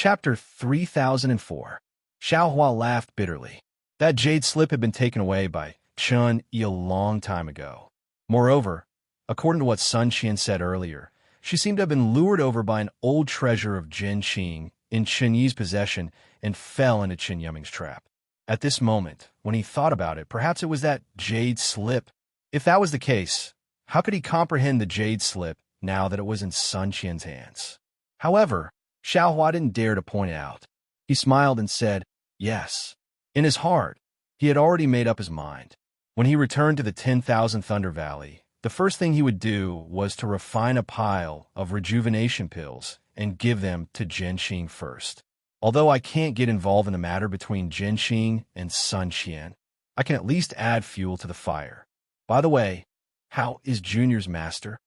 Chapter 3004. Xiaohua laughed bitterly. That jade slip had been taken away by Chun Yi a long time ago. Moreover, according to what Sun Qian said earlier, she seemed to have been lured over by an old treasure of Jin Qing in Chen Yi's possession and fell into Chen Yuming's trap. At this moment, when he thought about it, perhaps it was that jade slip. If that was the case, how could he comprehend the jade slip now that it was in Sun Qian's hands? However, Xiaohua didn't dare to point it out. He smiled and said, yes. In his heart, he had already made up his mind. When he returned to the 10,000 Thunder Valley, the first thing he would do was to refine a pile of rejuvenation pills and give them to Jin Qing first. Although I can't get involved in the matter between Jin Qing and Sun Qian, I can at least add fuel to the fire. By the way, how is Junior's master?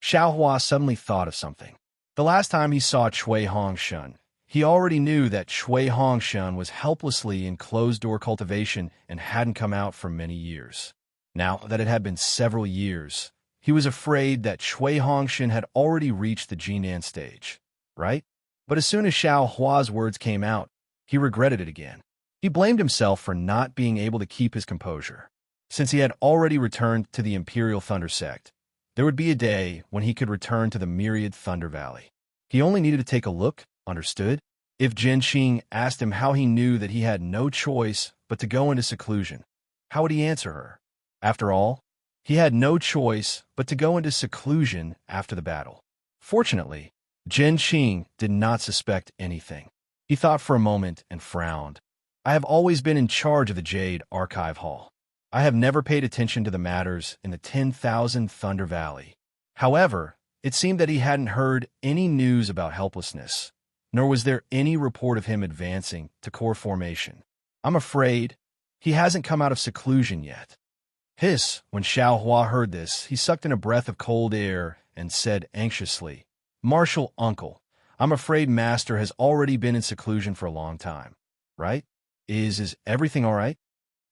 Xiaohua suddenly thought of something. The last time he saw Cui Hongshan, he already knew that Cui Hongshan was helplessly in closed-door cultivation and hadn't come out for many years. Now that it had been several years, he was afraid that Cui Hongshan had already reached the Jinan stage, right? But as soon as Xiaohua's words came out, he regretted it again. He blamed himself for not being able to keep his composure. Since he had already returned to the Imperial Thunder Sect, there would be a day when he could return to the Myriad Thunder Valley. He only needed to take a look, understood? If Jin Qing asked him how he knew that he had no choice but to go into seclusion, how would he answer her? After all, he had no choice but to go into seclusion after the battle. Fortunately, Jin Qing did not suspect anything. He thought for a moment and frowned. I have always been in charge of the Jade Archive Hall. I have never paid attention to the matters in the 10,000 Thunder Valley. However, it seemed that he hadn't heard any news about helplessness, nor was there any report of him advancing to core formation. I'm afraid he hasn't come out of seclusion yet. Hiss, when Xiaohua heard this, he sucked in a breath of cold air and said anxiously, Martial Uncle, I'm afraid Master has already been in seclusion for a long time, right? Is everything all right?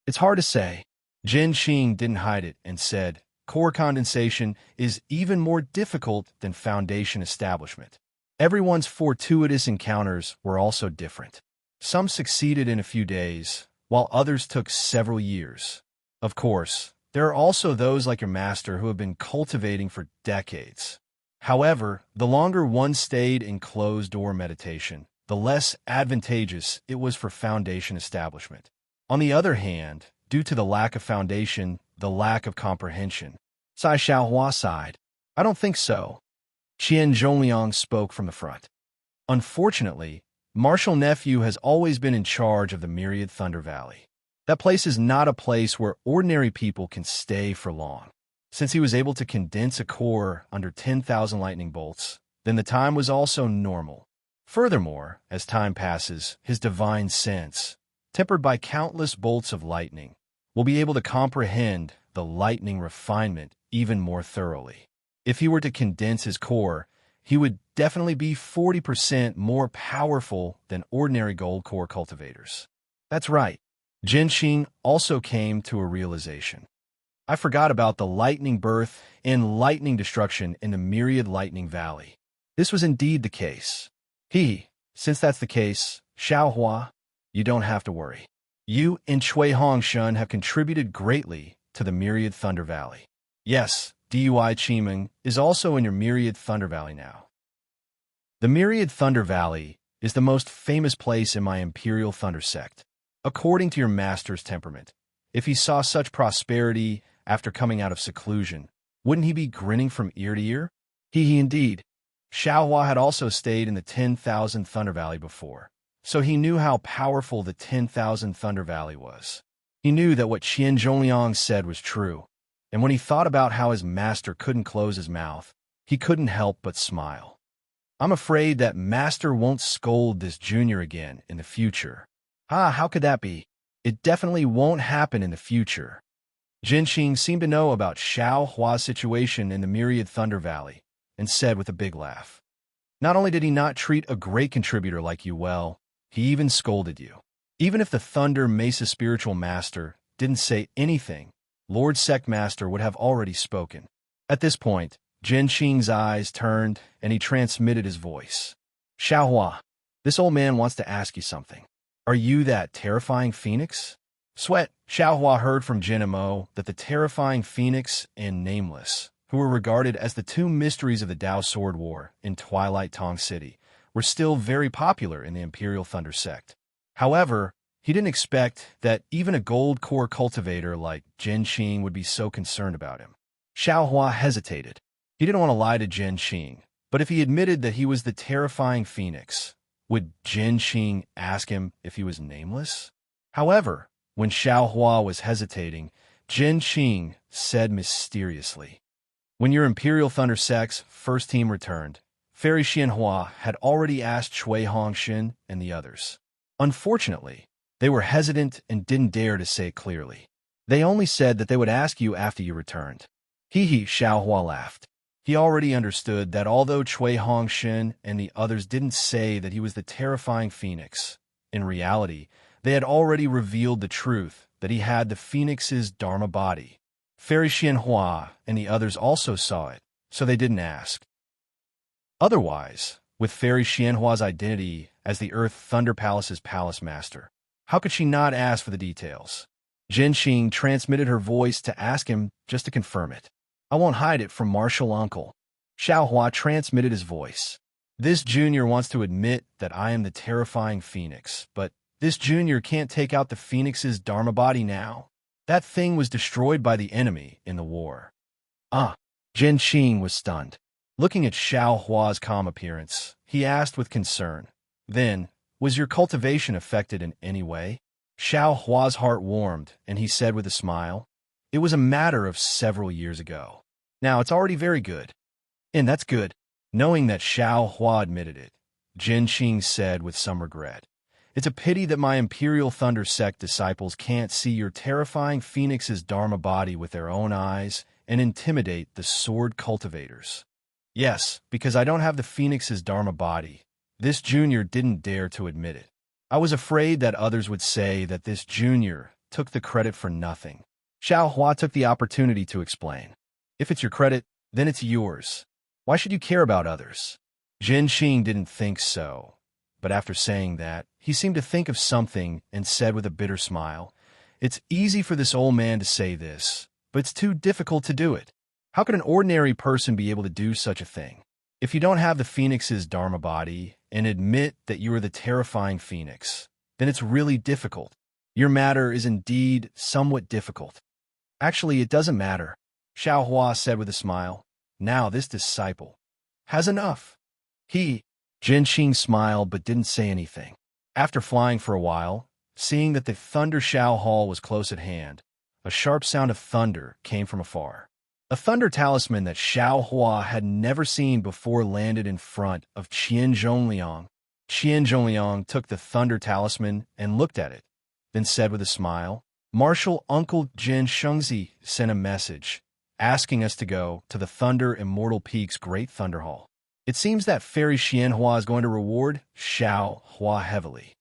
It's hard to say. Jin Qing didn't hide it and said, core condensation is even more difficult than foundation establishment. Everyone's fortuitous encounters were also different. Some succeeded in a few days, while others took several years. Of course, there are also those like your master who have been cultivating for decades. However, the longer one stayed in closed-door meditation, the less advantageous it was for foundation establishment. On the other hand, due to the lack of foundation, the lack of comprehension, Sai Xiaohua sighed. I don't think so. Qian Zhongliang spoke from the front. Unfortunately, Martial Nephew has always been in charge of the Myriad Thunder Valley. That place is not a place where ordinary people can stay for long. Since he was able to condense a core under 10,000 lightning bolts, then the time was also normal. Furthermore, as time passes, his divine sense, tempered by countless bolts of lightning, will be able to comprehend the lightning refinement even more thoroughly. If he were to condense his core, he would definitely be 40% more powerful than ordinary gold core cultivators. That's right. Jin Qing also came to a realization. I forgot about the lightning birth and lightning destruction in the Myriad Lightning Valley. This was indeed the case. Since that's the case, Xiaohua, you don't have to worry. You and Cui Hongshan have contributed greatly to the Myriad Thunder Valley. Yes, Dui Qimeng is also in your Myriad Thunder Valley now. The Myriad Thunder Valley is the most famous place in my Imperial Thunder Sect. According to your master's temperament, if he saw such prosperity after coming out of seclusion, wouldn't he be grinning from ear to ear? He indeed. Xiaohua had also stayed in the 10,000 Thunder Valley before, so he knew how powerful the 10,000 Thunder Valley was. He knew that what Qian Zhongliang said was true, and when he thought about how his master couldn't close his mouth, he couldn't help but smile. I'm afraid that master won't scold this junior again in the future. How could that be? It definitely won't happen in the future. Jin Qing seemed to know about Xiaohua's situation in the Myriad Thunder Valley, and said with a big laugh, not only did he not treat a great contributor like you well, he even scolded you. Even if the Thunder Mesa spiritual master didn't say anything, Lord Sect Master would have already spoken. At this point, Jin Qing's eyes turned and he transmitted his voice. Xiaohua, This old man wants to ask you something. Are you that terrifying phoenix? Sweat. Xiaohua heard from Jin and Mo that the terrifying phoenix and Nameless, who were regarded as the two mysteries of the Dao Sword War in Twilight Tong City, were still very popular in the Imperial Thunder sect. However, he didn't expect that even a gold core cultivator like Jin Qing would be so concerned about him. Xiaohua hesitated. He didn't want to lie to Jin Qing, but if he admitted that he was the terrifying phoenix, would Jin Qing ask him if he was nameless? However, when Xiaohua was hesitating, Jin Qing said mysteriously, "When your Imperial Thunder sect's first team returned, Fairy Xianhua had already asked Shui Hongxin and the others. Unfortunately, they were hesitant and didn't dare to say it clearly. They only said that they would ask you after you returned." He, Xiaohua laughed. He already understood that although Shui Hongxin and the others didn't say that he was the terrifying phoenix, in reality, they had already revealed the truth that he had the phoenix's Dharma body. Fairy Xianhua and the others also saw it, so they didn't ask. Otherwise, with Fairy Xianhua's identity as the Earth Thunder Palace's palace master, how could she not ask for the details? Jin Qing transmitted her voice to ask him just to confirm it. "I won't hide it from Martial Uncle." Xiaohua transmitted his voice. "This junior wants to admit that I am the terrifying phoenix, but this junior can't take out the phoenix's Dharma body now. That thing was destroyed by the enemy in the war." Jin Qing was stunned. Looking at Xiaohua's calm appearance, he asked with concern, "Then, was your cultivation affected in any way?" Xiaohua's heart warmed, and he said with a smile, "It was a matter of several years ago. Now it's already very good." "And that's good." Knowing that Xiaohua admitted it, Jin Qing said with some regret, "It's a pity that my Imperial Thunder sect disciples can't see your terrifying phoenix's Dharma body with their own eyes and intimidate the sword cultivators." "Yes, because I don't have the phoenix's Dharma body. This junior didn't dare to admit it. I was afraid that others would say that this junior took the credit for nothing." Xiaohua took the opportunity to explain. "If it's your credit, then it's yours. Why should you care about others?" Jin Qing didn't think so, but after saying that, he seemed to think of something and said with a bitter smile, "It's easy for this old man to say this, but it's too difficult to do it. How could an ordinary person be able to do such a thing? If you don't have the phoenix's Dharma body and admit that you are the terrifying phoenix, then it's really difficult. Your matter is indeed somewhat difficult." "Actually, it doesn't matter," Xiaohua said with a smile. "Now this disciple has enough." Jin Qing smiled but didn't say anything. After flying for a while, seeing that the Thunder Shao Hall was close at hand, a sharp sound of thunder came from afar. A thunder talisman that Xiaohua had never seen before landed in front of Qian Zhongliang. Qian Zhongliang took the thunder talisman and looked at it, then said with a smile, "Martial Uncle Jin Shengzi sent a message, asking us to go to the Thunder Immortal Peak's Great Thunder Hall. It seems that Fairy Xianhua is going to reward Xiaohua heavily."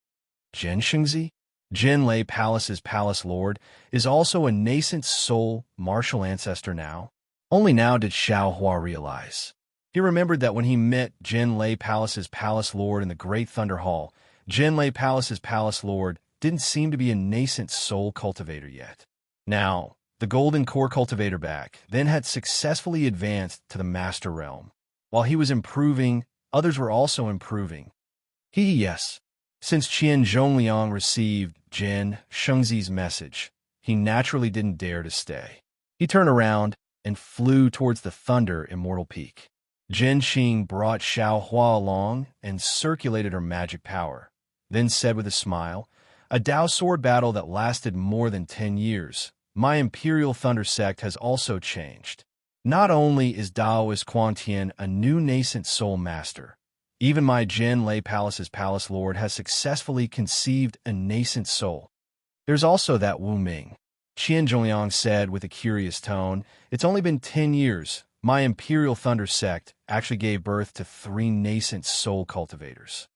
Jin Shengzi, Jin Lei Palace's palace lord, is also a nascent soul martial ancestor now. Only now did Xiaohua realize. He remembered that when he met Jin Lei Palace's palace lord in the Great Thunder Hall, Jin Lei Palace's palace lord didn't seem to be a nascent soul cultivator yet. Now, the Golden Core Cultivator back then had successfully advanced to the Master Realm. While he was improving, others were also improving. Yes. Since Qian Zhongliang received Jin Shengzi's message, he naturally didn't dare to stay. He turned around and flew towards the Thunder Immortal Peak. Jin Qing brought Xiaohua along and circulated her magic power, then said with a smile, "A Dao sword battle that lasted more than 10 years. My Imperial Thunder sect has also changed. Not only is Daoist Quan Tian a new nascent soul master, even my Jin Lei Palace's palace lord has successfully conceived a nascent soul. There's also that Wu Ming." Qian Zhongliang said with a curious tone, "It's only been 10 years. My Imperial Thunder sect actually gave birth to 3 nascent soul cultivators.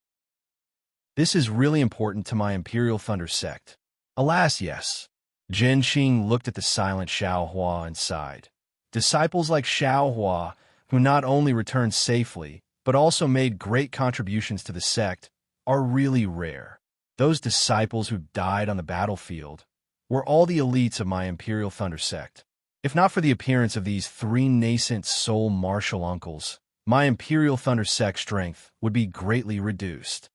This is really important to my Imperial Thunder sect." "Alas, yes." Jin Qing looked at the silent Xiaohua and sighed. Disciples like Xiaohua, who not only returned safely, but also made great contributions to the sect, are really rare. Those disciples who died on the battlefield were all the elites of my Imperial Thunder sect. If not for the appearance of these three nascent soul martial uncles, my Imperial Thunder sect strength would be greatly reduced.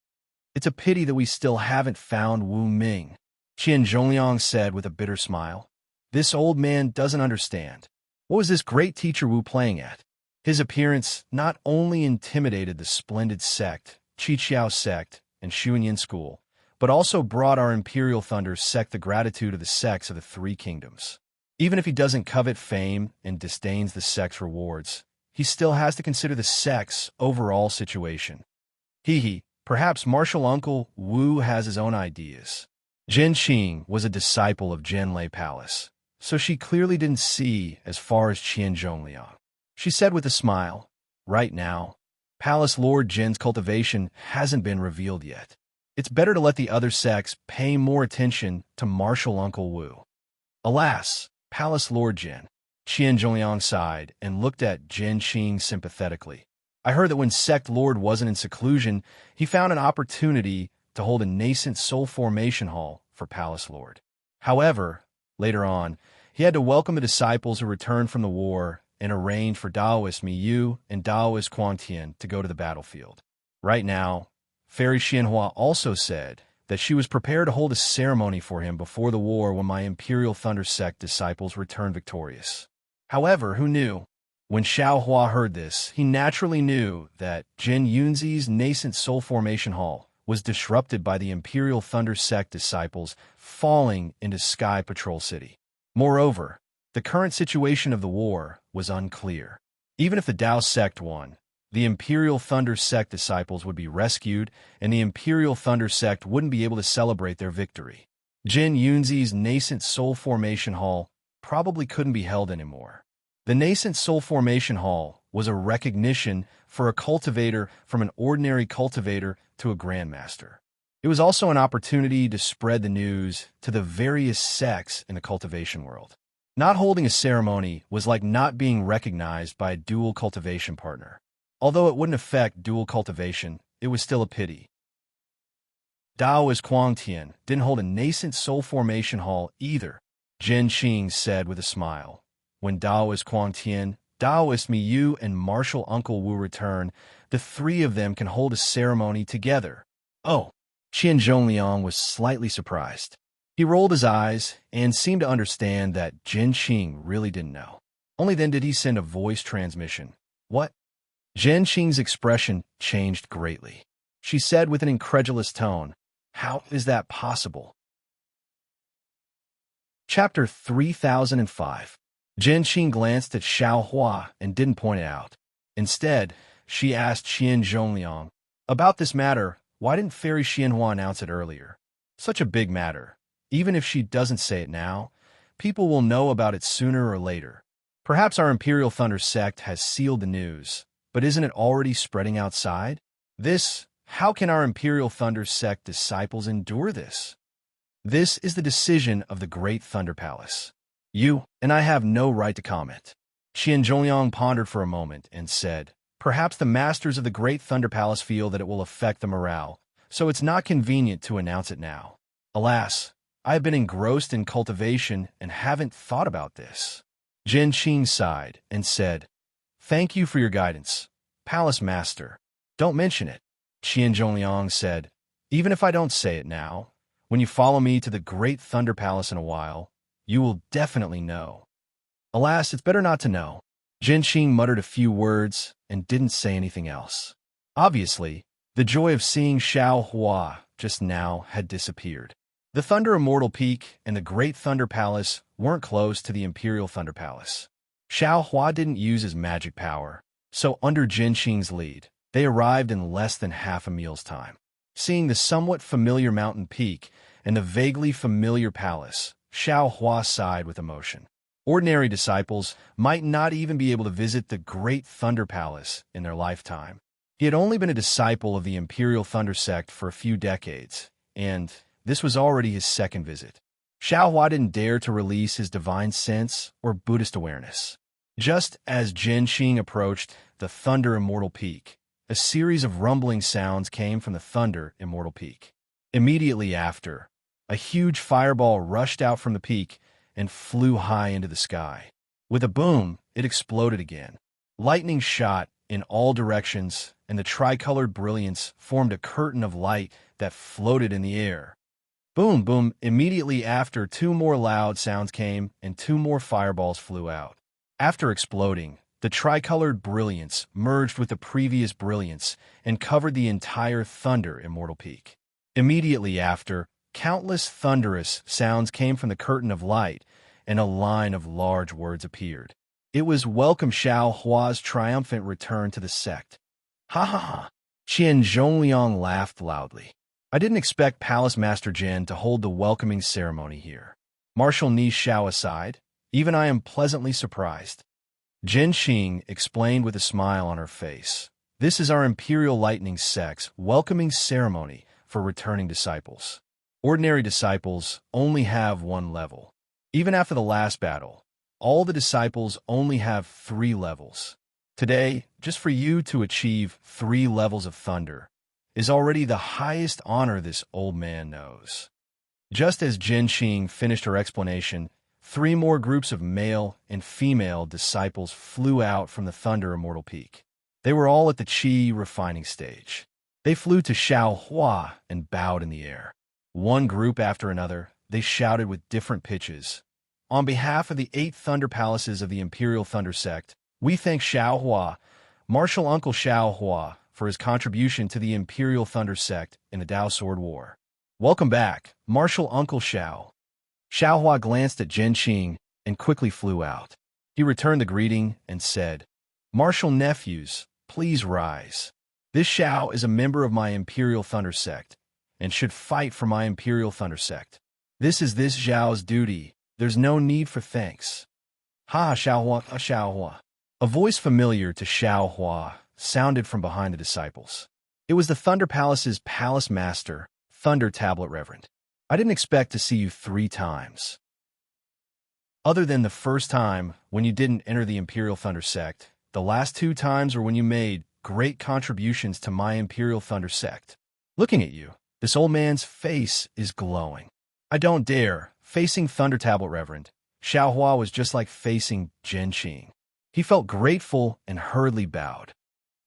It's a pity that we still haven't found Wu Ming, Qian Zhongliang said with a bitter smile. This old man doesn't understand. What was this great teacher Wu playing at? His appearance not only intimidated the splendid sect, Qiqiao sect, and Xuanyin school, but also brought our Imperial Thunder sect the gratitude of the sects of the Three Kingdoms. Even if he doesn't covet fame and disdains the sect's rewards, he still has to consider the sect's overall situation. Perhaps martial uncle Wu has his own ideas. Jin Qing was a disciple of Jianlei Palace, so she clearly didn't see as far as Qian Zhongliang. She said with a smile, right now, Palace Lord Jin's cultivation hasn't been revealed yet. It's better to let the other sects pay more attention to martial uncle Wu. Alas, Palace Lord Jin. Qian Zhongliang sighed and looked at Jin Qing sympathetically. I heard that when Sect Lord wasn't in seclusion, he found an opportunity to hold a nascent soul formation hall for Palace Lord. However, later on, he had to welcome the disciples who returned from the war and arrange for Daoist Mi Yu and Daoist Kuang Tian to go to the battlefield. Right now, Fairy Xianhua also said that she was prepared to hold a ceremony for him before the war when my Imperial Thunder Sect disciples returned victorious. However, who knew? When Xiao Hua heard this, he naturally knew that Jin Yunzi's nascent soul formation hall was disrupted by the Imperial Thunder Sect disciples falling into Sky Patrol City. Moreover, the current situation of the war was unclear. Even if the Dao sect won, the Imperial Thunder Sect disciples would be rescued, and the Imperial Thunder Sect wouldn't be able to celebrate their victory. Jin Yunzi's nascent soul formation hall probably couldn't be held anymore. The nascent soul formation hall was a recognition for a cultivator from an ordinary cultivator to a grandmaster. It was also an opportunity to spread the news to the various sects in the cultivation world. Not holding a ceremony was like not being recognized by a dual cultivation partner. Although it wouldn't affect dual cultivation, it was still a pity. Daoist Kuang Tian didn't hold a nascent soul formation hall either, Jin Qing said with a smile. When Daoist Kuang Tian, Daoist Mi Yu, and martial uncle Wu return, the three of them can hold a ceremony together. Oh, Qian Zhongliang was slightly surprised. He rolled his eyes and seemed to understand that Jin Qing really didn't know. Only then did he send a voice transmission. What? Jin Qing's expression changed greatly. She said with an incredulous tone, "How is that possible?" Chapter 3005. Jin Qing glanced at Xiao Hua and didn't point it out. Instead, she asked Qian Zhongliang, "About this matter, why didn't Fairy Xianhua announce it earlier? Such a big matter. Even if she doesn't say it now, people will know about it sooner or later. Perhaps our Imperial Thunder sect has sealed the news, but isn't it already spreading outside? How can our Imperial Thunder sect disciples endure this? This is the decision of the Great Thunder Palace. You and I have no right to comment." Qian Zhongliang pondered for a moment and said, "Perhaps the masters of the Great Thunder Palace feel that it will affect the morale, so it's not convenient to announce it now. Alas, I have been engrossed in cultivation and haven't thought about this." Jin Qing sighed and said, "Thank you for your guidance, Palace Master. Don't mention it." Qian Zhongliang said, "Even if I don't say it now, when you follow me to the Great Thunder Palace in a while, you will definitely know." Alas, it's better not to know. Jin Qing muttered a few words and didn't say anything else. Obviously, the joy of seeing Xiao Hua just now had disappeared. The Thunder Immortal Peak and the Great Thunder Palace weren't close to the Imperial Thunder Palace. Xiao Hua didn't use his magic power, so under Jin Qing's lead, they arrived in less than half a meal's time. Seeing the somewhat familiar mountain peak and the vaguely familiar palace, Xiao Hua sighed with emotion. Ordinary disciples might not even be able to visit the Great Thunder Palace in their lifetime. He had only been a disciple of the Imperial Thunder Sect for a few decades, and this was already his second visit. Xiao Hua didn't dare to release his divine sense or Buddhist awareness. Just as Jin Qing approached the Thunder Immortal Peak, a series of rumbling sounds came from the thunder immortal peak. Immediately after, a huge fireball rushed out from the peak and flew high into the sky. With a boom, it exploded again. Lightning shot in all directions, and the tricolored brilliance formed a curtain of light that floated in the air. Boom, boom. Immediately after, two more loud sounds came, and two more fireballs flew out. After exploding, the tricolored brilliance merged with the previous brilliance and covered the entire thunder immortal peak. Immediately after, countless thunderous sounds came from the curtain of light, and a line of large words appeared. It was welcome Xiao Hua's triumphant return to the sect. Ha ha ha! Qian Zhongliang laughed loudly. I didn't expect Palace Master Jin to hold the welcoming ceremony here. Marshal Ni Xiao aside, even I am pleasantly surprised. Jin Xing explained with a smile on her face. This is our Imperial Lightning Sect's welcoming ceremony for returning disciples. Ordinary disciples only have one level. Even after the last battle, all the disciples only have 3 levels. Today, just for you to achieve 3 levels of thunder is already the highest honor this old man knows. Just as Jin Xing finished her explanation, 3 more groups of male and female disciples flew out from the Thunder Immortal Peak. They were all at the Qi refining stage. They flew to Xiao Hua and bowed in the air. One group after another, they shouted with different pitches. On behalf of the 8 Thunder Palaces of the Imperial Thunder Sect, we thank Xiao Hua, Martial Uncle Xiao Hua, for his contribution to the Imperial Thunder Sect in the Dao Sword War. Welcome back, Martial Uncle Xiao. Xiao Hua glanced at Jin Xing and quickly flew out. He returned the greeting and said, Martial nephews, please rise. This Xiao is a member of my Imperial Thunder Sect and should fight for my Imperial Thunder Sect. This is this Xiao's duty. There's no need for thanks. Ha, Xiao Hua, Xiao Hua. A voice familiar to Xiao Hua sounded from behind the disciples. It was the Thunder Palace's Palace Master, Thunder Tablet Reverend. I didn't expect to see you 3 times. Other than the first time when you didn't enter the Imperial Thunder Sect, the last 2 times were when you made great contributions to my Imperial Thunder Sect. Looking at you, this old man's face is glowing. I don't dare. Facing Thunder Tablet Reverend, Xiao Hua was just like facing Jin Xing. He felt grateful and hurriedly bowed.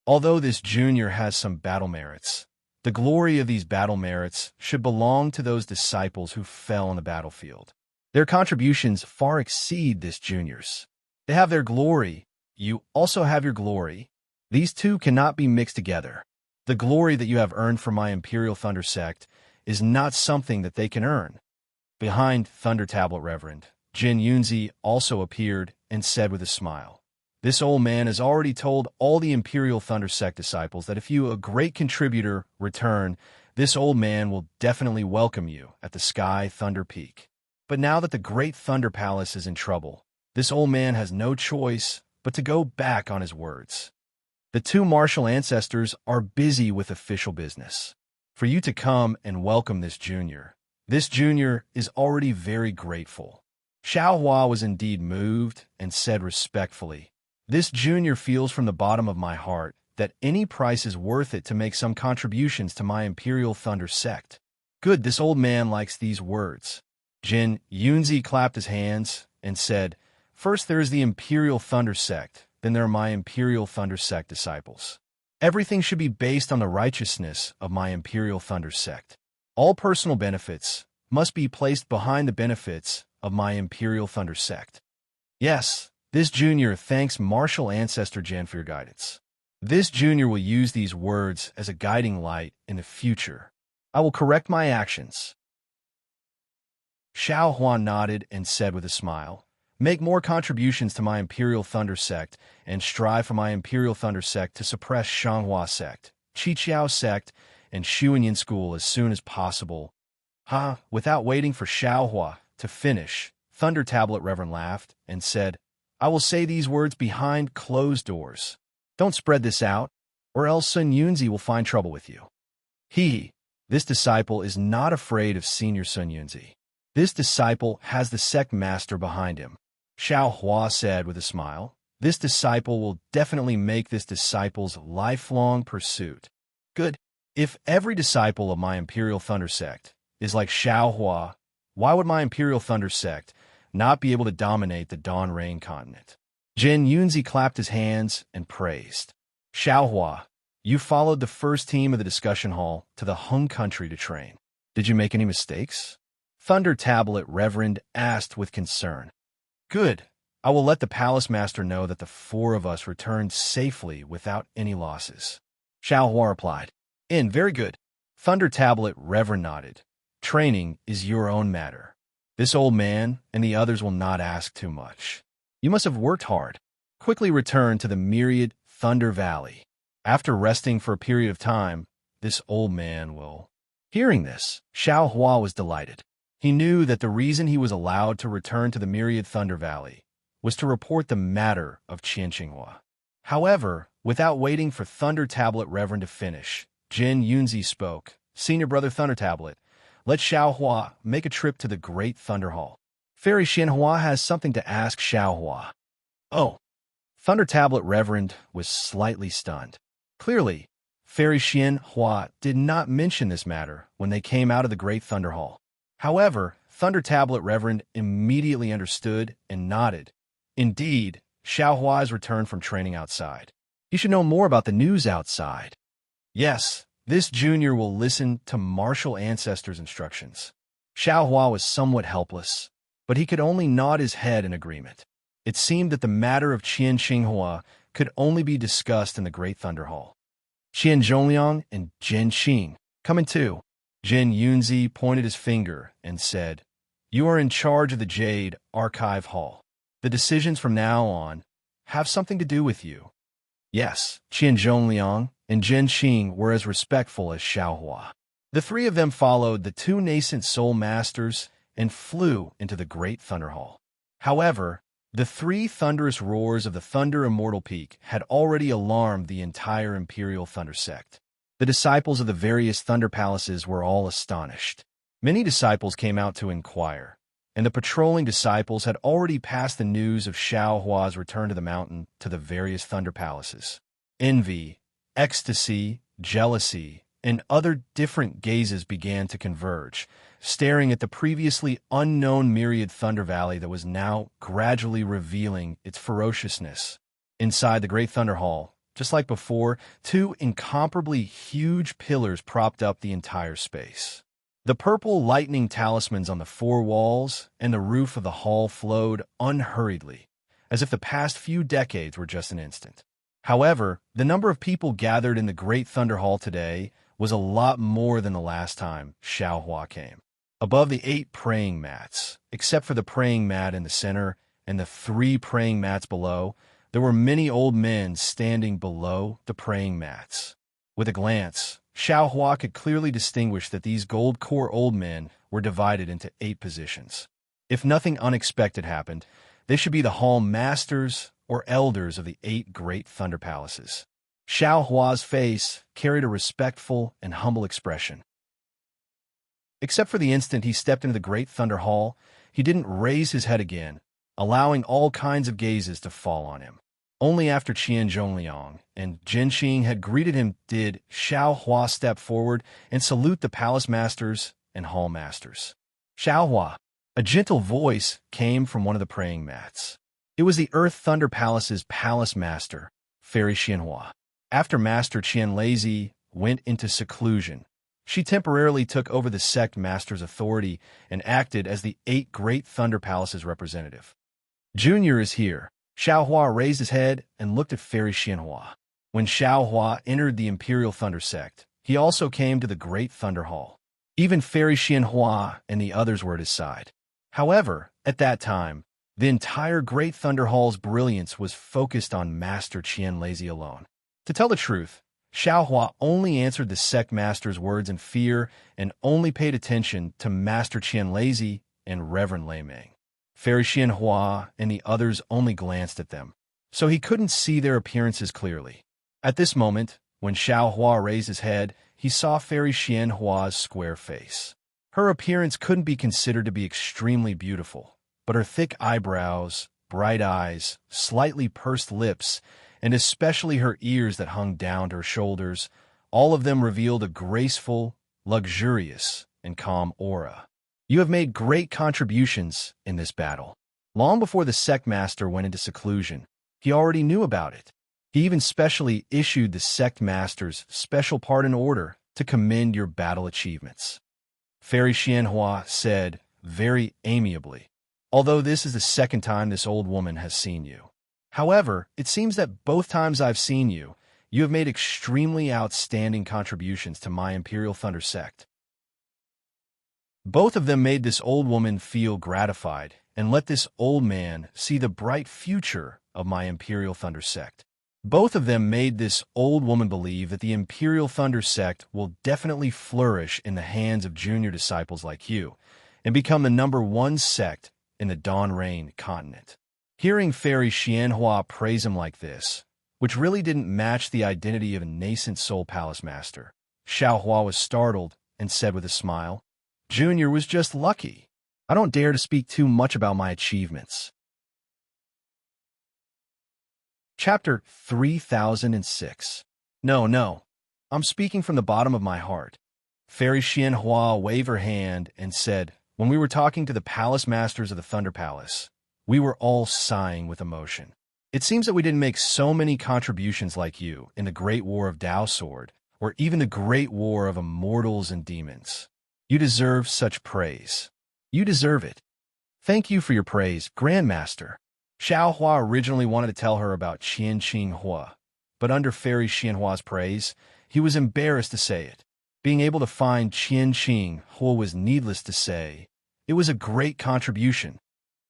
Although this junior has some battle merits, the glory of these battle merits should belong to those disciples who fell on the battlefield. Their contributions far exceed this junior's. They have their glory. You also have your glory. These two cannot be mixed together. The glory that you have earned from my Imperial Thunder Sect is not something that they can earn. Behind Thunder Tablet Reverend, Jin Yunzi also appeared and said with a smile, This old man has already told all the Imperial Thunder Sect disciples that if you, a great contributor, return, this old man will definitely welcome you at the Sky Thunder Peak. But now that the Great Thunder Palace is in trouble, this old man has no choice but to go back on his words. The 2 martial ancestors are busy with official business. For you to come and welcome this junior is already very grateful. Xiao Hua was indeed moved and said respectfully, This junior feels from the bottom of my heart that any price is worth it to make some contributions to my Imperial Thunder Sect. Good, this old man likes these words. Jin Yunzi clapped his hands and said, First there is the Imperial Thunder Sect, then there are my Imperial Thunder Sect disciples. Everything should be based on the righteousness of my Imperial Thunder Sect. All personal benefits must be placed behind the benefits of my Imperial Thunder Sect. Yes, this junior thanks Martial Ancestor Jen for your guidance. This junior will use these words as a guiding light in the future. I will correct my actions. Xiao Huan nodded and said with a smile, Make more contributions to my Imperial Thunder Sect and strive for my Imperial Thunder Sect to suppress Shanghua Sect, Qiqiao Sect, and Xuanyin School as soon as possible. Without waiting for Xiao Hua to finish, Thunder Tablet Reverend laughed and said, I will say these words behind closed doors. Don't spread this out, or else Sun Yunzi will find trouble with you. This disciple is not afraid of Senior Sun Yunzi. This disciple has the sect master behind him, Xiao Hua said with a smile. This disciple will definitely make this disciple's lifelong pursuit. Good. If every disciple of my Imperial Thunder Sect is like Xiaohua, why would my Imperial Thunder Sect not be able to dominate the Dawn Rain continent? Jin Yunzi clapped his hands and praised. Xiaohua, you followed the first team of the discussion hall to the Hung country to train. Did you make any mistakes? Thunder Tablet Reverend asked with concern. Good. I will let the Palace Master know that the four of us returned safely without any losses. Xiaohua replied. Very good. Thunder Tablet Reverend nodded. Training is your own matter. This old man and the others will not ask too much. You must have worked hard. Quickly return to the myriad Thunder Valley. After resting for a period of time, this old man will... Hearing this, Xiaohua was delighted. He knew that the reason he was allowed to return to the myriad Thunder Valley was to report the matter of Qian Qinghua. However, without waiting for Thunder Tablet Reverend to finish, Jin Yunzi spoke. Senior Brother Thunder Tablet, let Xiaohua make a trip to the Great Thunder Hall. Fairy Xianhua has something to ask Xiaohua. Oh. Thunder Tablet Reverend was slightly stunned. Clearly, Fairy Xianhua did not mention this matter when they came out of the Great Thunder Hall. However, Thunder Tablet Reverend immediately understood and nodded. Indeed, Xiaohua has returned from training outside. He should know more about the news outside. Yes, this junior will listen to martial ancestors' instructions. Xiaohua was somewhat helpless, but he could only nod his head in agreement. It seemed that the matter of Qian Qinghua could only be discussed in the Great Thunder Hall. Qian Zhongliang and Jin Xing, come in too. Jin Yunzi pointed his finger and said, You are in charge of the Jade Archive Hall. The decisions from now on have something to do with you. Yes, Qian Zhongliang and Jin Xing were as respectful as Xiaohua. The three of them followed the two nascent soul masters and flew into the Great Thunder Hall. However, the three thunderous roars of the Thunder Immortal Peak had already alarmed the entire Imperial Thunder Sect. The disciples of the various Thunder Palaces were all astonished. Many disciples came out to inquire, and the patrolling disciples had already passed the news of Xiaohua's return to the mountain to the various Thunder Palaces. Envy, ecstasy, jealousy, and other different gazes began to converge, staring at the previously unknown myriad Thunder Valley that was now gradually revealing its ferociousness. Inside the Great Thunder Hall, just like before, two incomparably huge pillars propped up the entire space. The purple lightning talismans on the four walls and the roof of the hall flowed unhurriedly, as if the past few decades were just an instant. However, the number of people gathered in the Great Thunder Hall today was a lot more than the last time Xiaohua came. Above the 8 praying mats, except for the praying mat in the center and the 3 praying mats below, there were many old men standing below the praying mats. With a glance, Xiaohua could clearly distinguish that these gold core old men were divided into 8 positions. If nothing unexpected happened, they should be the hall masters or elders of the 8 great Thunder Palaces. Xiaohua's face carried a respectful and humble expression. Except for the instant he stepped into the Great Thunder Hall, he didn't raise his head again, allowing all kinds of gazes to fall on him. Only after Qian Zhongliang and Jin Xing had greeted him did Xiaohua step forward and salute the palace masters and hall masters. Xiaohua, a gentle voice came from one of the praying mats. It was the Earth Thunder Palace's palace master, Fairy Xianhua. After Master Qian Lazy went into seclusion, she temporarily took over the sect master's authority and acted as the 8 great Thunder Palace's representative. Junior is here. Xiaohua raised his head and looked at Fairy Xianhua. When Xiaohua entered the Imperial Thunder Sect, he also came to the Great Thunder Hall. Even Fairy Xianhua and the others were at his side. However, at that time, the entire Great Thunder Hall's brilliance was focused on Master Qian Lazy alone. To tell the truth, Xiaohua only answered the sect master's words in fear and only paid attention to Master Qian Lazy and Reverend Lei Ming. Fairy Xianhua and the others only glanced at them, so he couldn't see their appearances clearly. At this moment, when Xiaohua raised his head, he saw Fairy Xianhua's square face. Her appearance couldn't be considered to be extremely beautiful, but her thick eyebrows bright eyes, slightly pursed lips, and especially her ears that hung down to her shoulders, all of them revealed a graceful, luxurious, and calm aura. You have made great contributions in this battle. Long before the sect master went into seclusion, he already knew about it. He even specially issued the sect master's special pardon order to commend your battle achievements. Fairy Xianhua said, very amiably, although this is the second time this old woman has seen you. However, it seems that both times I've seen you, you have made extremely outstanding contributions to my Imperial Thunder sect. Both of them made this old woman feel gratified and let this old man see the bright future of my Imperial Thunder sect. Both of them made this old woman believe that the Imperial Thunder sect will definitely flourish in the hands of junior disciples like you and become the #1 sect in the Dawn Rain continent. Hearing Fairy Xianhua praise him like this, which really didn't match the identity of a nascent Soul Palace master, Xiaohua was startled and said with a smile, Junior was just lucky. I don't dare to speak too much about my achievements. Chapter 3006. No, I'm speaking from the bottom of my heart. Fairy Xianhua waved her hand and said, when we were talking to the palace masters of the Thunder Palace, we were all sighing with emotion. It seems that we didn't make so many contributions like you in the Great War of Dao Sword, or even the Great War of Immortals and Demons. You deserve such praise. You deserve it. Thank you for your praise, Grandmaster. Xiaohua originally wanted to tell her about Qianqing Hua, but under Fairy Xianhua's praise, he was embarrassed to say it. Being able to find Qianqing Hua was needless to say. It was a great contribution.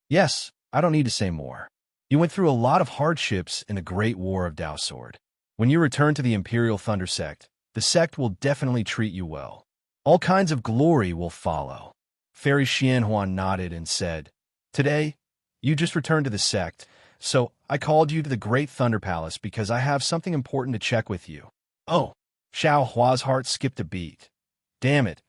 Yes, I don't need to say more. You went through a lot of hardships in the Great War of Dao Sword. When you return to the Imperial Thunder sect, the sect will definitely treat you well. All kinds of glory will follow. Fairy Xianhua nodded and said, Today, you just returned to the sect, so I called you to the Great Thunder Palace because I have something important to check with you. Oh, Xiaohua's heart skipped a beat. Damn it,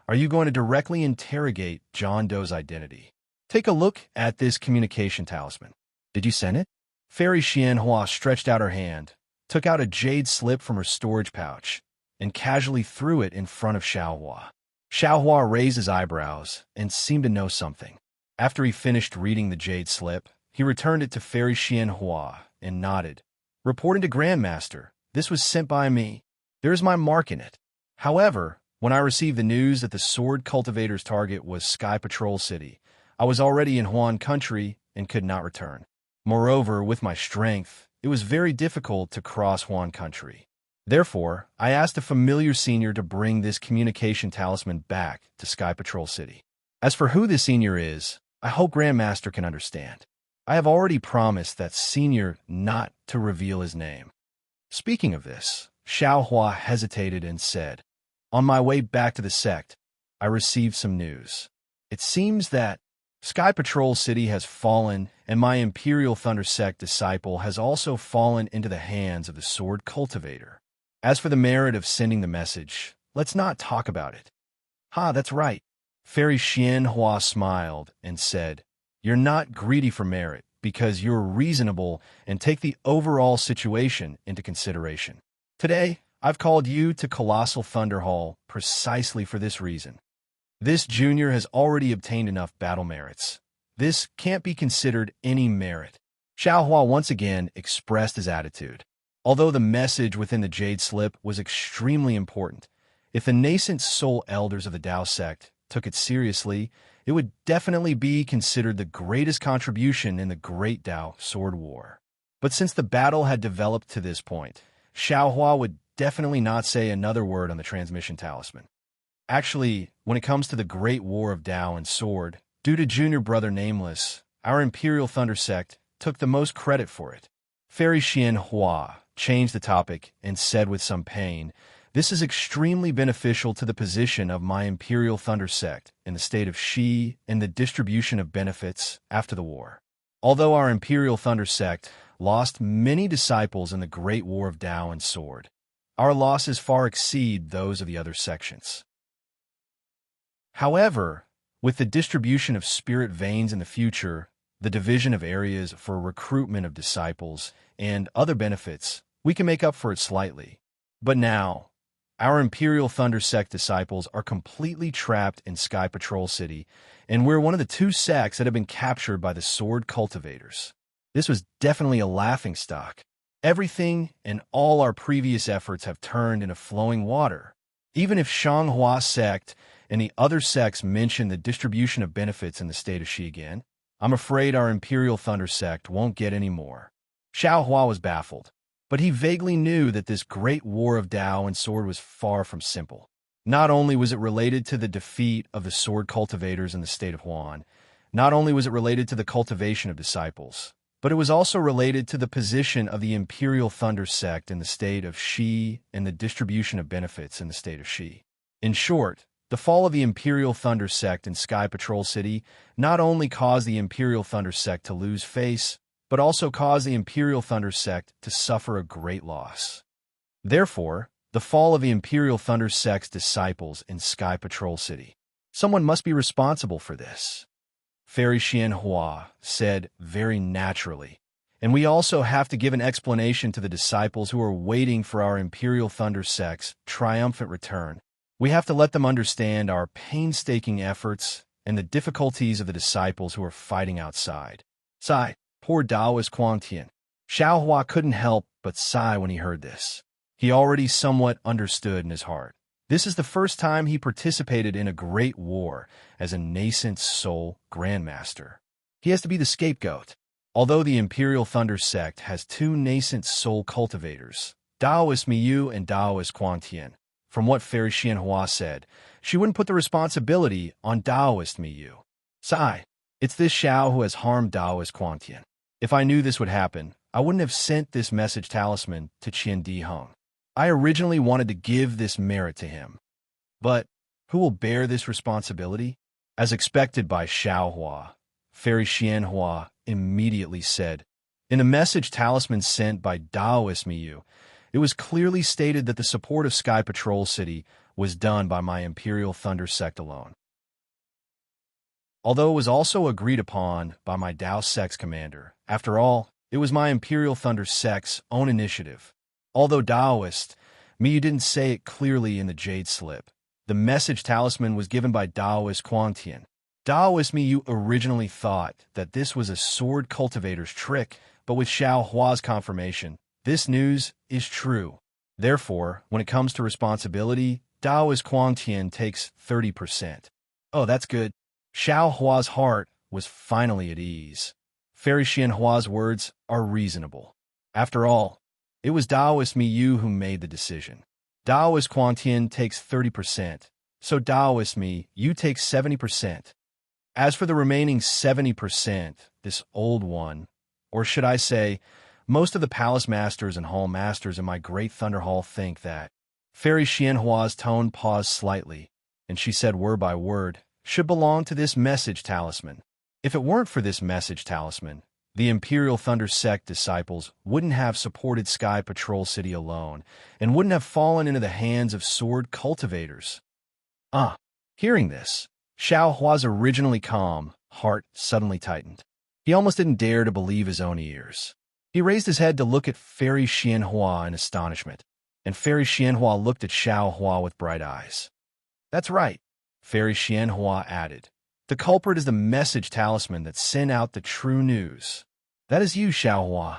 are you going to directly interrogate John Doe's identity? Take a look at this communication talisman. Did you send it? Fairy Xianhua stretched out her hand, took out a jade slip from her storage pouch, and casually threw it in front of Xiaohua. Xiaohua raised his eyebrows and seemed to know something. After he finished reading the jade slip, he returned it to Fairy Xianhua and nodded. Reporting to Grandmaster, this was sent by me. There is my mark in it. However, when I received the news that the sword cultivator's target was Sky Patrol City, I was already in Huan country and could not return. Moreover, with my strength, it was very difficult to cross Huan country. Therefore, I asked a familiar senior to bring this communication talisman back to Sky Patrol City. As for who this senior is, I hope Grandmaster can understand. I have already promised that senior not to reveal his name. Speaking of this, Xiaohua hesitated and said, On my way back to the sect, I received some news. It seems that Sky Patrol City has fallen, and my Imperial Thunder Sect disciple has also fallen into the hands of the sword cultivator. As for the merit of sending the message, let's not talk about it. Ha, that's right. Fairy Xianhua smiled and said, You're not greedy for merit because you're reasonable and take the overall situation into consideration. Today, I've called you to Colossal Thunder Hall precisely for this reason. This junior has already obtained enough battle merits. This can't be considered any merit. Xiaohua once again expressed his attitude. Although the message within the Jade Slip was extremely important, if the nascent soul elders of the Dao sect took it seriously, it would definitely be considered the greatest contribution in the Great Dao Sword War. But since the battle had developed to this point, Xiaohua would definitely not say another word on the transmission talisman. Actually, when it comes to the Great War of Dao and Sword, due to Junior Brother Nameless, our Imperial Thunder Sect took the most credit for it. Fairy Xianhua changed the topic and said with some pain, This is extremely beneficial to the position of my Imperial Thunder Sect in the state of Shi and the distribution of benefits after the war. Although our Imperial Thunder Sect lost many disciples in the Great War of Dao and Sword, our losses far exceed those of the other sections. However, with the distribution of spirit veins in the future, the division of areas for recruitment of disciples, and other benefits, we can make up for it slightly. But now, our Imperial Thunder Sect disciples are completely trapped in Sky Patrol City, and we're one of the 2 sects that have been captured by the Sword Cultivators. This was definitely a laughingstock. Everything and all our previous efforts have turned into flowing water. Even if Shanghua Sect and the other sects mention the distribution of benefits in the state of Xi again, I'm afraid our Imperial Thunder Sect won't get any more. Xiaohua was baffled, but he vaguely knew that this great war of Dao and sword was far from simple. Not only was it related to the defeat of the sword cultivators in the state of Huan, not only was it related to the cultivation of disciples, but it was also related to the position of the Imperial Thunder Sect in the state of Xi and the distribution of benefits in the state of Xi. In short, the fall of the Imperial Thunder Sect in Sky Patrol City not only caused the Imperial Thunder Sect to lose face, but also caused the Imperial Thunder Sect to suffer a great loss. Therefore, the fall of the Imperial Thunder Sect's disciples in Sky Patrol City. Someone must be responsible for this, Fairy Xianhua said very naturally. And we also have to give an explanation to the disciples who are waiting for our Imperial Thunder Sect's triumphant return. We have to let them understand our painstaking efforts and the difficulties of the disciples who are fighting outside. Sigh, poor Taoist Kuang Tian. Xiaohua couldn't help but sigh when he heard this. He already somewhat understood in his heart. This is the first time he participated in a great war as a nascent soul grandmaster. He has to be the scapegoat. Although the Imperial Thunder Sect has 2 nascent soul cultivators, Taoist Miyu and Taoist Kuang Tian, from what Fairy Xianhua said, she wouldn't put the responsibility on Taoist Miyu. Sigh, it's this Xiao who has harmed Taoist Kuang Tian. If I knew this would happen, I wouldn't have sent this message talisman to Qian Di Heng. I originally wanted to give this merit to him. But who will bear this responsibility? As expected by Xiaohua, Fairy Xianhua immediately said, in a message talisman sent by Taoist Miyu, it was clearly stated that the support of Sky Patrol City was done by my Imperial Thunder Sect alone. Although it was also agreed upon by my Dao Sect's commander, after all, it was my Imperial Thunder Sect's own initiative. Although Taoist, Miyu didn't say it clearly in the Jade Slip. The message talisman was given by Taoist Kuang Tian. Taoist Miyu originally thought that this was a sword cultivator's trick, but with Xiaohua's confirmation, this news is true. Therefore, when it comes to responsibility, Taoist Kuang Tian takes 30%. Oh, that's good. Xiaohua's heart was finally at ease. Fairy Xianhua's words are reasonable. After all, it was Taoist Miyu who made the decision. Taoist Kuang Tian takes 30%, so Taoist Miyu takes 70%. As for the remaining 70%, this old one, or should I say, most of the palace masters and hall masters in my great Thunder Hall think that. Fairy Xianhua's tone paused slightly, and she said word by word, should belong to this message talisman. If it weren't for this message talisman, the Imperial Thunder Sect disciples wouldn't have supported Sky Patrol City alone, and wouldn't have fallen into the hands of sword cultivators. Hearing this, Xiaohua's originally calm heart suddenly tightened. He almost didn't dare to believe his own ears. He raised his head to look at Fairy Xianhua in astonishment, and Fairy Xianhua looked at Xiaohua with bright eyes. That's right, Fairy Xianhua added. The culprit is the message talisman that sent out the true news. That is you, Xiaohua.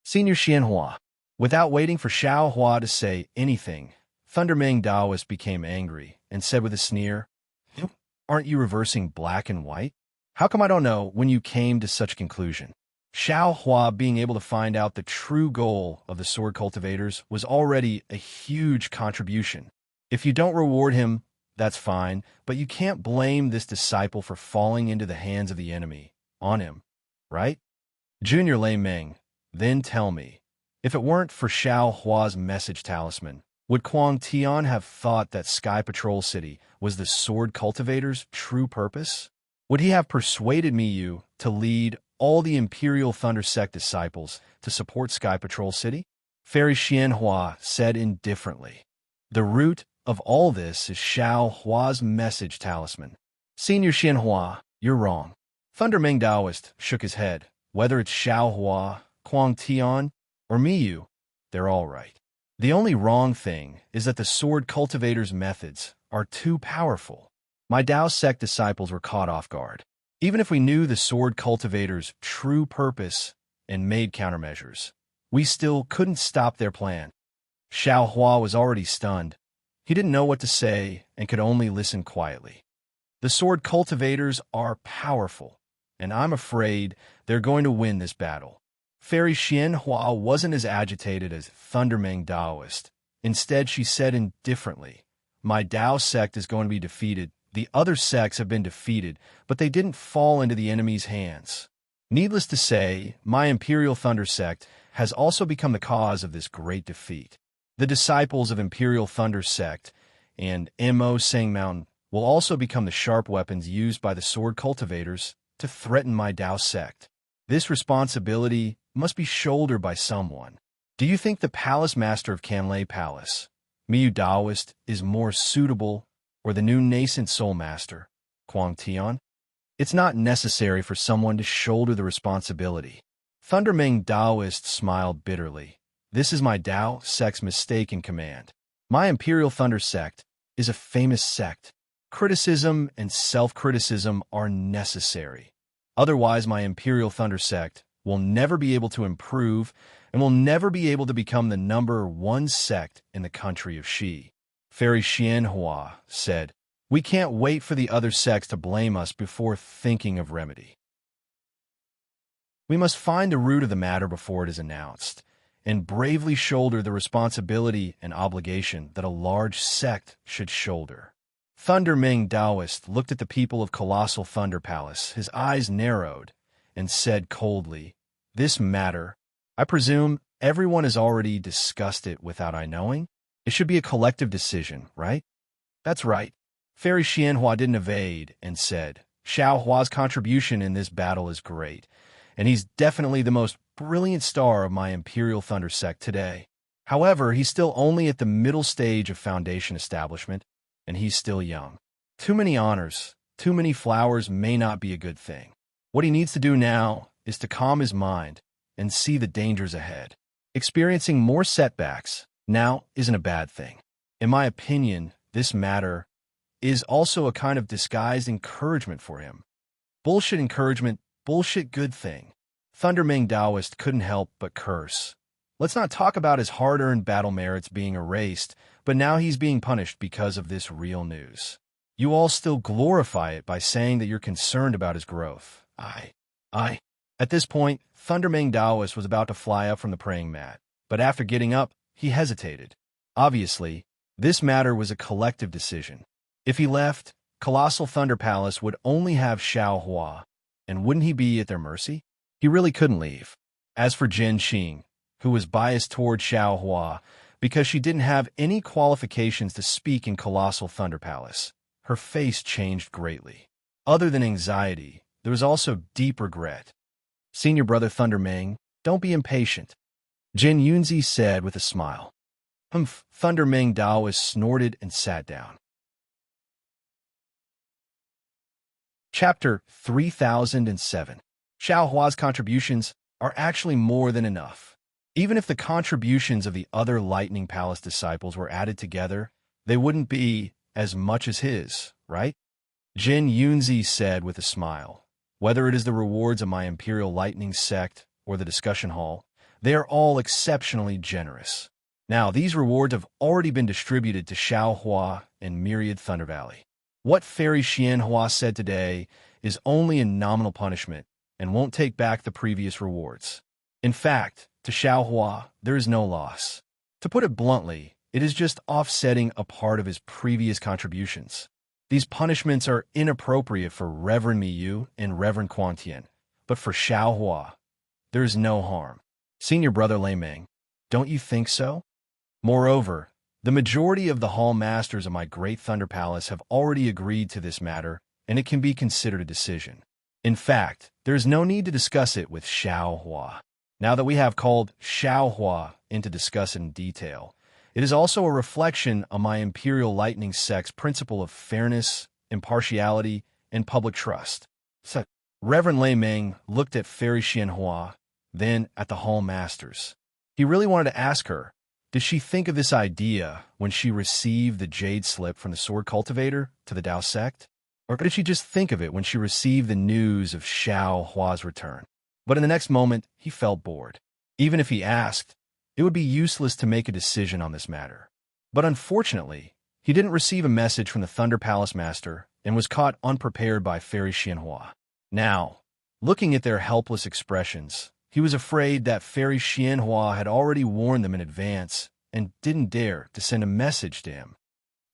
Senior Xianhua. Without waiting for Xiaohua to say anything, Thundermang Taoist became angry and said with a sneer, aren't you reversing black and white? How come I don't know when you came to such a conclusion? Xiaohua being able to find out the true goal of the sword cultivators was already a huge contribution. If you don't reward him, that's fine, but you can't blame this disciple for falling into the hands of the enemy on him, right? Junior Lei Meng, then tell me, if it weren't for Xiaohua's message talisman, would Kuang Tian have thought that Sky Patrol City was the sword cultivator's true purpose? Would he have persuaded Miyu to lead all the Imperial Thunder Sect disciples to support Sky Patrol City? Fairy Xianhua said indifferently. The root of all this is Xiaohua's message talisman. Senior Xianhua, you're wrong. Thunder Ming Daoist shook his head. Whether it's Xiao Hua, Kuang Tian, or Miyu, they're all right. The only wrong thing is that the sword cultivator's methods are too powerful. My Dao sect disciples were caught off guard. Even if we knew the sword cultivator's true purpose and made countermeasures, we still couldn't stop their plan. Xiao Hua was already stunned. He didn't know what to say and could only listen quietly. The sword cultivators are powerful, and I'm afraid they're going to win this battle. Fairy Xian Hua wasn't as agitated as Thunder Ming Daoist. Instead, she said indifferently, "My Dao sect is going to be defeated. The other sects have been defeated, but they didn't fall into the enemy's hands. Needless to say, my Imperial Thunder sect has also become the cause of this great defeat. The disciples of Imperial Thunder sect and Mo Sang Mountain will also become the sharp weapons used by the sword cultivators to threaten my Dao sect. This responsibility must be shouldered by someone. Do you think the Palace Master of Canlay Palace, Miyu Daoist, is more suitable, or the new nascent Soul Master, Kuang Tian? It's not necessary for someone to shoulder the responsibility." Thunder Ming Daoist smiled bitterly. "This is my Dao sect's mistaken command. My Imperial Thunder sect is a famous sect. Criticism and self-criticism are necessary. Otherwise, my Imperial Thunder sect will never be able to improve and will never be able to become the #1 sect in the country of Xi." Fairy Xian Hua said, "We can't wait for the other sects to blame us before thinking of remedy. We must find the root of the matter before it is announced, and bravely shoulder the responsibility and obligation that a large sect should shoulder." Thunder Ming Daoist looked at the people of Colossal Thunder Palace. His eyes narrowed and said coldly, "This matter, I presume everyone has already discussed it without I knowing? It should be a collective decision, right?" "That's right." Fairy Xianhua didn't evade and said, "Xiao Hua's contribution in this battle is great, and he's definitely the most brilliant star of my Imperial Thunder sect today. However, he's still only at the middle stage of foundation establishment, and he's still young. Too many honors, too many flowers may not be a good thing. What he needs to do now is to calm his mind and see the dangers ahead. Experiencing more setbacks now isn't a bad thing. In my opinion, this matter is also a kind of disguised encouragement for him. Bullshit encouragement, bullshit good thing." Thunder Ming Daoist couldn't help but curse. Let's not talk about his hard-earned battle merits being erased, but now he's being punished because of this real news. You all still glorify it by saying that you're concerned about his growth. I. At this point, Thunder Ming Daoist was about to fly up from the praying mat, but after getting up, he hesitated. Obviously, this matter was a collective decision. If he left, Colossal Thunder Palace would only have Xiao Hua, and wouldn't he be at their mercy? He really couldn't leave. As for Jin Qing, who was biased toward Xiao Hua because she didn't have any qualifications to speak in Colossal Thunder Palace, her face changed greatly. Other than anxiety, there was also deep regret. "Senior brother Thunder Ming, don't be impatient," Jin Yunzi said with a smile. Humph, Thunder Ming Daoist snorted and sat down. Chapter 3007. Xiao Hua's contributions are actually more than enough. Even if the contributions of the other Lightning Palace disciples were added together, they wouldn't be as much as his, right? Jin Yunzi said with a smile. Whether it is the rewards of my Imperial Lightning sect or the discussion hall, they are all exceptionally generous. Now, these rewards have already been distributed to Xiao Hua and Myriad Thunder Valley. What Fairy Xianhua said today is only a nominal punishment and won't take back the previous rewards. In fact, to Xiao Hua, there is no loss. To put it bluntly, it is just offsetting a part of his previous contributions. These punishments are inappropriate for Reverend Miyu and Reverend Quantian, but for Xiao Hua, there is no harm. Senior brother Lei Ming, don't you think so? Moreover, the majority of the hall masters of my Great Thunder Palace have already agreed to this matter, and it can be considered a decision. In fact, there is no need to discuss it with Xiao Hua. Now that we have called Xiao Hua in to discuss it in detail, it is also a reflection on my Imperial Lightning sect's principle of fairness, impartiality, and public trust. Reverend Lei Ming looked at Fairy Xianhua, then at the Hall Masters. He really wanted to ask her, did she think of this idea when she received the jade slip from the sword cultivator to the Dao sect? Or did she just think of it when she received the news of Xiao Hua's return? But in the next moment, he felt bored. Even if he asked, it would be useless to make a decision on this matter. But unfortunately, he didn't receive a message from the Thunder Palace Master and was caught unprepared by Fairy Xianhua. Now, looking at their helpless expressions, he was afraid that Fairy Xianhua had already warned them in advance and didn't dare to send a message to him.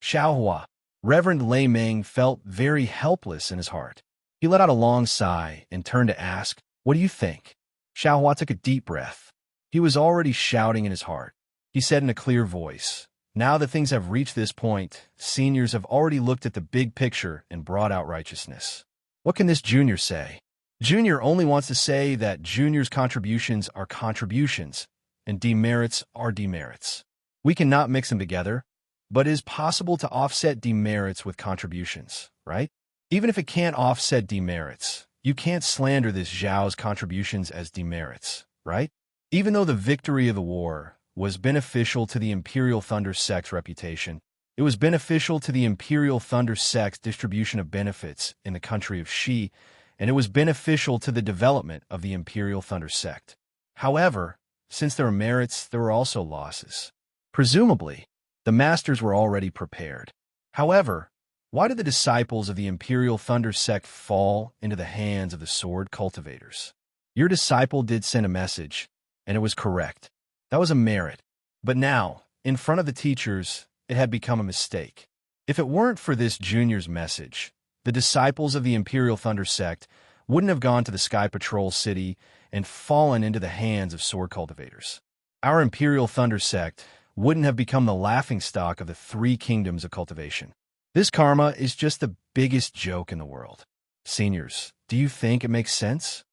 Xiaohua, Reverend Lei Ming felt very helpless in his heart. He let out a long sigh and turned to ask, "What do you think?" Xiaohua took a deep breath. He was already shouting in his heart. He said in a clear voice, "Now that things have reached this point, seniors have already looked at the big picture and brought out righteousness. What can this junior say? Junior only wants to say that junior's contributions are contributions, and demerits are demerits. We cannot mix them together, but it is possible to offset demerits with contributions, right? Even if it can't offset demerits, you can't slander this Zhao's contributions as demerits, right? Even though the victory of the war was beneficial to the Imperial Thunder Sect's reputation, it was beneficial to the Imperial Thunder Sect's distribution of benefits in the country of Shi, and it was beneficial to the development of the Imperial Thunder Sect. However, since there were merits, there were also losses. Presumably, the masters were already prepared. However, why did the disciples of the Imperial Thunder Sect fall into the hands of the sword cultivators? Your disciple did send a message, and it was correct. That was a merit. But now, in front of the teachers, it had become a mistake. If it weren't for this junior's message, the disciples of the Imperial Thunder Sect wouldn't have gone to the Sky Patrol City and fallen into the hands of sword cultivators. Our Imperial Thunder Sect wouldn't have become the laughingstock of the three kingdoms of cultivation. This karma is just the biggest joke in the world. Seniors, do you think it makes sense?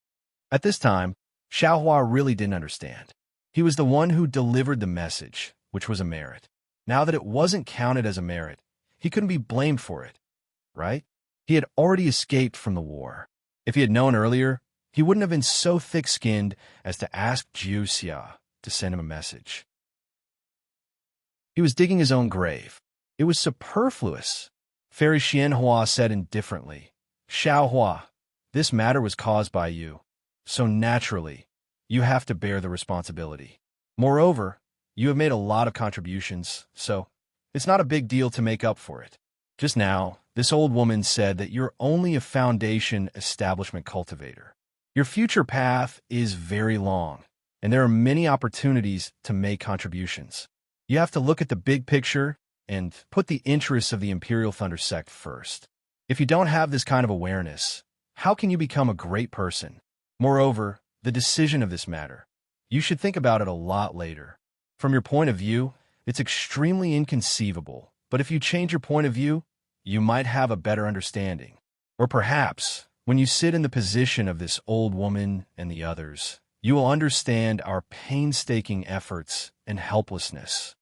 At this time, Xiaohua really didn't understand. He was the one who delivered the message, which was a merit. Now that it wasn't counted as a merit, he couldn't be blamed for it, right? He had already escaped from the war. If he had known earlier, he wouldn't have been so thick-skinned as to ask Jiu Xia to send him a message. He was digging his own grave. It was superfluous. Fairy Xianhua said indifferently, "Xiaohua, this matter was caused by you, so naturally, you have to bear the responsibility. Moreover, you have made a lot of contributions, so it's not a big deal to make up for it. Just now, this old woman said that you're only a foundation establishment cultivator. Your future path is very long, and there are many opportunities to make contributions. You have to look at the big picture and put the interests of the Imperial Thunder Sect first. If you don't have this kind of awareness, how can you become a great person? Moreover, the decision of this matter, you should think about it a lot later. From your point of view, it's extremely inconceivable, but if you change your point of view, you might have a better understanding. Or perhaps, when you sit in the position of this old woman and the others, you will understand our painstaking efforts and helplessness."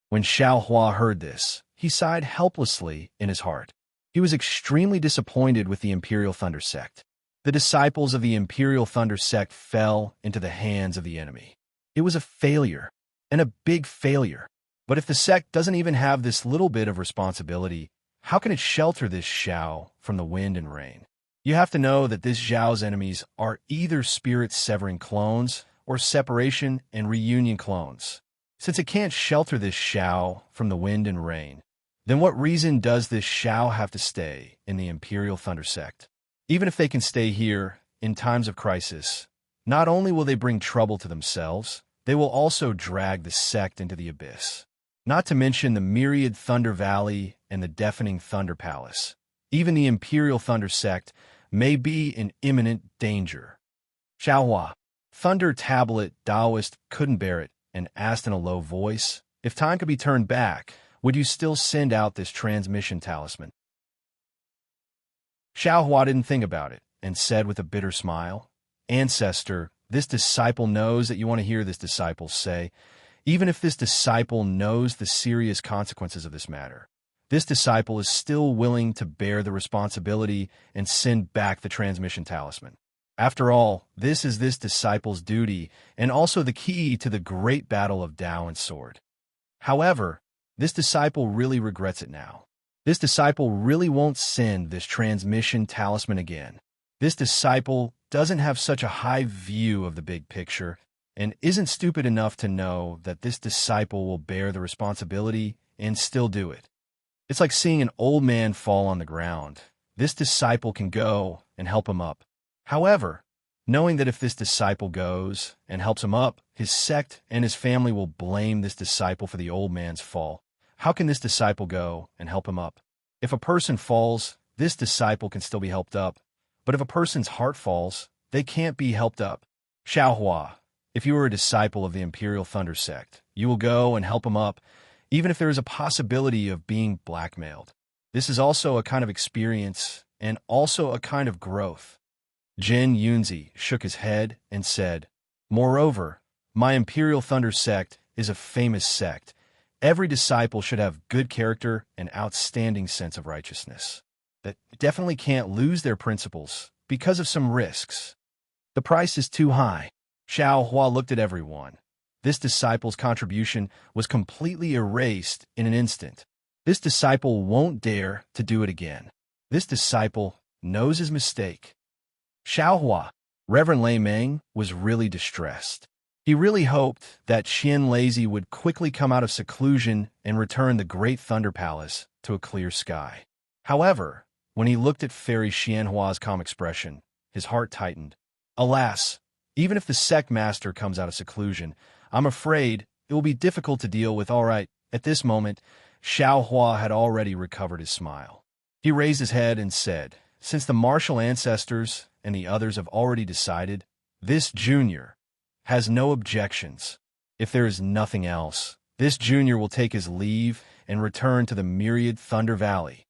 When Xiaohua heard this, he sighed helplessly in his heart. He was extremely disappointed with the Imperial Thunder Sect. The disciples of the Imperial Thunder Sect fell into the hands of the enemy. It was a failure, and a big failure. But if the sect doesn't even have this little bit of responsibility, how can it shelter this Xiao from the wind and rain? You have to know that this Xiao's enemies are either spirit-severing clones or separation and reunion clones. Since it can't shelter this Xiao from the wind and rain, then what reason does this Xiao have to stay in the Imperial Thunder Sect? Even if they can stay here in times of crisis, not only will they bring trouble to themselves, they will also drag the sect into the abyss. Not to mention the myriad Thunder Valley and the deafening Thunder Palace. Even the Imperial Thunder Sect may be in imminent danger. Xiaohua, Thunder Tablet Taoist, couldn't bear it and asked in a low voice, "If time could be turned back, would you still send out this transmission talisman?" Xiaohua didn't think about it and said with a bitter smile, "Ancestor, this disciple knows that you want to hear this disciple say, even if this disciple knows the serious consequences of this matter. this disciple is still willing to bear the responsibility and send back the transmission talisman. After all, this is this disciple's duty and also the key to the great battle of Tao and Sword. However, this disciple really regrets it now. This disciple really won't send this transmission talisman again. This disciple doesn't have such a high view of the big picture and isn't stupid enough to know that this disciple will bear the responsibility and still do it. It's like seeing an old man fall on the ground. This disciple can go and help him up. However, knowing that if this disciple goes and helps him up, his sect and his family will blame this disciple for the old man's fall. How can this disciple go and help him up? If a person falls, this disciple can still be helped up. But if a person's heart falls, they can't be helped up. Xiaohua, if you are a disciple of the Imperial Thunder sect, you will go and help him up, even if there is a possibility of being blackmailed. This is also a kind of experience and also a kind of growth. Jin Yunzi shook his head and said, "Moreover, my Imperial Thunder sect is a famous sect. Every disciple should have good character and outstanding sense of righteousness. That definitely can't lose their principles because of some risks. The price is too high." Xiaohua looked at everyone. This disciple's contribution was completely erased in an instant. This disciple won't dare to do it again. This disciple knows his mistake. Xiaohua, Reverend Lei Meng, was really distressed. He really hoped that Qian Lazy would quickly come out of seclusion and return the Great Thunder Palace to a clear sky. However, when he looked at Fairy Xianhua's calm expression, his heart tightened. Alas, even if the sect master comes out of seclusion, I'm afraid it will be difficult to deal with. All right, at this moment, Xiaohua had already recovered his smile. He raised his head and said, "Since the martial ancestors and the others have already decided, this junior has no objections. If there is nothing else, this junior will take his leave and return to the myriad Thunder Valley."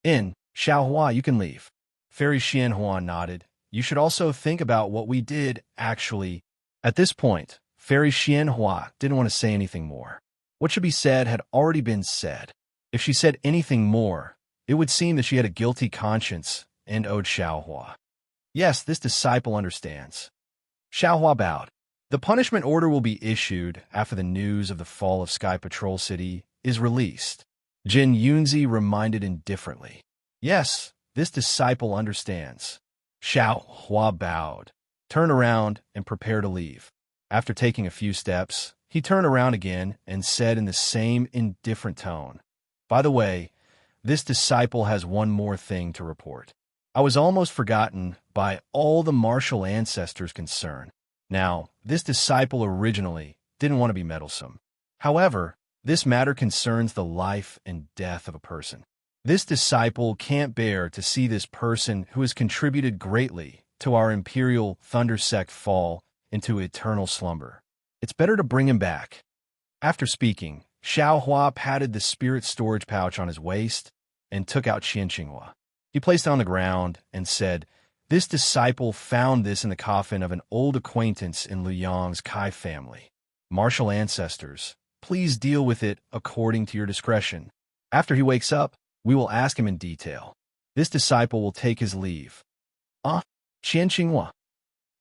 Xiaohua, you can leave." Fairy Xianhua nodded. "You should also think about what we did, actually." At this point, Fairy Xianhua didn't want to say anything more. What should be said had already been said. If she said anything more, it would seem that she had a guilty conscience and owed Xiaohua. Yes, this disciple understands. Xiaohua bowed. The punishment order will be issued after the news of the fall of Sky Patrol City is released. Jin Yunzi reminded indifferently. Yes, this disciple understands. Xiaohua bowed, turned around, and prepared to leave. After taking a few steps, he turned around again and said in the same indifferent tone, "By the way, this disciple has one more thing to report. I was almost forgotten by all the martial ancestors concerned. Now, this disciple originally didn't want to be meddlesome. However, this matter concerns the life and death of a person. This disciple can't bear to see this person who has contributed greatly to our Imperial Thunder Sect fall into eternal slumber. It's better to bring him back." After speaking, Xiaohua patted the spirit storage pouch on his waist and took out Qianxinhua. He placed it on the ground and said, "This disciple found this in the coffin of an old acquaintance in Luyang's Kai family. Martial ancestors, please deal with it according to your discretion. After he wakes up, we will ask him in detail. This disciple will take his leave." Qianxinhua.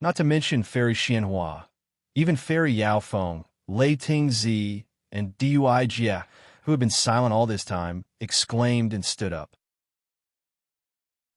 Not to mention Fairy Xianhua, even Fairy Yaofeng, Lei Tingzi, and Dui Jia, who had been silent all this time, exclaimed and stood up.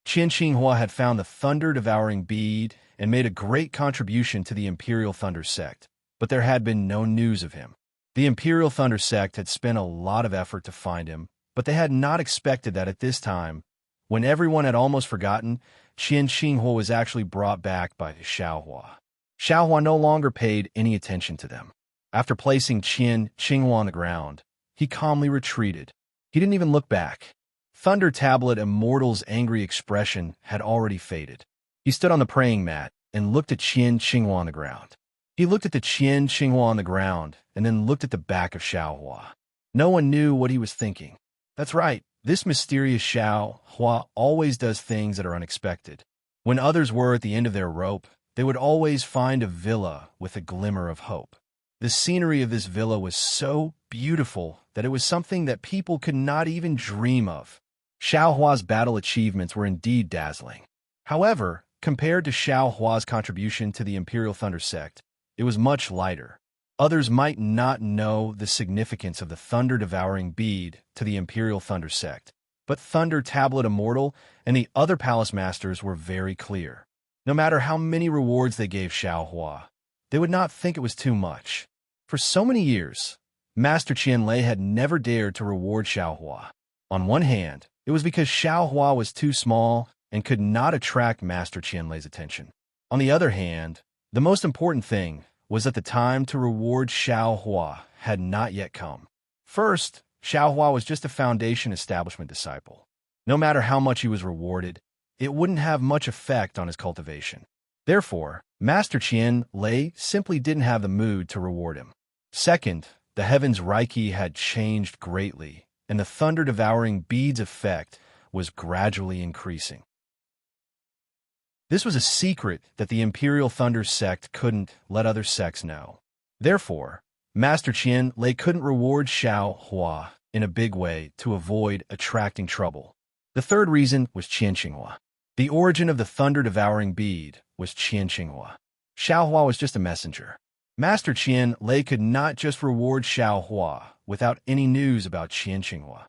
Qianxinhua had found the thunder-devouring bead and made a great contribution to the Imperial Thunder Sect, but there had been no news of him. The Imperial Thunder Sect had spent a lot of effort to find him, but they had not expected that at this time, when everyone had almost forgotten, Qianxinhua was actually brought back by Xiaohua. Xiaohua no longer paid any attention to them. After placing Qianxinhua on the ground, he calmly retreated. He didn't even look back. Thunder Tablet Immortal's angry expression had already faded. He stood on the praying mat and looked at Qianxinhua on the ground. He looked at the Qianxinhua on the ground and then looked at the back of Xiaohua. No one knew what he was thinking. That's right, this mysterious Xiaohua always does things that are unexpected. When others were at the end of their rope, they would always find a villa with a glimmer of hope. The scenery of this villa was so beautiful that it was something that people could not even dream of. Xiao Hua's battle achievements were indeed dazzling. However, compared to Xiao Hua's contribution to the Imperial Thunder Sect, it was much lighter. Others might not know the significance of the thunder-devouring bead to the Imperial Thunder Sect, but Thunder Tablet Immortal and the other palace masters were very clear. No matter how many rewards they gave Xiao Hua, they would not think it was too much. For so many years, Master Qianlei had never dared to reward Xiao Hua. On one hand, it was because Xiao Hua was too small and could not attract Master Qianlei's attention. On the other hand, the most important thing was that the time to reward Xiao Hua had not yet come. First, Xiao Hua was just a foundation establishment disciple. No matter how much he was rewarded, it wouldn't have much effect on his cultivation. Therefore, Master Qianlei simply didn't have the mood to reward him. Second, the heavens' Reiki had changed greatly, and the thunder-devouring bead's effect was gradually increasing. This was a secret that the Imperial Thunder Sect couldn't let other sects know. Therefore, Master Qianlei couldn't reward Xiao Hua in a big way to avoid attracting trouble. The third reason was Qianxinghua. The origin of the thunder-devouring bead was Qianxinghua. Xiao Hua was just a messenger. Master Qianlei could not just reward Xiao Hua without any news about Qianxinghua.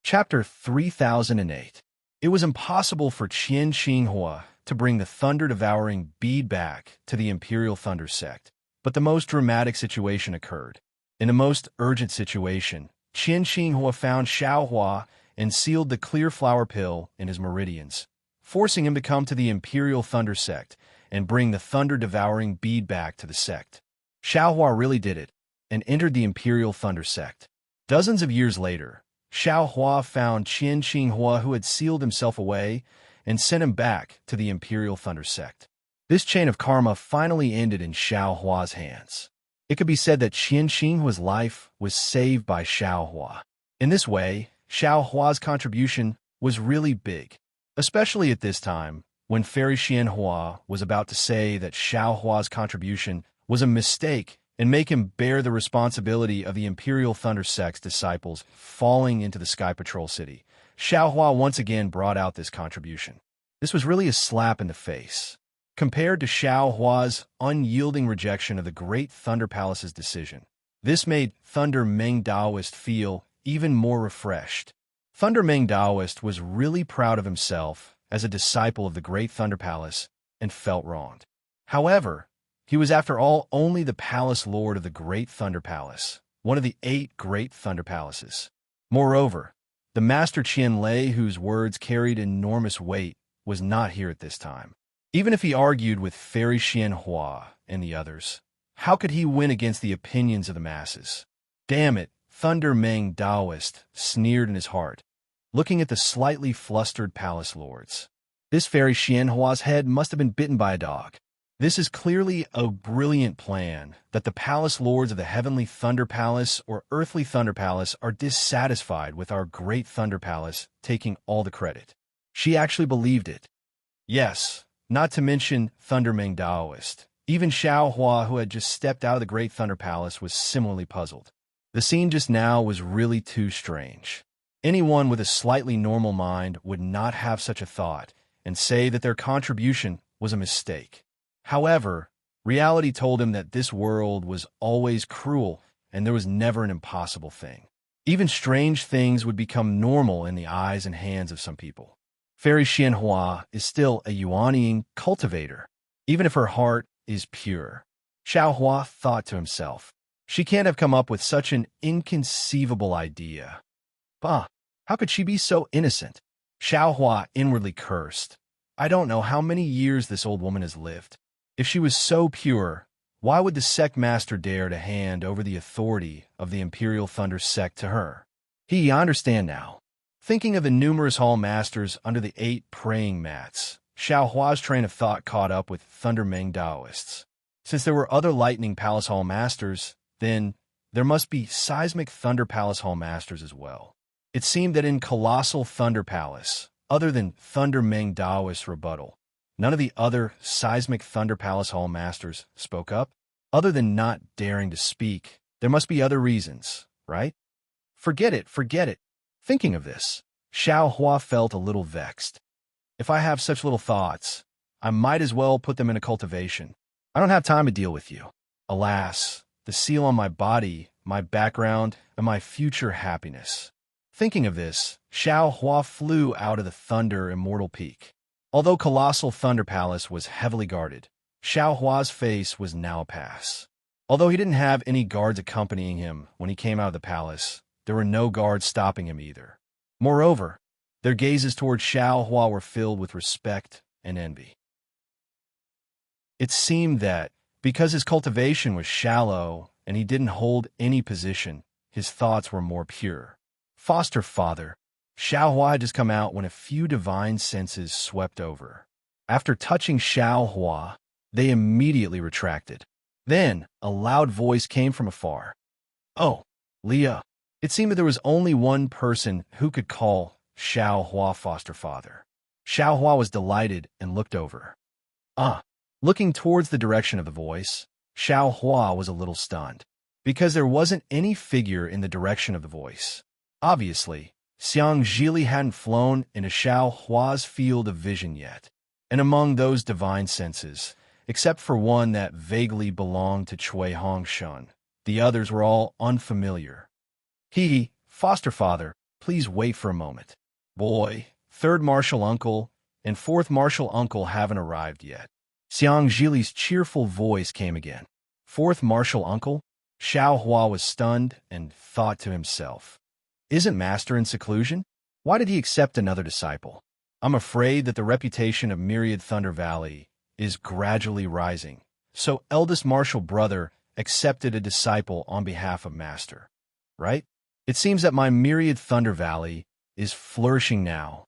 Chapter 3008. It was impossible for Qianxinghua to bring the thunder-devouring bead back to the Imperial Thunder Sect, but the most dramatic situation occurred. In a most urgent situation, Qianxinghua found Xiao Hua and sealed the clear flower pill in his meridians, forcing him to come to the Imperial Thunder Sect and bring the thunder-devouring bead back to the sect. Xiao Hua really did it, and entered the Imperial Thunder Sect. Dozens of years later, Xiao Hua found Qianxinghua, who had sealed himself away, and sent him back to the Imperial Thunder Sect. This chain of karma finally ended in Xiao Hua's hands. It could be said that Qianxinghua's life was saved by Xiao Hua. In this way, Xiao Hua's contribution was really big, especially at this time, when Fairy Xianhua was about to say that Xiao Hua's contribution was a mistake and make him bear the responsibility of the Imperial Thunder Sect's disciples falling into the Sky Patrol City. Xiao Hua once again brought out this contribution. This was really a slap in the face. Compared to Xiao Hua's unyielding rejection of the Great Thunder Palace's decision, this made Thunder Meng Daoist feel even more refreshed. Thunder Meng Daoist was really proud of himself as a disciple of the Great Thunder Palace and felt wronged. However, he was after all only the Palace Lord of the Great Thunder Palace, one of the 8 Great Thunder Palaces. Moreover, the Master Qianlei, whose words carried enormous weight, was not here at this time. Even if he argued with Fairy Xianhua and the others, how could he win against the opinions of the masses? Damn it, Thunder Meng Daoist sneered in his heart, looking at the slightly flustered palace lords. This Fairy Xianhua's head must have been bitten by a dog. This is clearly a brilliant plan that the palace lords of the Heavenly Thunder Palace or Earthly Thunder Palace are dissatisfied with our Great Thunder Palace taking all the credit. She actually believed it. Yes, not to mention Thunder Meng Daoist. Even Xiao Hua, who had just stepped out of the Great Thunder Palace, was similarly puzzled. The scene just now was really too strange. Anyone with a slightly normal mind would not have such a thought and say that their contribution was a mistake. However, reality told him that this world was always cruel and there was never an impossible thing. Even strange things would become normal in the eyes and hands of some people. Fairy Xianhua is still a Yuanying cultivator, even if her heart is pure. Xiao Hua thought to himself, she can't have come up with such an inconceivable idea. Bah, how could she be so innocent? Xiao Hua inwardly cursed. I don't know how many years this old woman has lived. If she was so pure, why would the sect master dare to hand over the authority of the Imperial Thunder Sect to her? I understand now. Thinking of the numerous hall masters under the 8 praying mats, Xiao Hua's train of thought caught up with Thunder Meng Daoists. Since there were other Lightning Palace Hall masters, then there must be Seismic Thunder Palace Hall masters as well. It seemed that in Colossal Thunder Palace, other than Thunder Meng Daoist's rebuttal, none of the other Seismic Thunder Palace Hall masters spoke up. Other than not daring to speak, there must be other reasons, right? Forget it, forget it. Thinking of this, Xiao Hua felt a little vexed. If I have such little thoughts, I might as well put them into cultivation. I don't have time to deal with you. Alas, the seal on my body, my background, and my future happiness. Thinking of this, Xiao Hua flew out of the Thunder Immortal Peak. Although Colossal Thunder Palace was heavily guarded, Xiao Hua's face was now a pass. Although he didn't have any guards accompanying him when he came out of the palace, there were no guards stopping him either. Moreover, their gazes toward Xiao Hua were filled with respect and envy. It seemed that, because his cultivation was shallow and he didn't hold any position, his thoughts were more pure. Foster father, Xiao Hua had just come out when a few divine senses swept over. After touching Xiao Hua, they immediately retracted. Then, a loud voice came from afar. "Oh, Leah." It seemed that there was only one person who could call Xiao Hua foster father. Xiao Hua was delighted and looked over. Looking towards the direction of the voice, Xiao Hua was a little stunned, because there wasn't any figure in the direction of the voice. Obviously, Xiang Zhili hadn't flown into Xiao Hua's field of vision yet, and among those divine senses, except for one that vaguely belonged to Cui Hongshan, the others were all unfamiliar. Foster father, please wait for a moment. Boy, third martial uncle, and fourth martial uncle haven't arrived yet. Xiang Zhili's cheerful voice came again. Fourth martial uncle? Xiao Hua was stunned and thought to himself, isn't master in seclusion? Why did he accept another disciple? I'm afraid that the reputation of Myriad Thunder Valley is gradually rising, so eldest martial brother accepted a disciple on behalf of master, right? It seems that my Myriad Thunder Valley is flourishing now.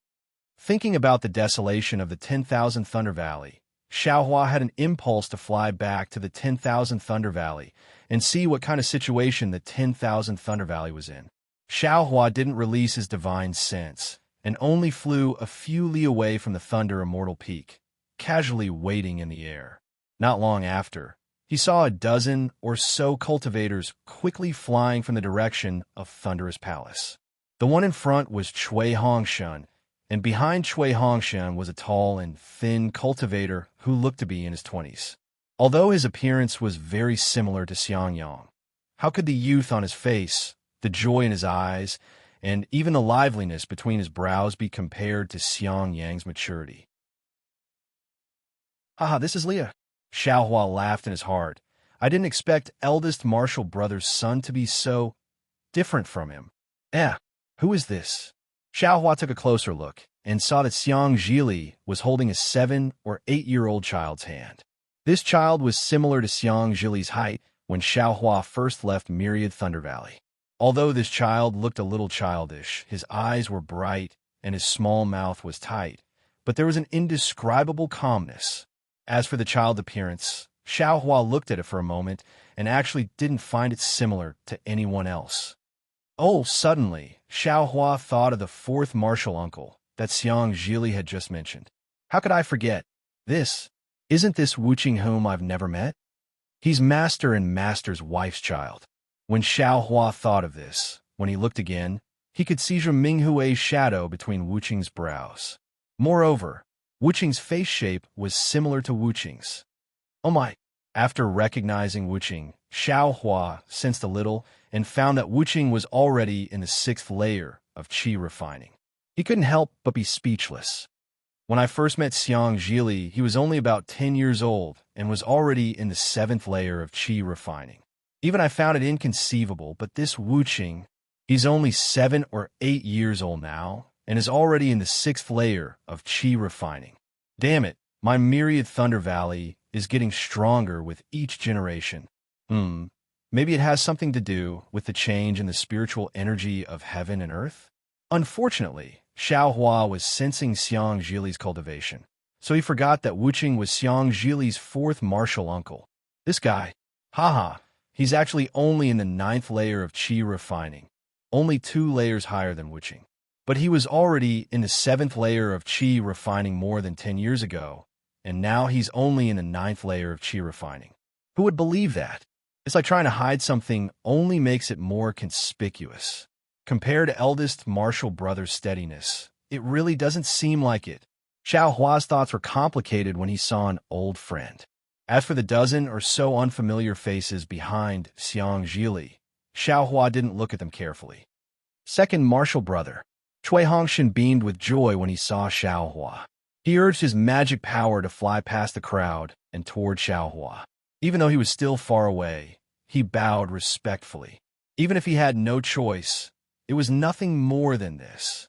Thinking about the desolation of the 10,000 Thunder Valley, Xiao Hua had an impulse to fly back to the 10,000 Thunder Valley and see what kind of situation the 10,000 Thunder Valley was in. Xiao Hua didn't release his divine sense and only flew a few li away from the Thunder Immortal Peak, casually waiting in the air. Not long after, he saw a dozen or so cultivators quickly flying from the direction of Thunderous Palace. The one in front was Cui Hongshan, and behind Cui Hongshan was a tall and thin cultivator who looked to be in his 20s. Although his appearance was very similar to Xiang Yang, how could the youth on his face, the joy in his eyes, and even the liveliness between his brows be compared to Xiang Yang's maturity? Haha, this is Leah. Xiao Hua laughed in his heart. I didn't expect eldest martial brother's son to be so different from him. Who is this? Xiao Hua took a closer look and saw that Xiang Zhili was holding a 7- or 8-year-old child's hand. This child was similar to Xiang Zhili's height when Xiao Hua first left Myriad Thunder Valley. Although this child looked a little childish, his eyes were bright and his small mouth was tight, but there was an indescribable calmness. As for the child's appearance, Xiao Hua looked at it for a moment and actually didn't find it similar to anyone else. Suddenly, Xiao Hua thought of the fourth martial uncle that Xiang Zhili had just mentioned. How could I forget? Isn't this Wuqing whom I've never met? He's master and master's wife's child. When Xiao Hua thought of this, when he looked again, he could see Zhu Minghui's shadow between Wuqing's brows. Moreover, Wuqing's face shape was similar to Wuqing's. Oh my! After recognizing Wuqing, Xiao Hua sensed a little and found that Wuqing was already in the 6th layer of qi refining. He couldn't help but be speechless. When I first met Xiang Zhili, he was only about 10 years old and was already in the 7th layer of qi refining. Even I found it inconceivable, but this Wuqing, he's only 7 or 8 years old now and is already in the 6th layer of qi refining. Damn it, my Myriad Thunder Valley is getting stronger with each generation. Maybe it has something to do with the change in the spiritual energy of heaven and earth? Unfortunately, Xiao Hua was sensing Xiang Zhili's cultivation, so he forgot that Wuqing was Xiang Zhili's 4th martial uncle. This guy, he's actually only in the 9th layer of qi refining, only 2 layers higher than Wuqing. But he was already in the 7th layer of qi refining more than 10 years ago, and now he's only in the 9th layer of qi refining. Who would believe that? It's like trying to hide something only makes it more conspicuous. Compared to eldest martial brother's steadiness, it really doesn't seem like it. Xiao Hua's thoughts were complicated when he saw an old friend. As for the dozen or so unfamiliar faces behind Xiang Zhili, Xiao Hua didn't look at them carefully. Second martial brother. Cui Hongshan beamed with joy when he saw Xiao Hua. He urged his magic power to fly past the crowd and toward Xiao Hua. Even though he was still far away, he bowed respectfully. Even if he had no choice, it was nothing more than this.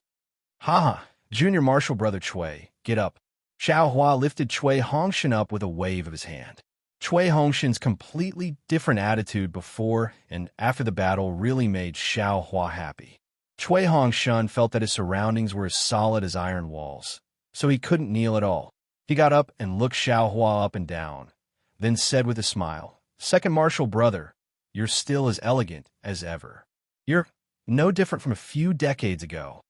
Haha, junior martial brother Cui, get up. Xiao Hua lifted Cui Hongshan up with a wave of his hand. Cui Hongshan's completely different attitude before and after the battle really made Xiao Hua happy. Cui Hongshan felt that his surroundings were as solid as iron walls, so he couldn't kneel at all. He got up and looked Xiao Hua up and down, then said with a smile, "Second martial brother, you're still as elegant as ever. You're no different from a few decades ago.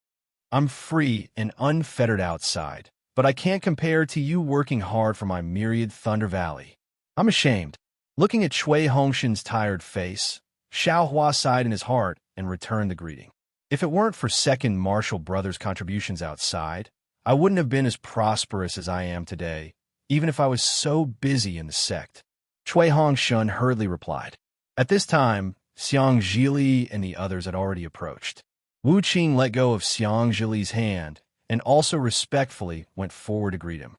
I'm free and unfettered outside, but I can't compare to you working hard for my myriad Thunder Valley. I'm ashamed." Looking at Cui Hongshan's tired face, Xiao Hua sighed in his heart and returned the greeting. If it weren't for second martial brother's contributions outside, I wouldn't have been as prosperous as I am today, even if I was so busy in the sect. Cui Hongshan hurriedly replied. At this time, Xiang Zhili and the others had already approached. Wu Qing let go of Xiang Zhili's hand and also respectfully went forward to greet him.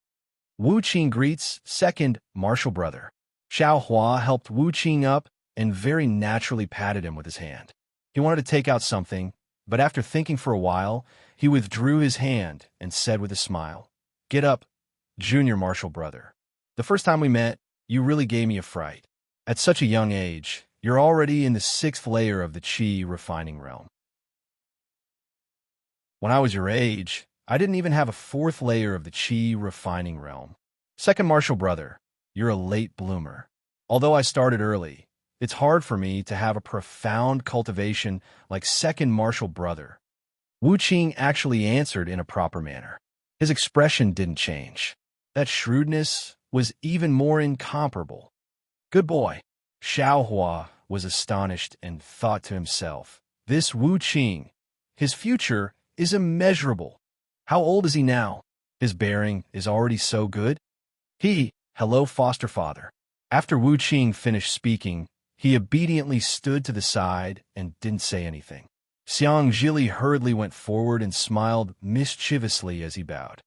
Wu Qing greets second martial brother. Xiao Hua helped Wu Qing up and very naturally patted him with his hand. He wanted to take out something, but after thinking for a while, he withdrew his hand and said with a smile, "Get up, junior martial brother. The first time we met, you really gave me a fright. At such a young age, you're already in the 6th layer of the Qi refining realm. When I was your age, I didn't even have a 4th layer of the Qi refining realm. Second martial brother, you're a late bloomer. Although I started early, it's hard for me to have a profound cultivation like second martial brother." Wu Qing actually answered in a proper manner. His expression didn't change. That shrewdness was even more incomparable. Good boy. Xiao Hua was astonished and thought to himself, this Wu Qing, his future is immeasurable. How old is he now? His bearing is already so good. Hello, foster father. After Wu Qing finished speaking, he obediently stood to the side and didn't say anything. Xiang Zhili hurriedly went forward and smiled mischievously as he bowed.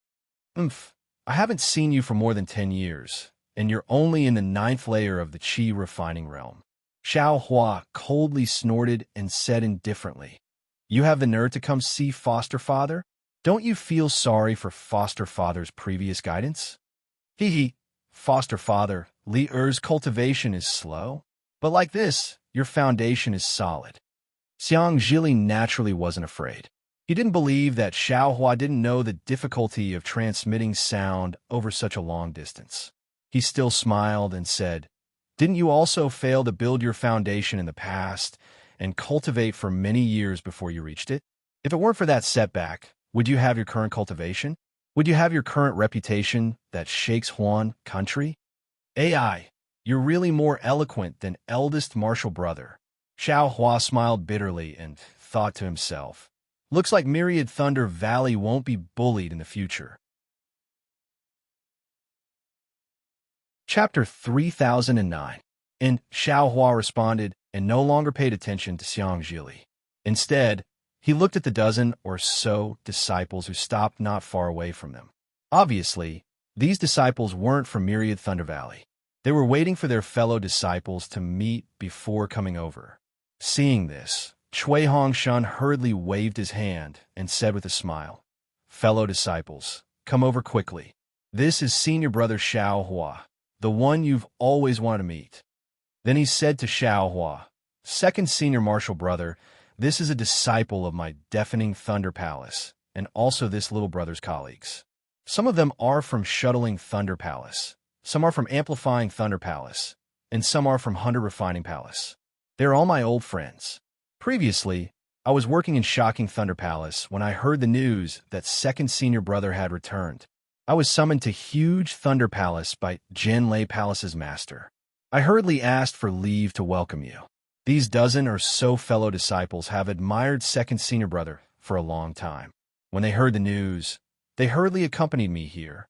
I haven't seen you for more than 10 years, and you're only in the 9th layer of the Qi refining realm. Xiao Hua coldly snorted and said indifferently, "You have the nerve to come see foster father? Don't you feel sorry for foster father's previous guidance?" Foster father, Li Er's cultivation is slow, but like this, your foundation is solid. Xiang Zhili naturally wasn't afraid. He didn't believe that Xiao Hua didn't know the difficulty of transmitting sound over such a long distance. He still smiled and said, "Didn't you also fail to build your foundation in the past and cultivate for many years before you reached it? If it weren't for that setback, would you have your current cultivation? Would you have your current reputation that shakes Huan country? You're really more eloquent than eldest martial brother." Xiao Hua smiled bitterly and thought to himself, looks like Myriad Thunder Valley won't be bullied in the future. Chapter 3009. And Xiao Hua responded and no longer paid attention to Xiang Zhili. Instead, he looked at the dozen or so disciples who stopped not far away from them. Obviously, these disciples weren't from Myriad Thunder Valley. They were waiting for their fellow disciples to meet before coming over. Seeing this, Cui Hongshan hurriedly waved his hand and said with a smile, "Fellow disciples, come over quickly. This is senior brother Xiao Hua, the one you've always wanted to meet." Then he said to Xiao Hua, "Second senior martial brother, this is a disciple of my deafening Thunder Palace, and also this little brother's colleagues. Some of them are from Shuttling Thunder Palace, some are from Amplifying Thunder Palace, and some are from Hunter Refining Palace. They're all my old friends. Previously, I was working in Shocking Thunder Palace when I heard the news that second senior brother had returned. I was summoned to Huge Thunder Palace by Jian Lei Palace's master. I hurriedly asked for leave to welcome you. These dozen or so fellow disciples have admired second senior brother for a long time. When they heard the news, they hurriedly accompanied me here.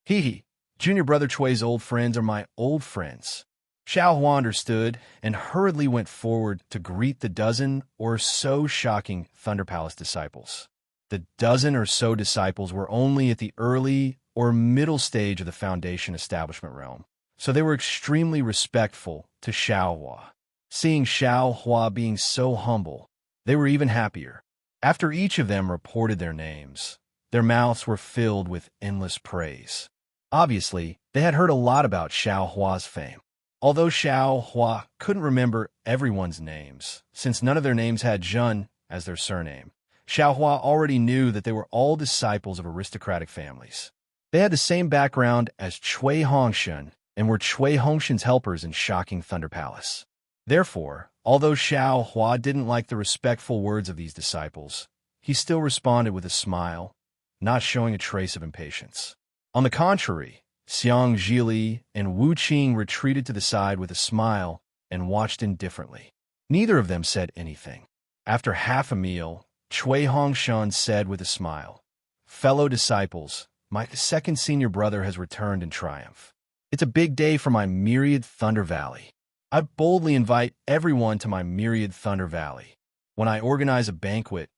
Hee, junior brother Chui's old friends are my old friends. Xiao Hua understood and hurriedly went forward to greet the dozen or so shocking Thunder Palace disciples. The dozen or so disciples were only at the early or middle stage of the Foundation establishment realm, so they were extremely respectful to Xiao Hua. Seeing Xiao Hua being so humble, they were even happier. After each of them reported their names, their mouths were filled with endless praise. Obviously, they had heard a lot about Xiao Hua's fame. Although Xiao Hua couldn't remember everyone's names, since none of their names had Zhen as their surname, Xiao Hua already knew that they were all disciples of aristocratic families. They had the same background as Cui Hongshan and were Cui Hongshan's helpers in shocking Thunder Palace. Therefore, although Xiao Hua didn't like the respectful words of these disciples, he still responded with a smile, not showing a trace of impatience. On the contrary, Xiang Zhili and Wu Qing retreated to the side with a smile and watched indifferently. Neither of them said anything. After half a meal, Cui Hongshan said with a smile, "Fellow disciples, my second senior brother has returned in triumph. It's a big day for my myriad Thunder Valley. I boldly invite everyone to my myriad Thunder Valley. When I organize a banquet,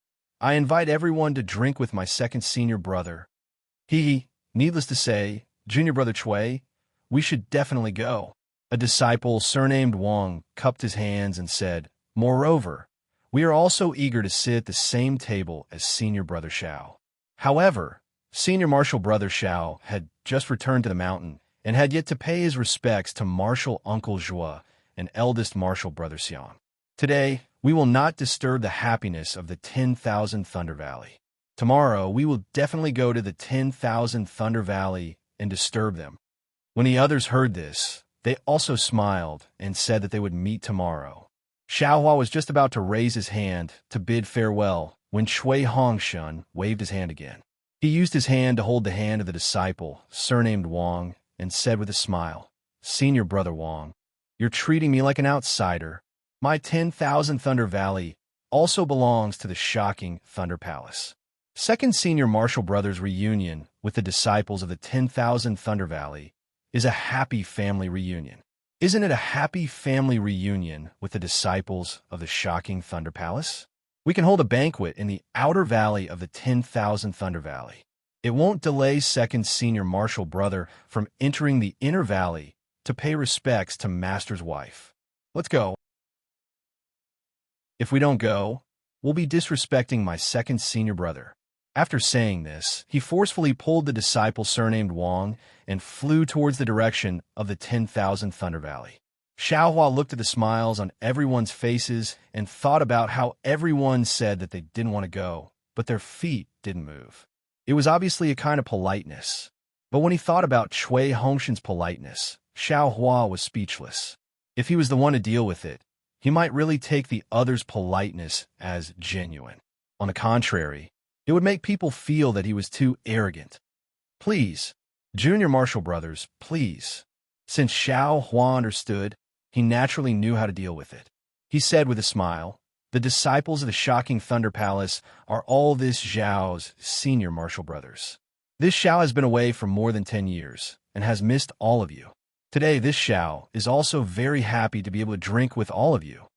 I invite everyone to drink with my second senior brother. Needless to say, junior brother Cui, we should definitely go." A disciple surnamed Wang cupped his hands and said, "Moreover, we are also eager to sit at the same table as senior brother Xiao." However, senior martial brother Xiao had just returned to the mountain and had yet to pay his respects to martial uncle Zhua and eldest martial brother Xiang. Today, we will not disturb the happiness of the 10,000 Thunder Valley. Tomorrow, we will definitely go to the 10,000 Thunder Valley and disturb them. When the others heard this, they also smiled and said that they would meet tomorrow. Xiao Hua was just about to raise his hand to bid farewell when Cui Hongshan waved his hand again. He used his hand to hold the hand of the disciple, surnamed Wang, and said with a smile, "Senior brother Wang, you're treating me like an outsider. My 10,000 Thunder Valley also belongs to the shocking Thunder Palace." Second senior martial brothers reunion with the disciples of the 10,000 Thunder Valley is a happy family reunion. Isn't it a happy family reunion with the disciples of the shocking Thunder Palace? We can hold a banquet in the outer valley of the 10,000 Thunder Valley. It won't delay second senior martial brother from entering the inner valley to pay respects to master's wife. Let's go. If we don't go, we'll be disrespecting my second senior brother. After saying this, he forcefully pulled the disciple surnamed Wang and flew towards the direction of the 10,000 Thunder Valley. Xiao Hua looked at the smiles on everyone's faces and thought about how everyone said that they didn't want to go, but their feet didn't move. It was obviously a kind of politeness. But when he thought about Cui Hongshan's politeness, Xiao Hua was speechless. If he was the one to deal with it, he might really take the other's politeness as genuine. On the contrary, it would make people feel that he was too arrogant. "Please, junior martial brothers, please." Since Xiao Hua understood, he naturally knew how to deal with it. He said with a smile, "The disciples of the shocking Thunder Palace are all this Xiao's senior martial brothers. This Xiao has been away for more than 10 years and has missed all of you. Today, this Xiao is also very happy to be able to drink with all of you.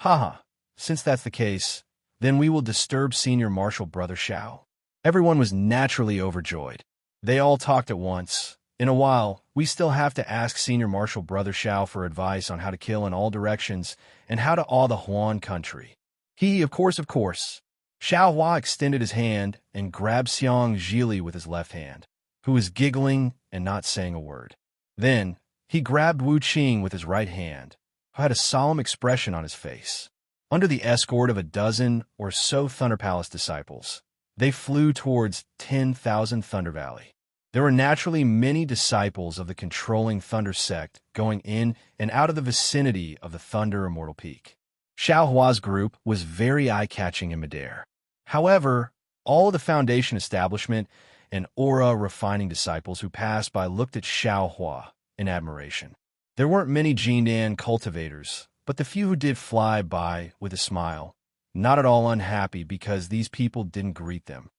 Haha, since that's the case, then we will disturb senior martial brother Xiao." Everyone was naturally overjoyed. They all talked at once. "In a while, we still have to ask senior martial brother Xiao for advice on how to kill in all directions and how to awe the Huan country." Of course. Xiao Hua extended his hand and grabbed Xiang Zhili with his left hand, who was giggling and not saying a word. Then, he grabbed Wu Qing with his right hand, who had a solemn expression on his face. Under the escort of a dozen or so Thunder Palace disciples, they flew towards 10,000 Thunder Valley. There were naturally many disciples of the controlling Thunder sect going in and out of the vicinity of the Thunder Immortal Peak. Xiao Hua's group was very eye-catching in midair. However, all of the Foundation establishment and aura-refining disciples who passed by looked at Xiao Hua in admiration. There weren't many Jindan cultivators, but the few who did fly by with a smile, not at all unhappy because these people didn't greet them.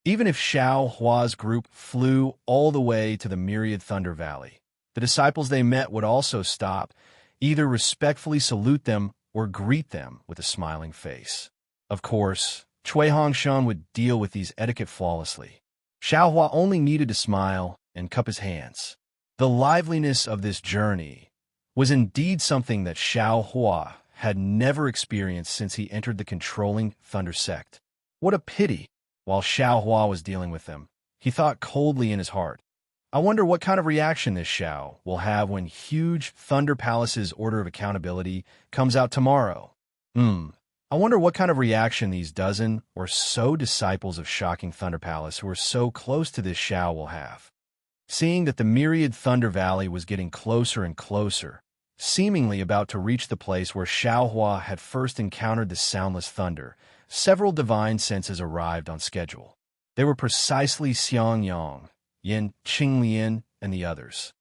Even if Xiao Hua's group flew all the way to the myriad Thunder Valley, the disciples they met would also stop, either respectfully salute them or greet them with a smiling face. Of course, Cui Hongshan would deal with these etiquette flawlessly. Xiao Hua only needed to smile and cup his hands. The liveliness of this journey was indeed something that Xiao Hua had never experienced since he entered the controlling Thunder sect. What a pity! While Xiao Hua was dealing with them, he thought coldly in his heart, I wonder what kind of reaction this Xiao will have when huge Thunder Palace's Order of Accountability comes out tomorrow. I wonder what kind of reaction these dozen or so disciples of Shocking Thunder Palace who are so close to this Xiao will have. Seeing that the myriad Thunder Valley was getting closer and closer, seemingly about to reach the place where Xiao Hua had first encountered the soundless thunder, several divine senses arrived on schedule. They were precisely Xiang Yang, Yin, Qinglian, and the others.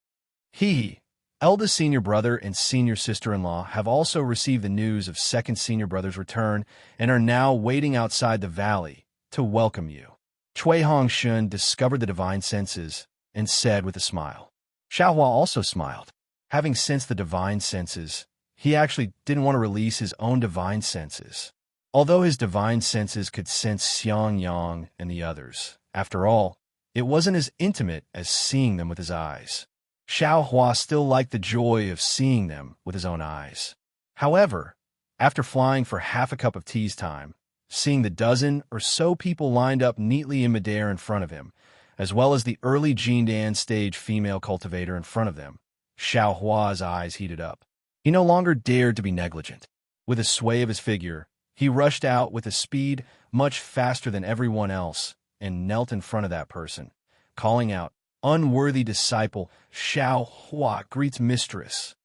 He, eldest senior brother and senior sister-in-law, have also received the news of second senior brother's return and are now waiting outside the valley to welcome you. Cui Hongshun discovered the divine senses and said with a smile. Xiao Hua also smiled. Having sensed the divine senses, he actually didn't want to release his own divine senses. Although his divine senses could sense Xiang Yang and the others, after all, it wasn't as intimate as seeing them with his eyes. Xiao Hua still liked the joy of seeing them with his own eyes. However, after flying for half a cup of tea's time, seeing the dozen or so people lined up neatly in midair in front of him, as well as the early Jindan stage female cultivator in front of them, Xiao Hua's eyes heated up. He no longer dared to be negligent. With a sway of his figure, he rushed out with a speed much faster than everyone else and knelt in front of that person, calling out, Unworthy disciple, Xiao Hua greets mistress.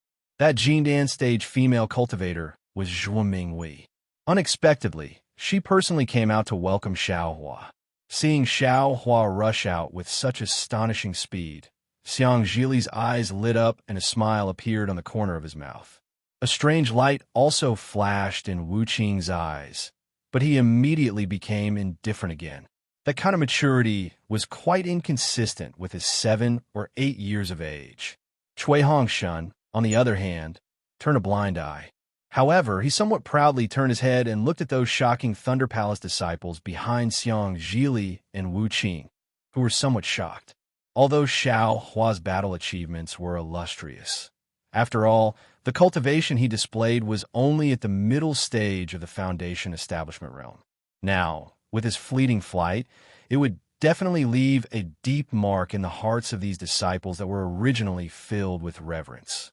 That Jindan stage female cultivator was Zhuo Minghui. Unexpectedly, she personally came out to welcome Xiao Hua. Seeing Xiao Hua rush out with such astonishing speed, Xiang Zhili's eyes lit up and a smile appeared on the corner of his mouth. A strange light also flashed in Wu Qing's eyes, but he immediately became indifferent again. That kind of maturity was quite inconsistent with his 7 or 8 years of age. Cui Hongshan, on the other hand, turned a blind eye. However, he somewhat proudly turned his head and looked at those shocking Thunder Palace disciples behind Xiang Zhili and Wu Qing, who were somewhat shocked. Although Xiao Hua's battle achievements were illustrious, after all, the cultivation he displayed was only at the middle stage of the Foundation establishment realm. Now, with his fleeting flight, it would definitely leave a deep mark in the hearts of these disciples that were originally filled with reverence.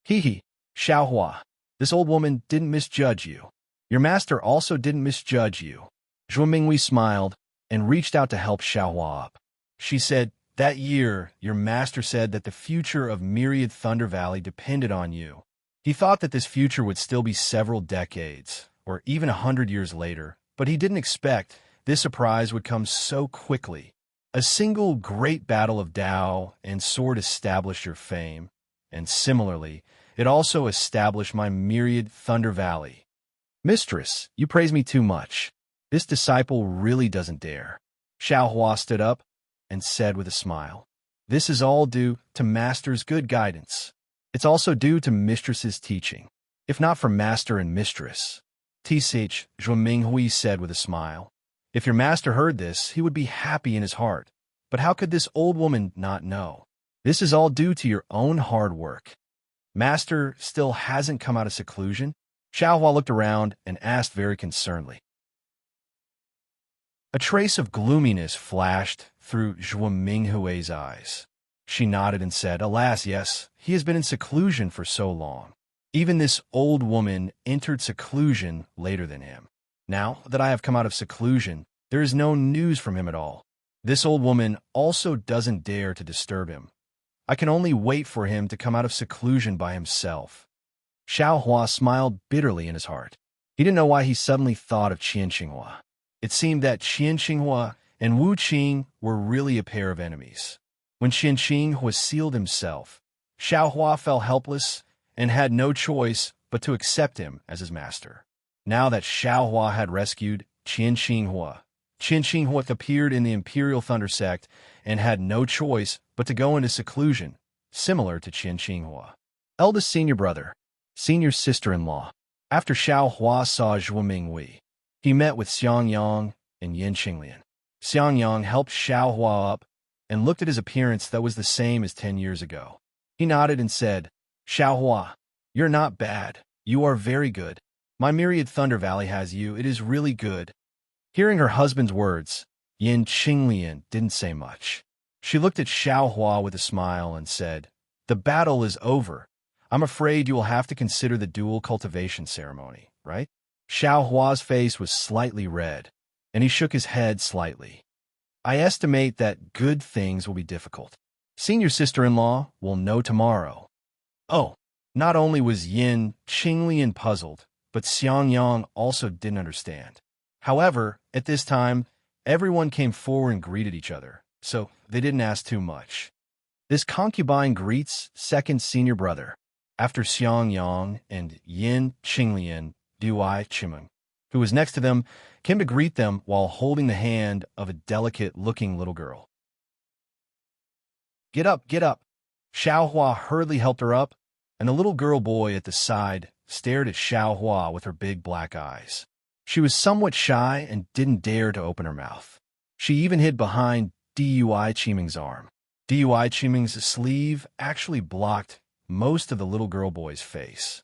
Xiao Hua, this old woman didn't misjudge you. Your master also didn't misjudge you. Zhuo Minghui smiled and reached out to help Xiao Hua up. She said, that year, your master said that the future of Myriad Thunder Valley depended on you. He thought that this future would still be several decades, or even 100 years later, but he didn't expect this surprise would come so quickly. A single great battle of Dao and sword established your fame, and similarly, it also established my Myriad Thunder Valley. Mistress, you praise me too much. This disciple really doesn't dare. Xiao Hua stood up and said with a smile, This is all due to Master's good guidance. It's also due to Mistress's teaching. If not for Master and Mistress, T.H. Zhuo Minghui said with a smile, if your master heard this, he would be happy in his heart. But how could this old woman not know? This is all due to your own hard work. Master still hasn't come out of seclusion? Xiao Hua looked around and asked very concernedly. A trace of gloominess flashed through Zhuo Minghui's eyes. She nodded and said, Alas, yes, he has been in seclusion for so long. Even this old woman entered seclusion later than him. Now that I have come out of seclusion, there is no news from him at all. This old woman also doesn't dare to disturb him. I can only wait for him to come out of seclusion by himself. Xiao Hua smiled bitterly in his heart. He didn't know why he suddenly thought of Qian Xinghua. It seemed that Qian Xinghua and Wu Qing were really a pair of enemies. When Qianqing was sealed himself, Xiaohua fell helpless and had no choice but to accept him as his master. Now that Xiaohua had rescued Qianqinghua, Qianqinghua appeared in the Imperial Thunder Sect and had no choice but to go into seclusion, similar to Qianqinghua. Eldest senior brother, senior sister-in-law. After Xiaohua saw Zhuo Minghui, he met with Xiangyang and Yin Qinglian. Xiangyang helped Xiaohua up and looked at his appearance that was the same as 10 years ago. He nodded and said, "Xiaohua, you're not bad. You are very good. My myriad Thunder Valley has you. It is really good." Hearing her husband's words, Yin Qinglian didn't say much. She looked at Xiaohua with a smile and said, "The battle is over. I'm afraid you will have to consider the dual cultivation ceremony, right?" Xiaohua's face was slightly red, and he shook his head slightly. "I estimate that good things will be difficult. Senior sister-in-law will know tomorrow." Oh, not only was Yin Qinglian puzzled, but Xiangyang also didn't understand. However, at this time, everyone came forward and greeted each other, so they didn't ask too much. This concubine greets second senior brother. After Xiangyang and Yin Qinglian, Dui Chimeng, who was next to them, came to greet them while holding the hand of a delicate-looking little girl. Get up, get up." Xiaohua hurriedly helped her up, and the little girl boy at the side stared at Xiaohua with her big black eyes. She was somewhat shy and didn't dare to open her mouth. She even hid behind Dui Chiming's arm. Dui Chiming's sleeve actually blocked most of the little girl boy's face.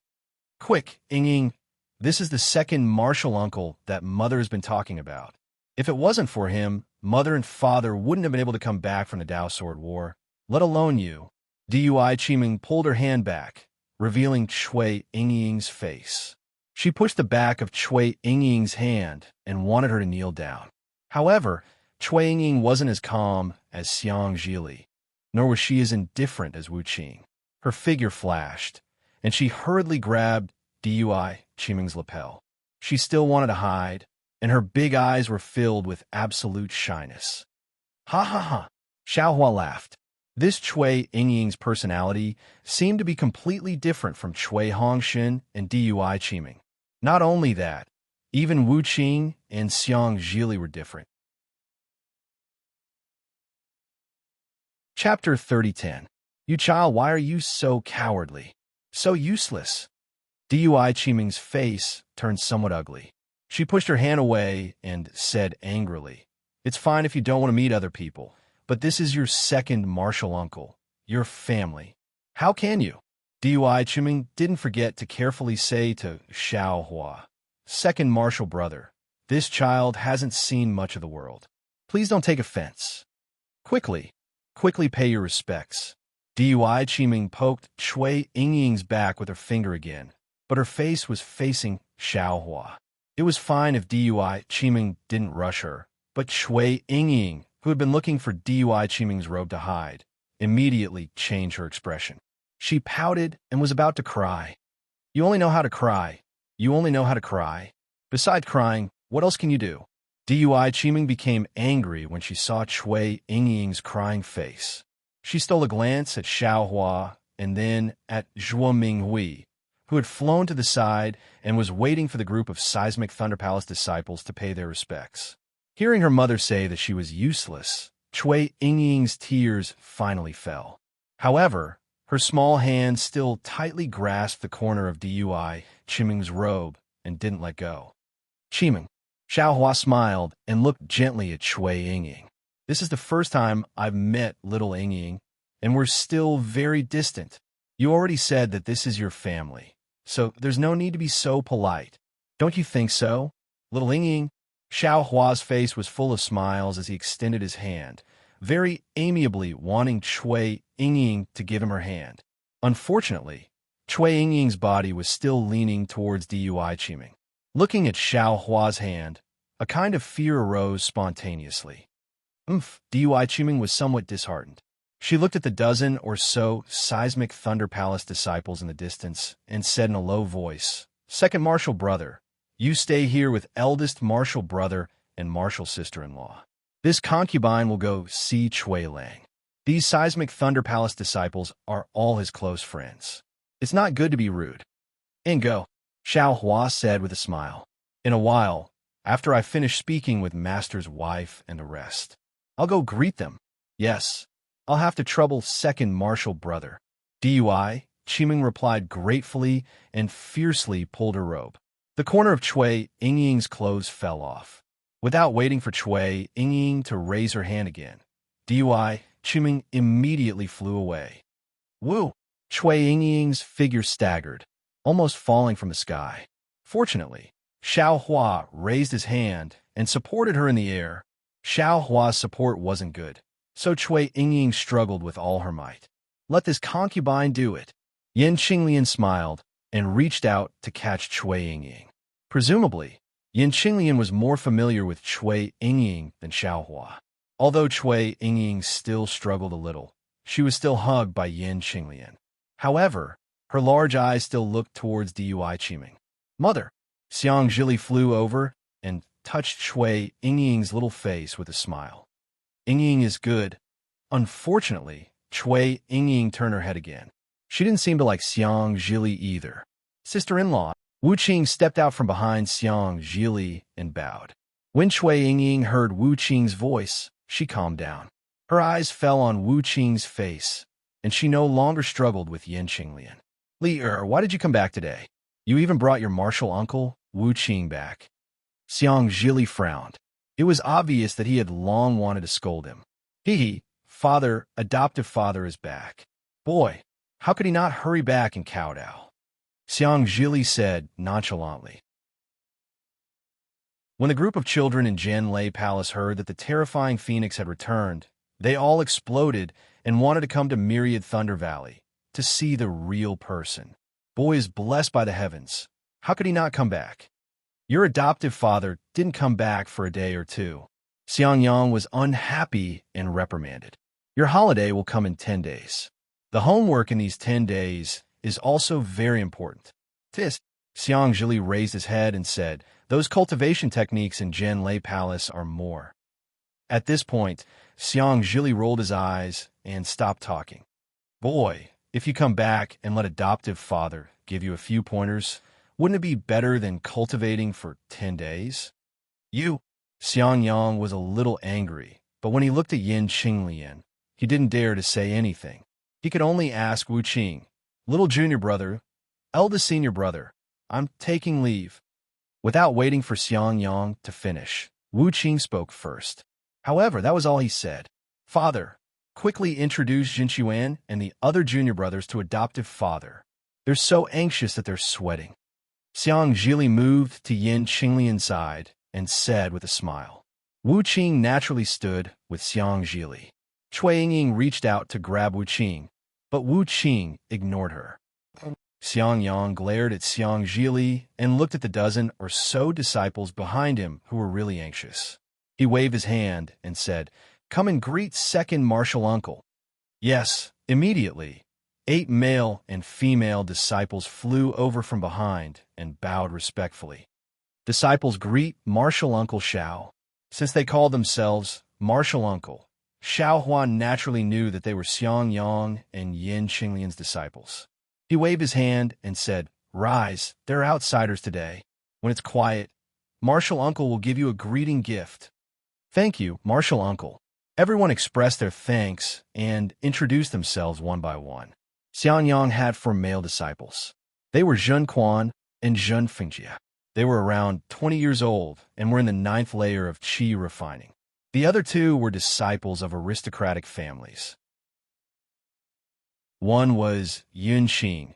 "Quick, Ying, this is the second martial uncle that Mother's been talking about. If it wasn't for him, Mother and Father wouldn't have been able to come back from the Dao Sword War, let alone you." Dui Chiming pulled her hand back, revealing Cui Yingying's face. She pushed the back of Cui Yingying's hand and wanted her to kneel down. However, Cui Yingying wasn't as calm as Xiang Zhili, nor was she as indifferent as Wu Qing. Her figure flashed, and she hurriedly grabbed Dui Chiming's lapel. She still wanted to hide, and her big eyes were filled with absolute shyness. "Ha ha ha!" Xiaohua laughed. This Cui Yingying's personality seemed to be completely different from Cui Hongxin and Dui Chiming. Not only that, even Wu Qing and Xiang Zhili were different. Chapter 3010. "You child, why are you so cowardly? So useless?" Dui Chiming's face turned somewhat ugly. She pushed her hand away and said angrily, "It's fine if you don't want to meet other people, but this is your second martial uncle, your family. How can you?" Dui Chiming didn't forget to carefully say to Xiaohua, "Second martial brother, this child hasn't seen much of the world. Please don't take offense. Quickly pay your respects." Dui Chiming poked Cui Yingying's back with her finger again, but her face was facing Xiaohua. It was fine if Dui Chiming didn't rush her, but Cui Yingying, who had been looking for Dui Chiming's robe to hide, immediately changed her expression. She pouted and was about to cry. "You only know how to cry. You only know how to cry. Besides crying, what else can you do?" Dui Chiming became angry when she saw Cui Yingying's crying face. She stole a glance at Xiaohua and then at Zhuo Minghui, who had flown to the side and was waiting for the group of Seismic Thunder Palace disciples to pay their respects. Hearing her mother say that she was useless, Cui Yingying's tears finally fell. However, her small hand still tightly grasped the corner of Dui Chiming's robe and didn't let go. "Chiming." Xiaohua smiled and looked gently at Cui Yingying. "This is the first time I've met little Yingying, and we're still very distant. You already said that this is your family, so there's no need to be so polite. Don't you think so, little Yingying?" Xiaohua's face was full of smiles as he extended his hand, very amiably wanting Cui Yingying to give him her hand. Unfortunately, Cui Yingying's body was still leaning towards Dui Chiming. Looking at Xiaohua's hand, a kind of fear arose spontaneously. Dui Chiming was somewhat disheartened. She looked at the dozen or so Seismic Thunder Palace disciples in the distance and said in a low voice, "Second martial brother, you stay here with eldest martial brother and martial sister-in-law. This concubine will go see Cui Lang." These seismic Thunder Palace disciples are all his close friends. It's not good to be rude. "In go," Xiao Hua said with a smile. "In a while, after I finish speaking with Master's wife and the rest, I'll go greet them. Yes, I'll have to trouble second martial brother." "DUI," Qiming replied gratefully and fiercely pulled her robe. The corner of Chui Yingying's clothes fell off. Without waiting for Chui Yingying to raise her hand again, DUI, Qiming immediately flew away. "Woo!" Chui Yingying's figure staggered, almost falling from the sky. Fortunately, Xiao Hua raised his hand and supported her in the air. Xiao Hua's support wasn't good, so Chui Yingying struggled with all her might. "Let this concubine do it." Yin Qinglian smiled and reached out to catch Chui Yingying. Presumably, Yin Qinglian was more familiar with Chui Yingying than Xiao Hua. Although Chui Yingying still struggled a little, she was still hugged by Yin Qinglian. However, her large eyes still looked towards Dui Qiming. "Mother!" Xiang Zhili flew over and touched Chui Yingying's little face with a smile. "Yingying is good." Unfortunately, Chui Yingying turned her head again. She didn't seem to like Xiang Zhili either. "Sister-in-law," Wu Qing stepped out from behind Xiang Zhili and bowed. When Chui Yingying heard Wu Qing's voice, she calmed down. Her eyes fell on Wu Qing's face, and she no longer struggled with Yin Qinglian. "Li why did you come back today? You even brought your martial uncle, Wu Qing, back." Xiang Zhili frowned. It was obvious that he had long wanted to scold him. Father, adoptive father is back. Boy, how could he not hurry back and kowtow?" Xiang Zhili said nonchalantly. When the group of children in Jianlei Palace heard that the terrifying phoenix had returned, they all exploded and wanted to come to Myriad Thunder Valley to see the real person. "Boy is blessed by the heavens. How could he not come back? Your adoptive father didn't come back for a day or two." Xiang Yang was unhappy and reprimanded. "Your holiday will come in 10 days. The homework in these 10 days is also very important." "Tis." Xiang Zhili raised his head and said, "Those cultivation techniques in Jianlei Palace are more." At this point, Xiang Zhili rolled his eyes and stopped talking. "Boy, if you come back and let adoptive father give you a few pointers, wouldn't it be better than cultivating for 10 days? You?" Xiang Yang was a little angry, but when he looked at Yin Qinglian, he didn't dare to say anything. He could only ask Wu Qing, "Little junior brother, eldest senior brother, I'm taking leave." Without waiting for Xiang Yang to finish, Wu Qing spoke first. However, that was all he said. "Father, quickly introduce Jinchuan and the other junior brothers to adoptive father. They're so anxious that they're sweating." Xiang Zhili moved to Yin Qinglian's side and said with a smile. Wu Qing naturally stood with Xiang Zhili. Chui Yingying reached out to grab Wu Qing, but Wu Qing ignored her. Xiang Yang glared at Xiang Zhili and looked at the dozen or so disciples behind him who were really anxious. He waved his hand and said, "Come and greet second martial uncle." Yes, immediately, 8 male and female disciples flew over from behind and bowed respectfully. Disciples greet martial uncle Xiao. Since they called themselves martial uncle, Xiao Huan naturally knew that they were Xiang Yang and Yin Qinglian's disciples. He waved his hand and said, "Rise, they're outsiders today. When it's quiet, martial uncle will give you a greeting gift." "Thank you, martial uncle." Everyone expressed their thanks and introduced themselves one by one. Xiang Yang had 4 male disciples. They were Zhen Quan and Zhen Fingjia. They were around 20 years old and were in the 9th layer of qi refining. The other 2 were disciples of aristocratic families. One was Yun Qing,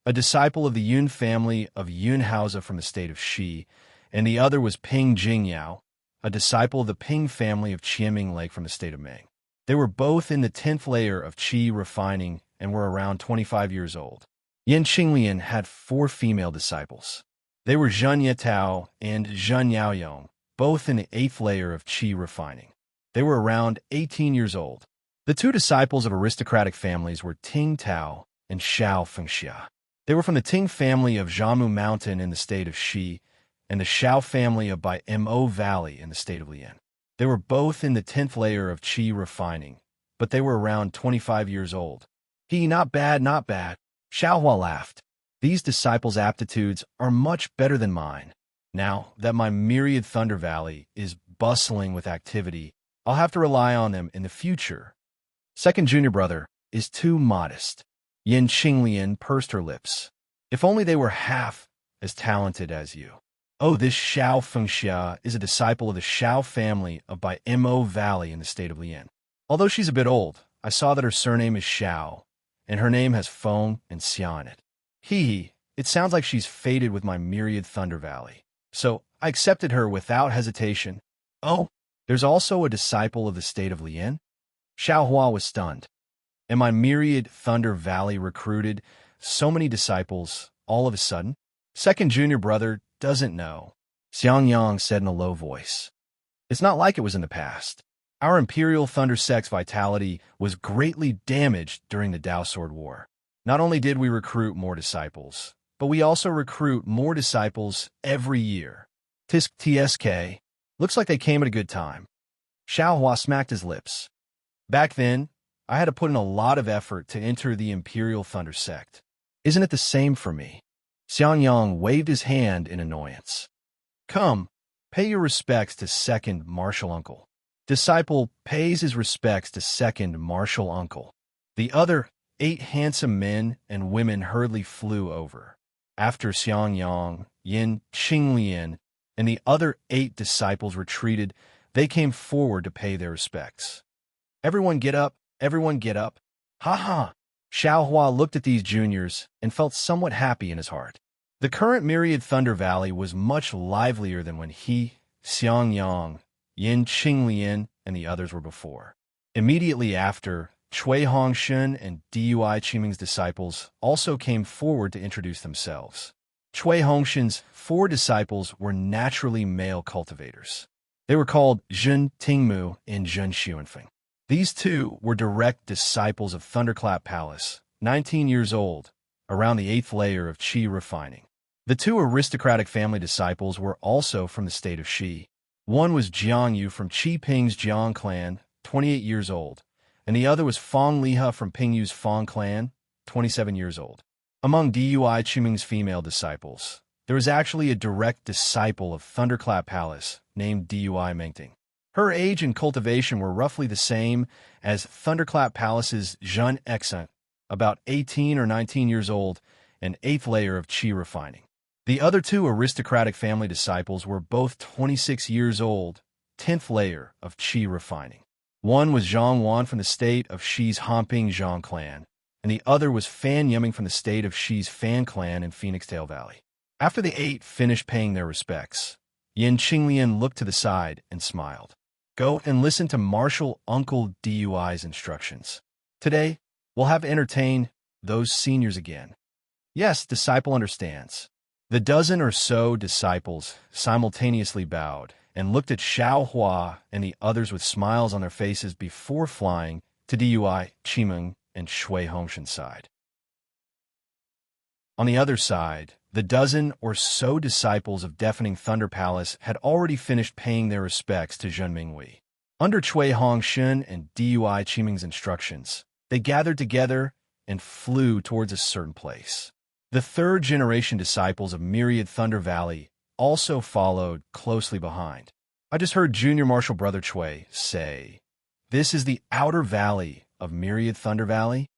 a disciple of the Yun family of Yunhausa from the state of Shi, and the other was Ping Jingyao, a disciple of the Ping family of Qianming Lake from the state of Ming. They were both in the 10th layer of qi refining and were around 25 years old. Yin Qinglian had 4 female disciples. They were Zhen Yetao and Zhen Yaoyong, both in the 8th layer of qi refining. They were around 18 years old. The 2 disciples of aristocratic families were Ting Tao and Xiao Fengxia. They were from the Ting family of Jiamu Mountain in the state of Shi and the Xiao family of Bai Mo Valley in the state of Lian. They were both in the 10th layer of qi refining but they were around 25 years old. Not bad, not bad. Xiaohua laughed. These disciples' aptitudes are much better than mine. Now that my myriad Thunder Valley is bustling with activity, I'll have to rely on them in the future. Second junior brother is too modest. Yin Qinglian pursed her lips. If only they were half as talented as you. Oh, this Xiao Fengxia is a disciple of the Xiao family of Bai Mo Valley in the state of Lian. Although she's a bit old, I saw that her surname is Xiao, and her name has Feng and Xia in it. It sounds like she's fated with my myriad Thunder Valley. So I accepted her without hesitation. Oh, there's also a disciple of the state of Lian? Xiaohua was stunned. And my myriad Thunder Valley recruited so many disciples all of a sudden? Second junior brother doesn't know, Xiangyang said in a low voice. It's not like it was in the past. Our Imperial Thunder Sect's vitality was greatly damaged during the Dao Sword War. Not only did we recruit more disciples, but we also recruit more disciples every year. Tisk TSK. Looks like they came at a good time. Xiaohua smacked his lips. Back then, I had to put in a lot of effort to enter the Imperial Thunder Sect. Isn't it the same for me? Xiangyang waved his hand in annoyance. Come, pay your respects to second martial uncle. Disciple pays his respects to second martial uncle. The other 8 handsome men and women hurriedly flew over. After Xiangyang, Yin Qinglian, and the other 8 disciples retreated, they came forward to pay their respects. Everyone get up, everyone get up. Ha ha! Xiaohua looked at these juniors and felt somewhat happy in his heart. The current Myriad Thunder Valley was much livelier than when he, Xiangyang, Yin Qinglian, and the others were before. Immediately after, Cui Hongshun and Dui Qiming's disciples also came forward to introduce themselves. Cui Hongshun's 4 disciples were naturally male cultivators. They were called Zhen Tingmu and Zhen Xuanfeng. These 2 were direct disciples of Thunderclap Palace, 19 years old, around the 8th layer of Qi refining. The 2 aristocratic family disciples were also from the state of Xi. One was Jiang Yu from Qi Ping's Jiang clan, 28 years old, and the other was Fang Liha from Pingyu's Fang clan, 27 years old. Among Dui Qiming's female disciples, there was actually a direct disciple of Thunderclap Palace named Dui Mengting. Her age and cultivation were roughly the same as Thunderclap Palace's Zhen Exant, about 18 or 19 years old, and 8th layer of Qi refining. The other 2 aristocratic family disciples were both 26 years old, 10th layer of Qi refining. One was Zhang Wan from the state of Xi's Hanping Zhang clan, and the other was Fan Yuming from the state of Xi's Fan clan in Phoenix Tail Valley. After the 8 finished paying their respects, Yin Qinglian looked to the side and smiled. Go and listen to Martial Uncle Dui's instructions. Today, we'll have to entertain those seniors again. Yes, disciple understands. The dozen or so disciples simultaneously bowed and looked at Xiaohua and the others with smiles on their faces before flying to Dui Qiming and Shui Hongshun's side. On the other side, the dozen or so disciples of Deafening Thunder Palace had already finished paying their respects to Zhen Mingwei. Under Cui Hongshun and Dui Qiming's instructions, they gathered together and flew towards a certain place. The 3rd-generation disciples of Myriad Thunder Valley also followed closely behind. I just heard Junior Marshal Brother Cui say, "This is the outer valley of Myriad Thunder Valley?"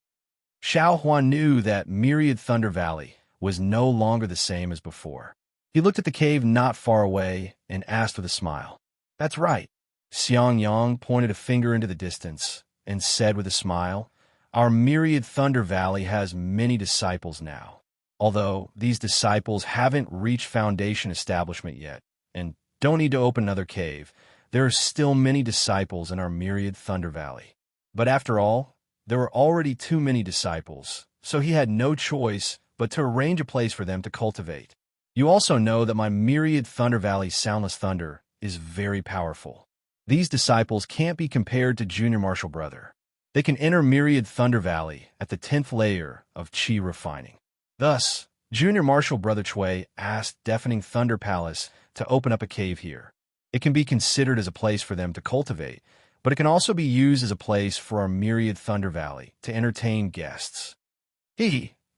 Xiaohua knew that Myriad Thunder Valley was no longer the same as before. He looked at the cave not far away and asked with a smile, "That's right." Xiangyang pointed a finger into the distance and said with a smile, "Our Myriad Thunder Valley has many disciples now. Although these disciples haven't reached foundation establishment yet and don't need to open another cave, there are still many disciples in our Myriad Thunder Valley." But after all, there were already too many disciples, so he had no choice but to arrange a place for them to cultivate. You also know that my Myriad Thunder Valley's Soundless Thunder is very powerful. These disciples can't be compared to Junior Marshal Brother. They can enter Myriad Thunder Valley at the 10th layer of Qi refining. Thus, Junior Marshal Brother Cui asked Deafening Thunder Palace to open up a cave here. It can be considered as a place for them to cultivate, but it can also be used as a place for our myriad Thunder Valley to entertain guests.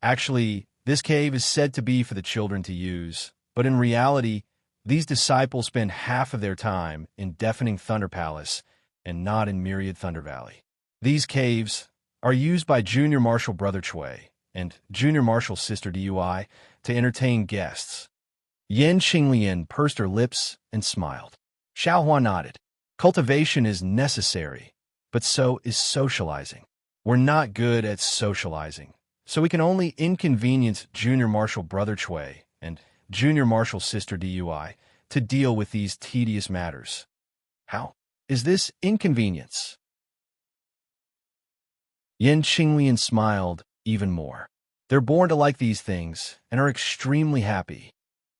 Actually, this cave is said to be for the children to use, but in reality, these disciples spend half of their time in Deafening Thunder Palace and not in Myriad Thunder Valley. These caves are used by Junior Marshal Brother Chui and Junior Marshal Sister Dui to entertain guests. Yen Qinglian pursed her lips and smiled. Xiaohua nodded. Cultivation is necessary, but so is socializing. We're not good at socializing, so we can only inconvenience Junior Marshal Brother Chui and Junior Marshal Sister Dui to deal with these tedious matters. How is this inconvenience? Yen Qinglian smiled even more. They're born to like these things and are extremely happy.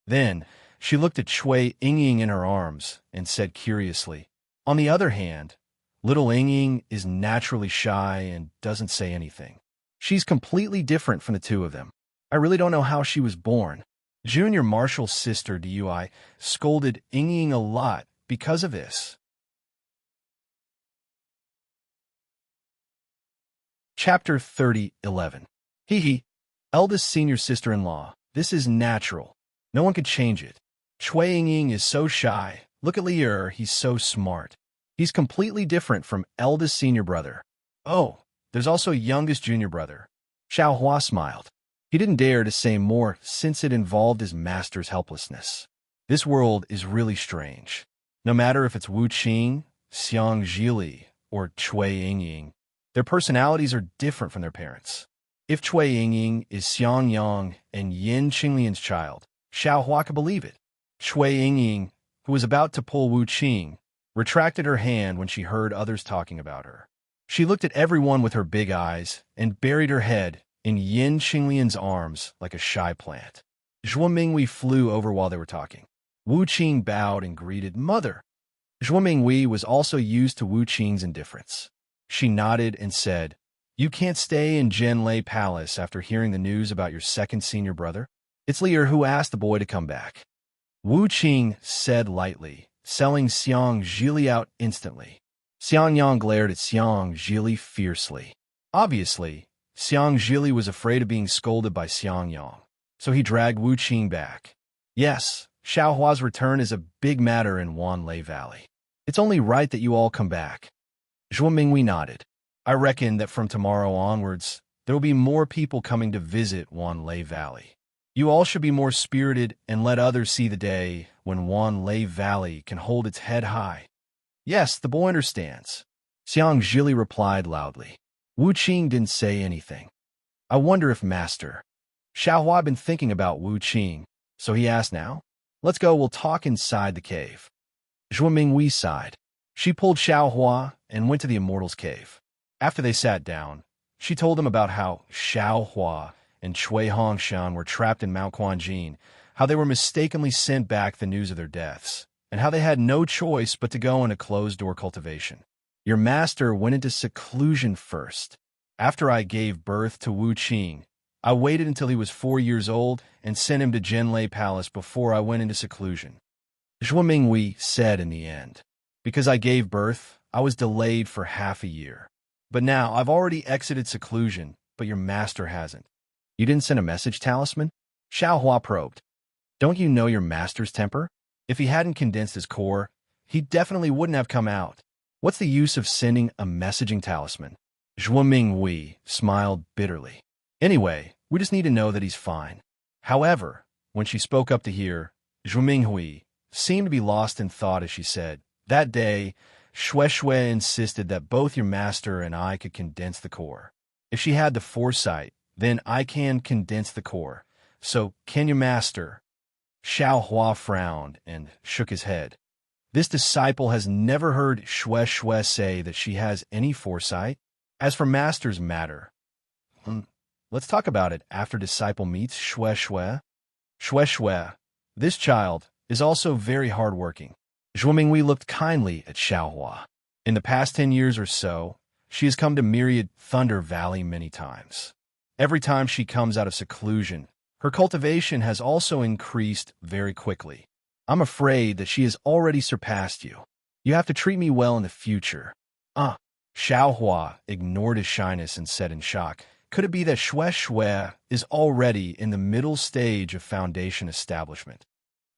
Then she looked at Chui Yingying in her arms and said curiously, on the other hand, little Yingying is naturally shy and doesn't say anything. She's completely different from the two of them. I really don't know how she was born. Junior Marshal's sister Dui scolded Yingying a lot because of this. Chapter 30:11. Eldest senior sister-in-law. This is natural. No one could change it. Chui Yingying is so shy. Look at Lier, he's so smart. He's completely different from eldest senior brother. Oh, there's also youngest junior brother. Xiaohua smiled. He didn't dare to say more since it involved his master's helplessness. This world is really strange. No matter if it's Wu Qing, Xiang Zhili, or Chui Yingying, their personalities are different from their parents. If Chui Yingying is Xiang Yang and Yin Qinglian's child, Xiaohua could believe it. Chui Yingying, who was about to pull Wu Qing, retracted her hand when she heard others talking about her. She looked at everyone with her big eyes and buried her head in Yin Qinglian's arms like a shy plant. Zhuo Mingwei flew over while they were talking. Wu Qing bowed and greeted Mother. Zhuo Mingwei was also used to Wu Qing's indifference. She nodded and said, you can't stay in Zhenlei Palace after hearing the news about your second senior brother? It's Lier who asked the boy to come back. Wu Qing said lightly, selling Xiang Zhili out instantly. Xiang Yang glared at Xiang Zhili fiercely. Obviously, Xiang Zhili was afraid of being scolded by Xiang Yang, so he dragged Wu Qing back. Yes, Xiaohua's return is a big matter in Wanlei Valley. It's only right that you all come back. Zhuo Mingwei nodded. I reckon that from tomorrow onwards, there will be more people coming to visit Wanlei Valley. You all should be more spirited and let others see the day when Wanlei Valley can hold its head high. Yes, the boy understands. Xiang Zhili replied loudly. Wu Qing didn't say anything. I wonder if Master Xiaohua had been thinking about Wu Qing, so he asked now. Let's go, we'll talk inside the cave. Zhuo Mingwei sighed. She pulled Xiaohua and went to the Immortal's cave. After they sat down, she told him about how Xiaohua and Cui Hongshan were trapped in Mount Quanjin, how they were mistakenly sent back the news of their deaths, and how they had no choice but to go into closed-door cultivation. Your master went into seclusion first. After I gave birth to Wu Qing, I waited until he was 4 years old and sent him to Zhenlei Palace before I went into seclusion. Zhuo Mingwei said in the end, because I gave birth, I was delayed for half a year. But now I've already exited seclusion, but your master hasn't. You didn't send a message, Talisman? Xiaohua probed. Don't you know your master's temper? If he hadn't condensed his core, he definitely wouldn't have come out. What's the use of sending a messaging talisman? Zhuo Mingwei smiled bitterly. Anyway, we just need to know that he's fine. However, when she spoke up to hear, Zhuo Minghui seemed to be lost in thought as she said, that day, Shui insisted that both your master and I could condense the core. If she had the foresight, then I can condense the core. So, can your master? Xiaohua frowned and shook his head. This disciple has never heard Shui say that she has any foresight. As for master's matter, let's talk about it after disciple meets Shui. Shui, this child is also very hardworking. Zhuo Mingwei looked kindly at Xiaohua. In the past 10 years or so, she has come to Myriad Thunder Valley many times. Every time she comes out of seclusion, her cultivation has also increased very quickly. I'm afraid that she has already surpassed you. You have to treat me well in the future. Uh, Xiao Hua ignored his shyness and said in shock, could it be that Xue Xue is already in the middle stage of foundation establishment?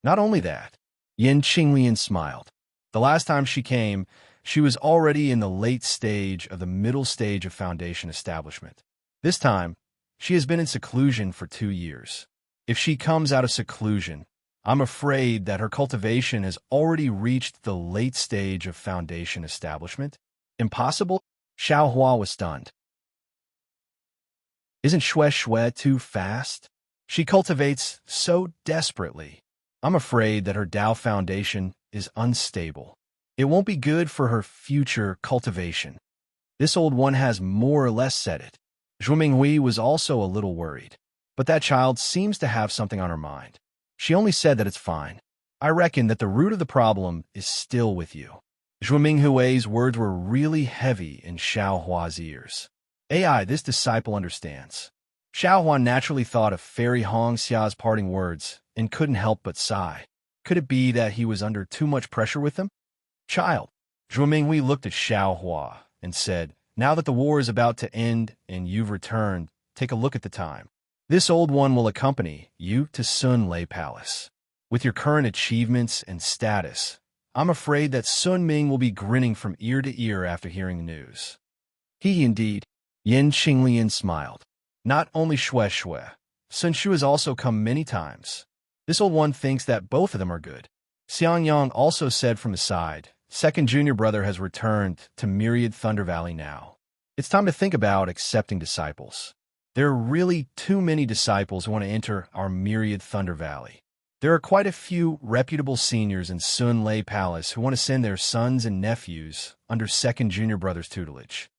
Not only that, Yin Qinglian smiled. The last time she came, she was already in the late stage of the middle stage of foundation establishment. This time, she has been in seclusion for 2 years. If she comes out of seclusion, I'm afraid that her cultivation has already reached the late stage of foundation establishment. Impossible? Xiao Hua was stunned. Isn't Xue Xue too fast? She cultivates so desperately. I'm afraid that her Dao foundation is unstable. It won't be good for her future cultivation. This old one has more or less said it. Zhu Minghui was also a little worried. But that child seems to have something on her mind. She only said that it's fine. I reckon that the root of the problem is still with you. Zhu Minghui's words were really heavy in Xiao Hua's ears. AI, this disciple understands. Xiao Hua naturally thought of Fairy Hong Xia's parting words and couldn't help but sigh. Could it be that he was under too much pressure with them? Child. Zhu Minghui looked at Xiao Hua and said, now that the war is about to end and you've returned, take a look at the time. This old one will accompany you to Sun Lei Palace. With your current achievements and status, I'm afraid that Sun Ming will be grinning from ear to ear after hearing the news. He indeed. Yin Qinglian smiled. Not only Xue Xue, Sun Shu has also come many times. This old one thinks that both of them are good. Xiang Yang also said from his side, second junior brother has returned to Myriad Thunder Valley now. It's time to think about accepting disciples. There are really too many disciples who want to enter our Myriad Thunder Valley. There are quite a few reputable seniors in Sun Lei Palace who want to send their sons and nephews under second junior brother's tutelage.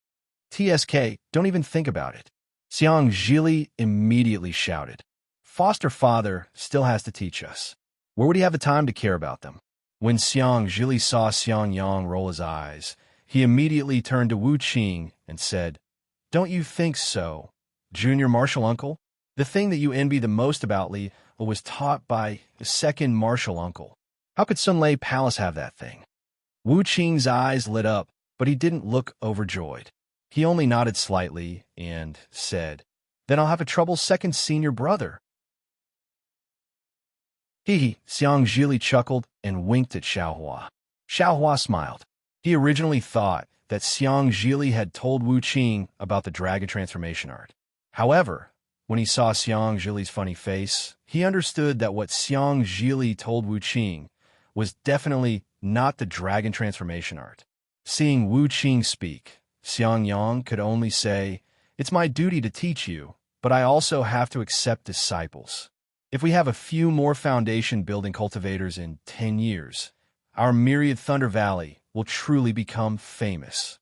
TSK, don't even think about it. Xiang Zhili immediately shouted. Foster father still has to teach us. Where would he have the time to care about them? When Xiang Zhili saw Xiang Yang roll his eyes, he immediately turned to Wu Qing and said, don't you think so, junior martial uncle? The thing that you envy the most about Li was taught by the second martial uncle. How could Sun Lei Palace have that thing? Wu Qing's eyes lit up, but he didn't look overjoyed. He only nodded slightly and said, then I'll have a trouble second senior brother. Hee, Xiang Zhili chuckled and winked at Xiao Hua. Xiao Hua smiled. He originally thought that Xiang Zhili had told Wu Qing about the dragon transformation art. However, when he saw Xiang Zhili's funny face, he understood that what Xiang Zhili told Wu Qing was definitely not the dragon transformation art. Seeing Wu Qing speak, Xiang Yang could only say, it's my duty to teach you, but I also have to accept disciples. If we have a few more foundation-building cultivators in 10 years, our Myriad Thunder Valley will truly become famous.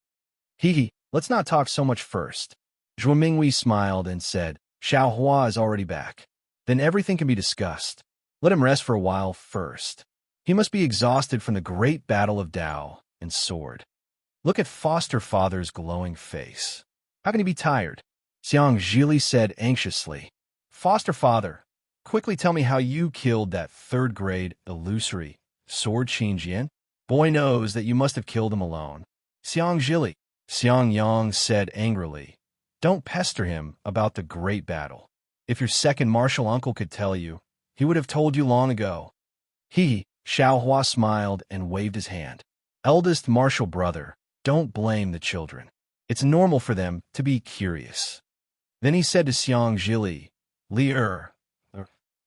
Hee, let's not talk so much first. Zhuo Minghui smiled and said, Xiao Hua is already back. Then everything can be discussed. Let him rest for a while first. He must be exhausted from the great battle of Dao and sword. Look at Foster Father's glowing face. How can he be tired? Xiang Zhili said anxiously. Foster Father, quickly tell me how you killed that third-grade illusory sword Qin Jian. Boy knows that you must have killed him alone. Xiang Zhili, Xiang Yang said angrily. Don't pester him about the great battle. If your second martial uncle could tell you, he would have told you long ago. Xiao Hua smiled and waved his hand. Eldest martial brother, don't blame the children. It's normal for them to be curious. Then he said to Xiang Zhili, Li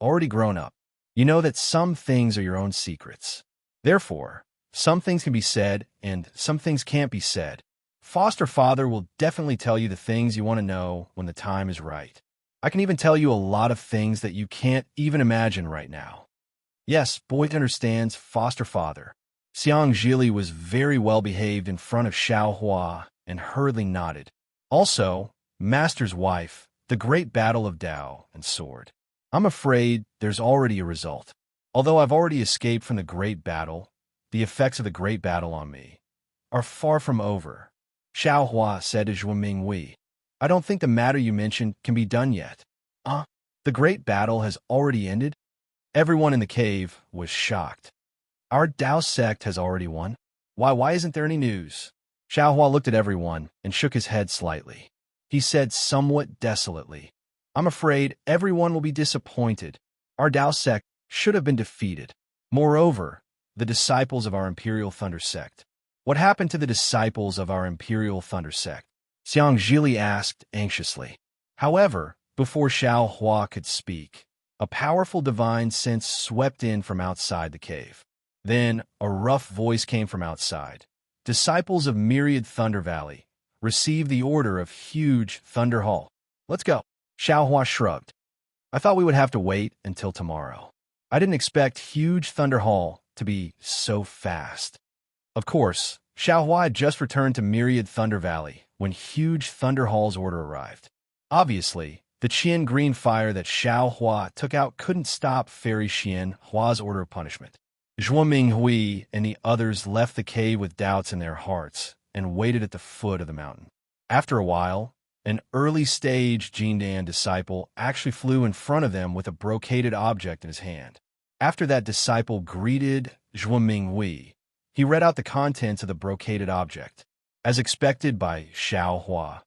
already grown up. You know that some things are your own secrets. Therefore, some things can be said and some things can't be said. Foster Father will definitely tell you the things you want to know when the time is right. I can even tell you a lot of things that you can't even imagine right now. Yes, boy understands Foster Father. Xiang Zhili was very well behaved in front of Xiao Hua and hurriedly nodded. Also, Master's wife, the great battle of Dao and sword. I'm afraid there's already a result. Although I've already escaped from the great battle, the effects of the great battle on me are far from over. Xiao Hua said to Zhuo Minghui, I don't think the matter you mentioned can be done yet. The great battle has already ended? Everyone in the cave was shocked. Our Dao sect has already won? Why isn't there any news? Xiaohua looked at everyone and shook his head slightly. He said somewhat desolately, I'm afraid everyone will be disappointed. Our Dao sect should have been defeated. Moreover, the disciples of our Imperial Thunder sect. What happened to the disciples of our Imperial Thunder sect? Xiang Zhili asked anxiously. However, before Xiaohua could speak, a powerful divine sense swept in from outside the cave. Then a rough voice came from outside. Disciples of Myriad Thunder Valley, receive the order of Huge Thunder Hall. Let's go. Xiaohua shrugged. I thought we would have to wait until tomorrow. I didn't expect Huge Thunder Hall to be so fast. Of course, Xiaohua had just returned to Myriad Thunder Valley when Huge Thunder Hall's order arrived. Obviously, the Qian green fire that Xiaohua took out couldn't stop Fairy Qian Hua's order of punishment. Zhuo Minghui and the others left the cave with doubts in their hearts and waited at the foot of the mountain. After a while, an early-stage Jindan disciple actually flew in front of them with a brocaded object in his hand. After that disciple greeted Zhuo Minghui, he read out the contents of the brocaded object. As expected by Xiaohua,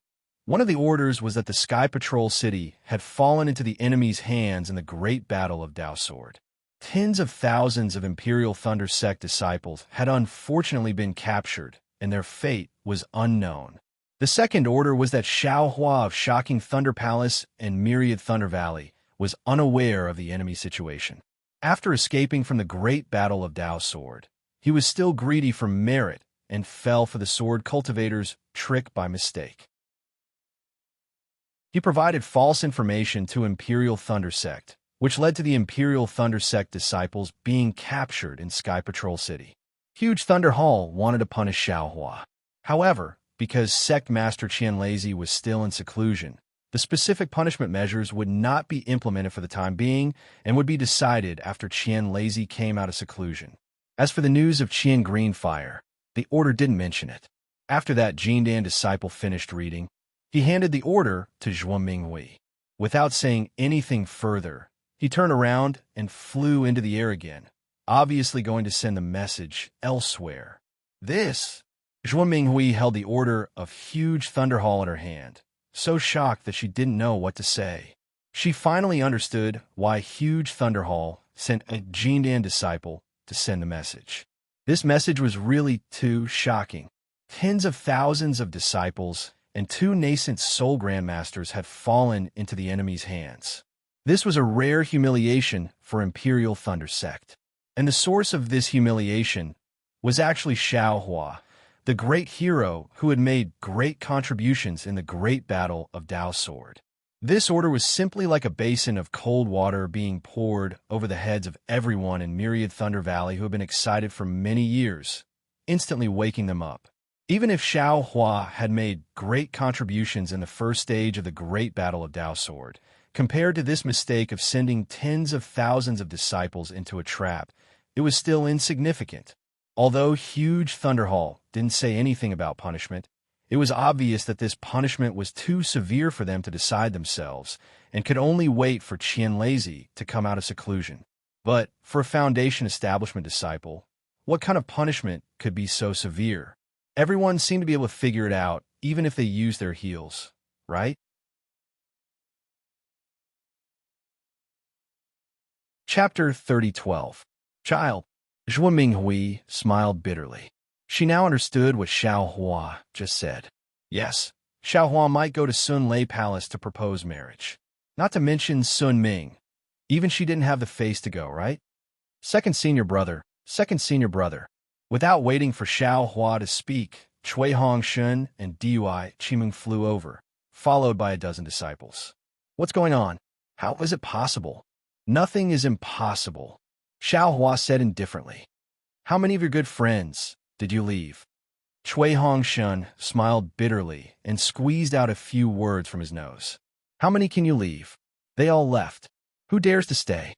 one of the orders was that the Sky Patrol City had fallen into the enemy's hands in the Great Battle of Dao Sword. Tens of thousands of Imperial Thunder Sect disciples had unfortunately been captured, and their fate was unknown. The second order was that Xiaohua of Shocking Thunder Palace and Myriad Thunder Valley was unaware of the enemy situation. After escaping from the Great Battle of Dao Sword, he was still greedy for merit and fell for the Sword Cultivator's trick by mistake. He provided false information to Imperial Thunder Sect, which led to the Imperial Thunder Sect disciples being captured in Sky Patrol City. Huge Thunder Hall wanted to punish Xiaohua. However, because Sect Master Qian Lazy was still in seclusion, the specific punishment measures would not be implemented for the time being and would be decided after Qian Lazy came out of seclusion. As for the news of Qian Green Fire, the order didn't mention it. After that Jindan disciple finished reading, he handed the order to Zhuo Minghui. Without saying anything further, he turned around and flew into the air again, obviously going to send the message elsewhere. Zhuo Minghui held the order of Huge Thunder Hall in her hand, so shocked that she didn't know what to say. She finally understood why Huge Thunder Hall sent a Jindan disciple to send the message. This message was really too shocking. Tens of thousands of disciples and 2 nascent soul grandmasters had fallen into the enemy's hands. This was a rare humiliation for Imperial Thunder Sect. And the source of this humiliation was actually Xiaohua, the great hero who had made great contributions in the Great Battle of Dao Sword. This order was simply like a basin of cold water being poured over the heads of everyone in Myriad Thunder Valley who had been excited for many years, instantly waking them up. Even if Xiaohua had made great contributions in the first stage of the Great Battle of Dao Sword, compared to this mistake of sending tens of thousands of disciples into a trap, it was still insignificant. Although Huge Thunder Hall didn't say anything about punishment, it was obvious that this punishment was too severe for them to decide themselves and could only wait for Qian Lazy to come out of seclusion. But for a Foundation Establishment disciple, what kind of punishment could be so severe? Everyone seemed to be able to figure it out, even if they used their heels, right? Chapter 30:12. Child. Zhuo Minghui smiled bitterly. She now understood what Xiaohua just said. Yes, Xiaohua might go to Sun Lei Palace to propose marriage. Not to mention Sun Ming. Even she didn't have the face to go, right? Second senior brother. Without waiting for Xiaohua to speak, Cui Hongshun and Dui Qimeng flew over, followed by a dozen disciples. What's going on? How is it possible? Nothing is impossible, Xiaohua said indifferently. How many of your good friends did you leave? Cui Hongshun smiled bitterly and squeezed out a few words from his nose. How many can you leave? They all left. Who dares to stay?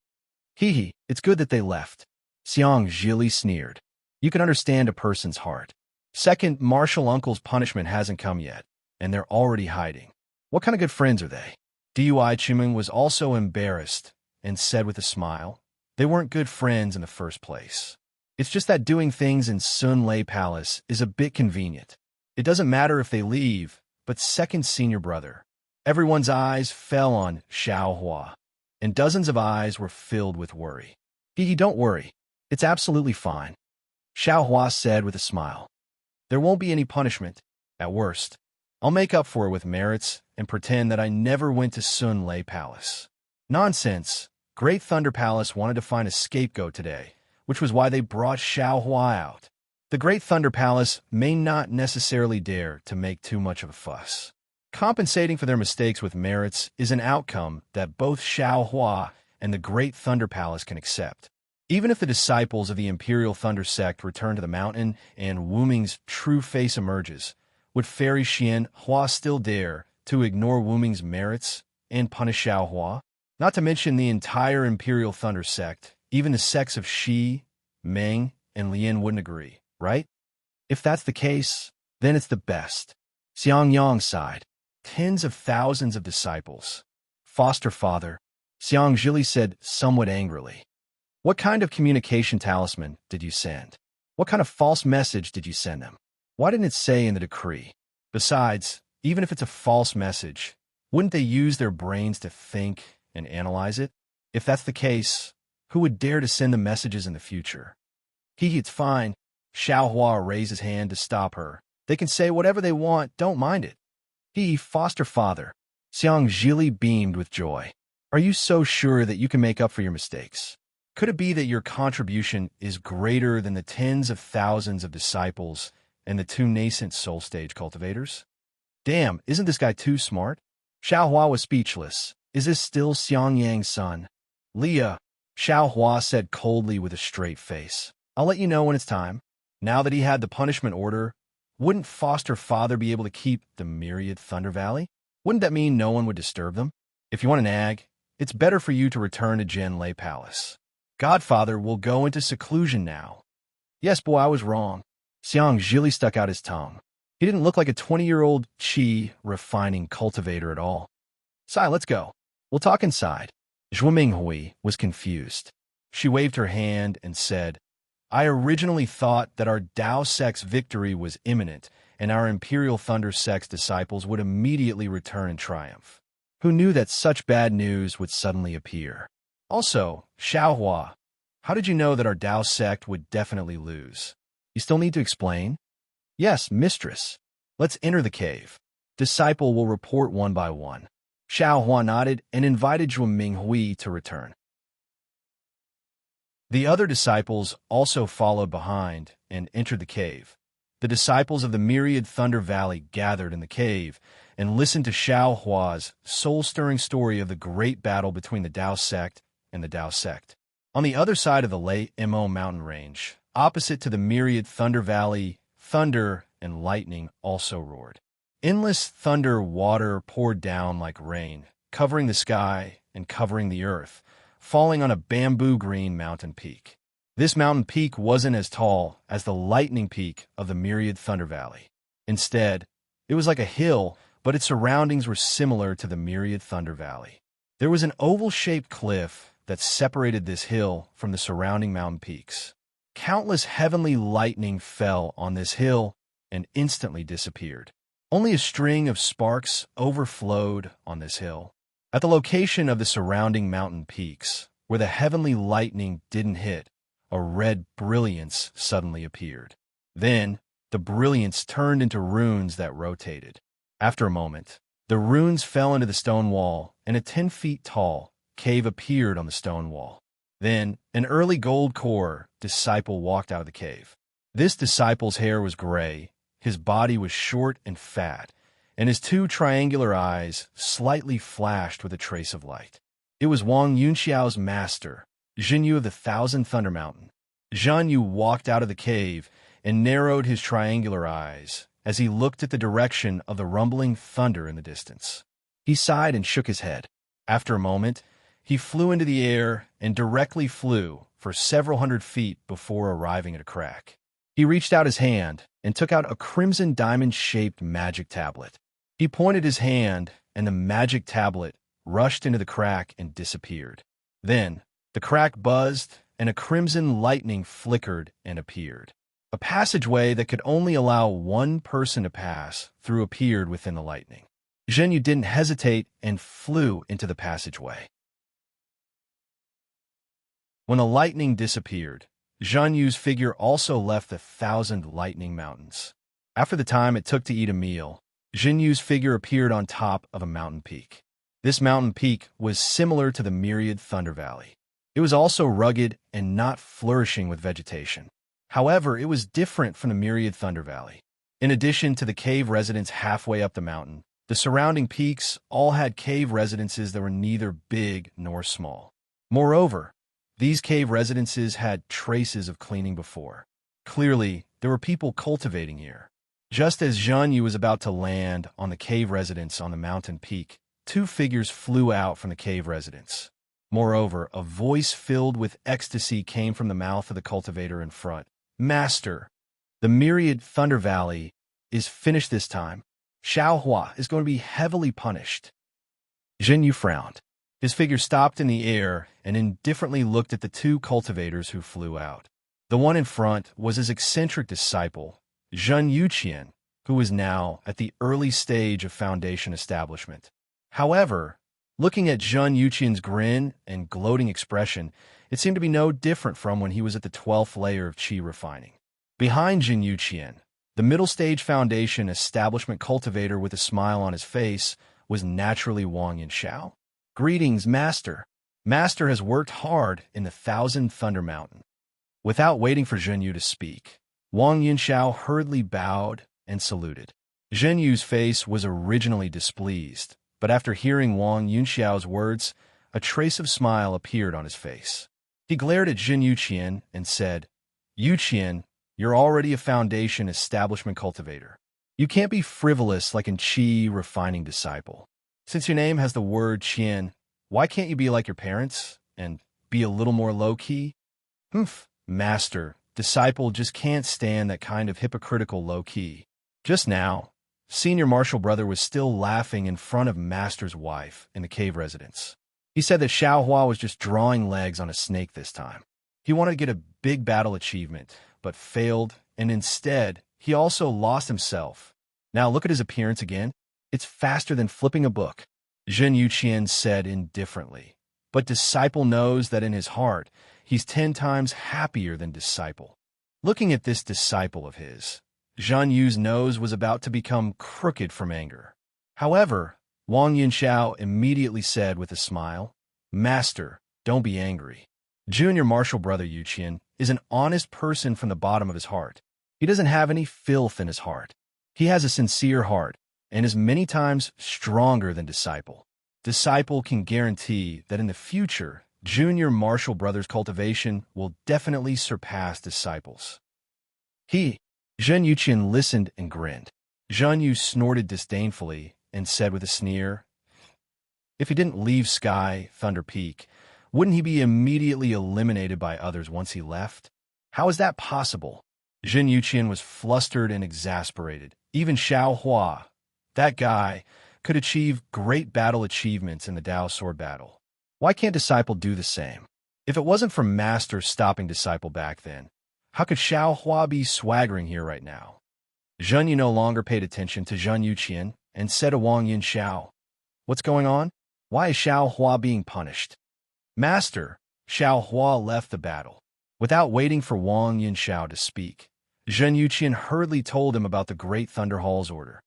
Hee, it's good that they left. Xiang Zhili sneered. You can understand a person's heart. Second, Martial Uncle's punishment hasn't come yet, and they're already hiding. What kind of good friends are they? Dui Qimeng was also embarrassed and said with a smile, they weren't good friends in the first place. It's just that doing things in Sun Lei Palace is a bit convenient. It doesn't matter if they leave, but second senior brother. Everyone's eyes fell on Xiaohua, and dozens of eyes were filled with worry. Don't worry. It's absolutely fine, Xiaohua said with a smile. There won't be any punishment. At worst, I'll make up for it with merits and pretend that I never went to Sun Lei Palace. Nonsense. Great Thunder Palace wanted to find a scapegoat today, which was why they brought Xiaohua out. The Great Thunder Palace may not necessarily dare to make too much of a fuss. Compensating for their mistakes with merits is an outcome that both Xiaohua and the Great Thunder Palace can accept. Even if the disciples of the Imperial Thunder Sect return to the mountain and Wu Ming's true face emerges, would Fairy Xian Hua still dare to ignore Wu Ming's merits and punish Xiaohua? Not to mention the entire Imperial Thunder Sect, even the sects of Shi, Meng, and Lian wouldn't agree, right? If that's the case, then it's the best. Xiang Yang sighed. Tens of thousands of disciples. Foster father, Xiang Zhili said somewhat angrily. What kind of communication talisman did you send? What kind of false message did you send them? Why didn't it say in the decree? Besides, even if it's a false message, wouldn't they use their brains to think and analyze it? If that's the case, who would dare to send the messages in the future? It's fine. Xiaohua raised his hand to stop her. They can say whatever they want, don't mind it. Foster father. Xiang Zhili beamed with joy. Are you so sure that you can make up for your mistakes? Could it be that your contribution is greater than the tens of thousands of disciples and the two nascent soul stage cultivators? Damn, isn't this guy too smart? Xiaohua was speechless. Is this still Xiang Yang's son? Leah, Xiaohua said coldly with a straight face. I'll let you know when it's time. Now that he had the punishment order, wouldn't Foster father be able to keep the Myriad Thunder Valley? Wouldn't that mean no one would disturb them? If you want to nag, it's better for you to return to Jian Lei Palace. Godfather will go into seclusion now. Yes, boy, I was wrong. Xiang Zhili stuck out his tongue. He didn't look like a 20-year-old qi refining cultivator at all. Sai, let's go. We'll talk inside. Zhu Minghui was confused. She waved her hand and said, I originally thought that our Dao sect's victory was imminent and our Imperial Thunder sect's disciples would immediately return in triumph. Who knew that such bad news would suddenly appear? Also, Xiaohua, how did you know that our Dao sect would definitely lose? You still need to explain? Yes, mistress. Let's enter the cave. Disciple will report one by one. Xiaohua nodded and invited Zhu Minghui to return. The other disciples also followed behind and entered the cave. The disciples of the Myriad Thunder Valley gathered in the cave and listened to Xiaohua's soul-stirring story of the great battle between the Dao sect and the Dao sect. On the other side of the Lei Mo mountain range, opposite to the Myriad Thunder Valley, thunder and lightning also roared. Endless thunder water poured down like rain, covering the sky and covering the earth, falling on a bamboo-green mountain peak. This mountain peak wasn't as tall as the lightning peak of the Myriad Thunder Valley. Instead, it was like a hill, but its surroundings were similar to the Myriad Thunder Valley. There was an oval-shaped cliff that separated this hill from the surrounding mountain peaks. Countless heavenly lightning fell on this hill and instantly disappeared. Only a string of sparks overflowed on this hill. At the location of the surrounding mountain peaks, where the heavenly lightning didn't hit, a red brilliance suddenly appeared. Then, the brilliance turned into runes that rotated. After a moment, the runes fell into the stone wall, and a 10 feet tall cave appeared on the stone wall. Then, an early gold core disciple walked out of the cave. This disciple's hair was gray, his body was short and fat, and his two triangular eyes slightly flashed with a trace of light. It was Wang Yunxiao's master, Zhen Yu of the Thousand Thunder Mountain. Zhen Yu walked out of the cave and narrowed his triangular eyes as he looked at the direction of the rumbling thunder in the distance. He sighed and shook his head. After a moment, he flew into the air and directly flew for several hundred feet before arriving at a crack. He reached out his hand and took out a crimson diamond-shaped magic tablet. He pointed his hand, and the magic tablet rushed into the crack and disappeared. Then, the crack buzzed, and a crimson lightning flickered and appeared. A passageway that could only allow one person to pass through appeared within the lightning. Zhen Yu didn't hesitate and flew into the passageway. When the lightning disappeared, Zhen Yu's figure also left the 1,000 lightning mountains. After the time it took to eat a meal, Zhen Yu's figure appeared on top of a mountain peak. This mountain peak was similar to the myriad Thunder Valley. It was also rugged and not flourishing with vegetation. However, it was different from the myriad Thunder Valley. In addition to the cave residence halfway up the mountain, the surrounding peaks all had cave residences that were neither big nor small. Moreover, these cave residences had traces of cleaning before. Clearly, there were people cultivating here. Just as Zhen Yu was about to land on the cave residence on the mountain peak, two figures flew out from the cave residence. Moreover, a voice filled with ecstasy came from the mouth of the cultivator in front. "Master, the myriad Thunder Valley is finished this time. Xiaohua is going to be heavily punished." Zhen Yu frowned. His figure stopped in the air and indifferently looked at the two cultivators who flew out. The one in front was his eccentric disciple, Zhen Yuqian, who was now at the early stage of foundation establishment. However, looking at Zhen Yuqian's grin and gloating expression, it seemed to be no different from when he was at the 12th layer of qi refining. Behind Zhen Yuqian, the middle stage foundation establishment cultivator with a smile on his face was naturally Wang Yanxiao. "Greetings, Master. Master has worked hard in the 1,000 Thunder Mountain." Without waiting for Zhen Yu to speak, Wang Yanxiao hurriedly bowed and saluted. Zhen Yu's face was originally displeased, but after hearing Wang Yanxiao's words, a trace of smile appeared on his face. He glared at Zhen Yuqian and said, "Yuqian, you're already a foundation establishment cultivator. You can't be frivolous like an qi refining disciple. Since your name has the word Qian, why can't you be like your parents and be a little more low-key?" Master, disciple just can't stand that kind of hypocritical low-key. Just now, senior martial brother was still laughing in front of Master's wife in the cave residence. He said that Xiaohua was just drawing legs on a snake this time. He wanted to get a big battle achievement, but failed, and instead, he also lost himself. Now look at his appearance again. It's faster than flipping a book, Zhen Yuqian said indifferently. But disciple knows that in his heart, he's 10 times happier than disciple. Looking at this disciple of his, Zhen Yu's nose was about to become crooked from anger. However, Wang Yanxiao immediately said with a smile, "Master, don't be angry. Junior martial brother Yuqian is an honest person from the bottom of his heart. He doesn't have any filth in his heart. He has a sincere heart and is many times stronger than disciple. Disciple can guarantee that in the future, junior martial brother's cultivation will definitely surpass disciples." Zhen Yuqian listened and grinned. Zhen Yu snorted disdainfully and said with a sneer, "If he didn't leave Sky Thunder Peak, wouldn't he be immediately eliminated by others once he left? How is that possible?" Zhen Yuqian was flustered and exasperated. Even Xiaohua, that guy, could achieve great battle achievements in the Dao Sword Battle. Why can't Disciple do the same? If it wasn't for Master stopping Disciple back then, how could Xiaohua be swaggering here right now? Zhen Yu no longer paid attention to Zhen Yuqian and said to Wang Yanxiao, "What's going on? Why is Xiaohua being punished?" "Master," Xiaohua left the battle. Without waiting for Wang Yanxiao to speak, Zhen Yuqian hurriedly told him about the Great Thunder Hall's order.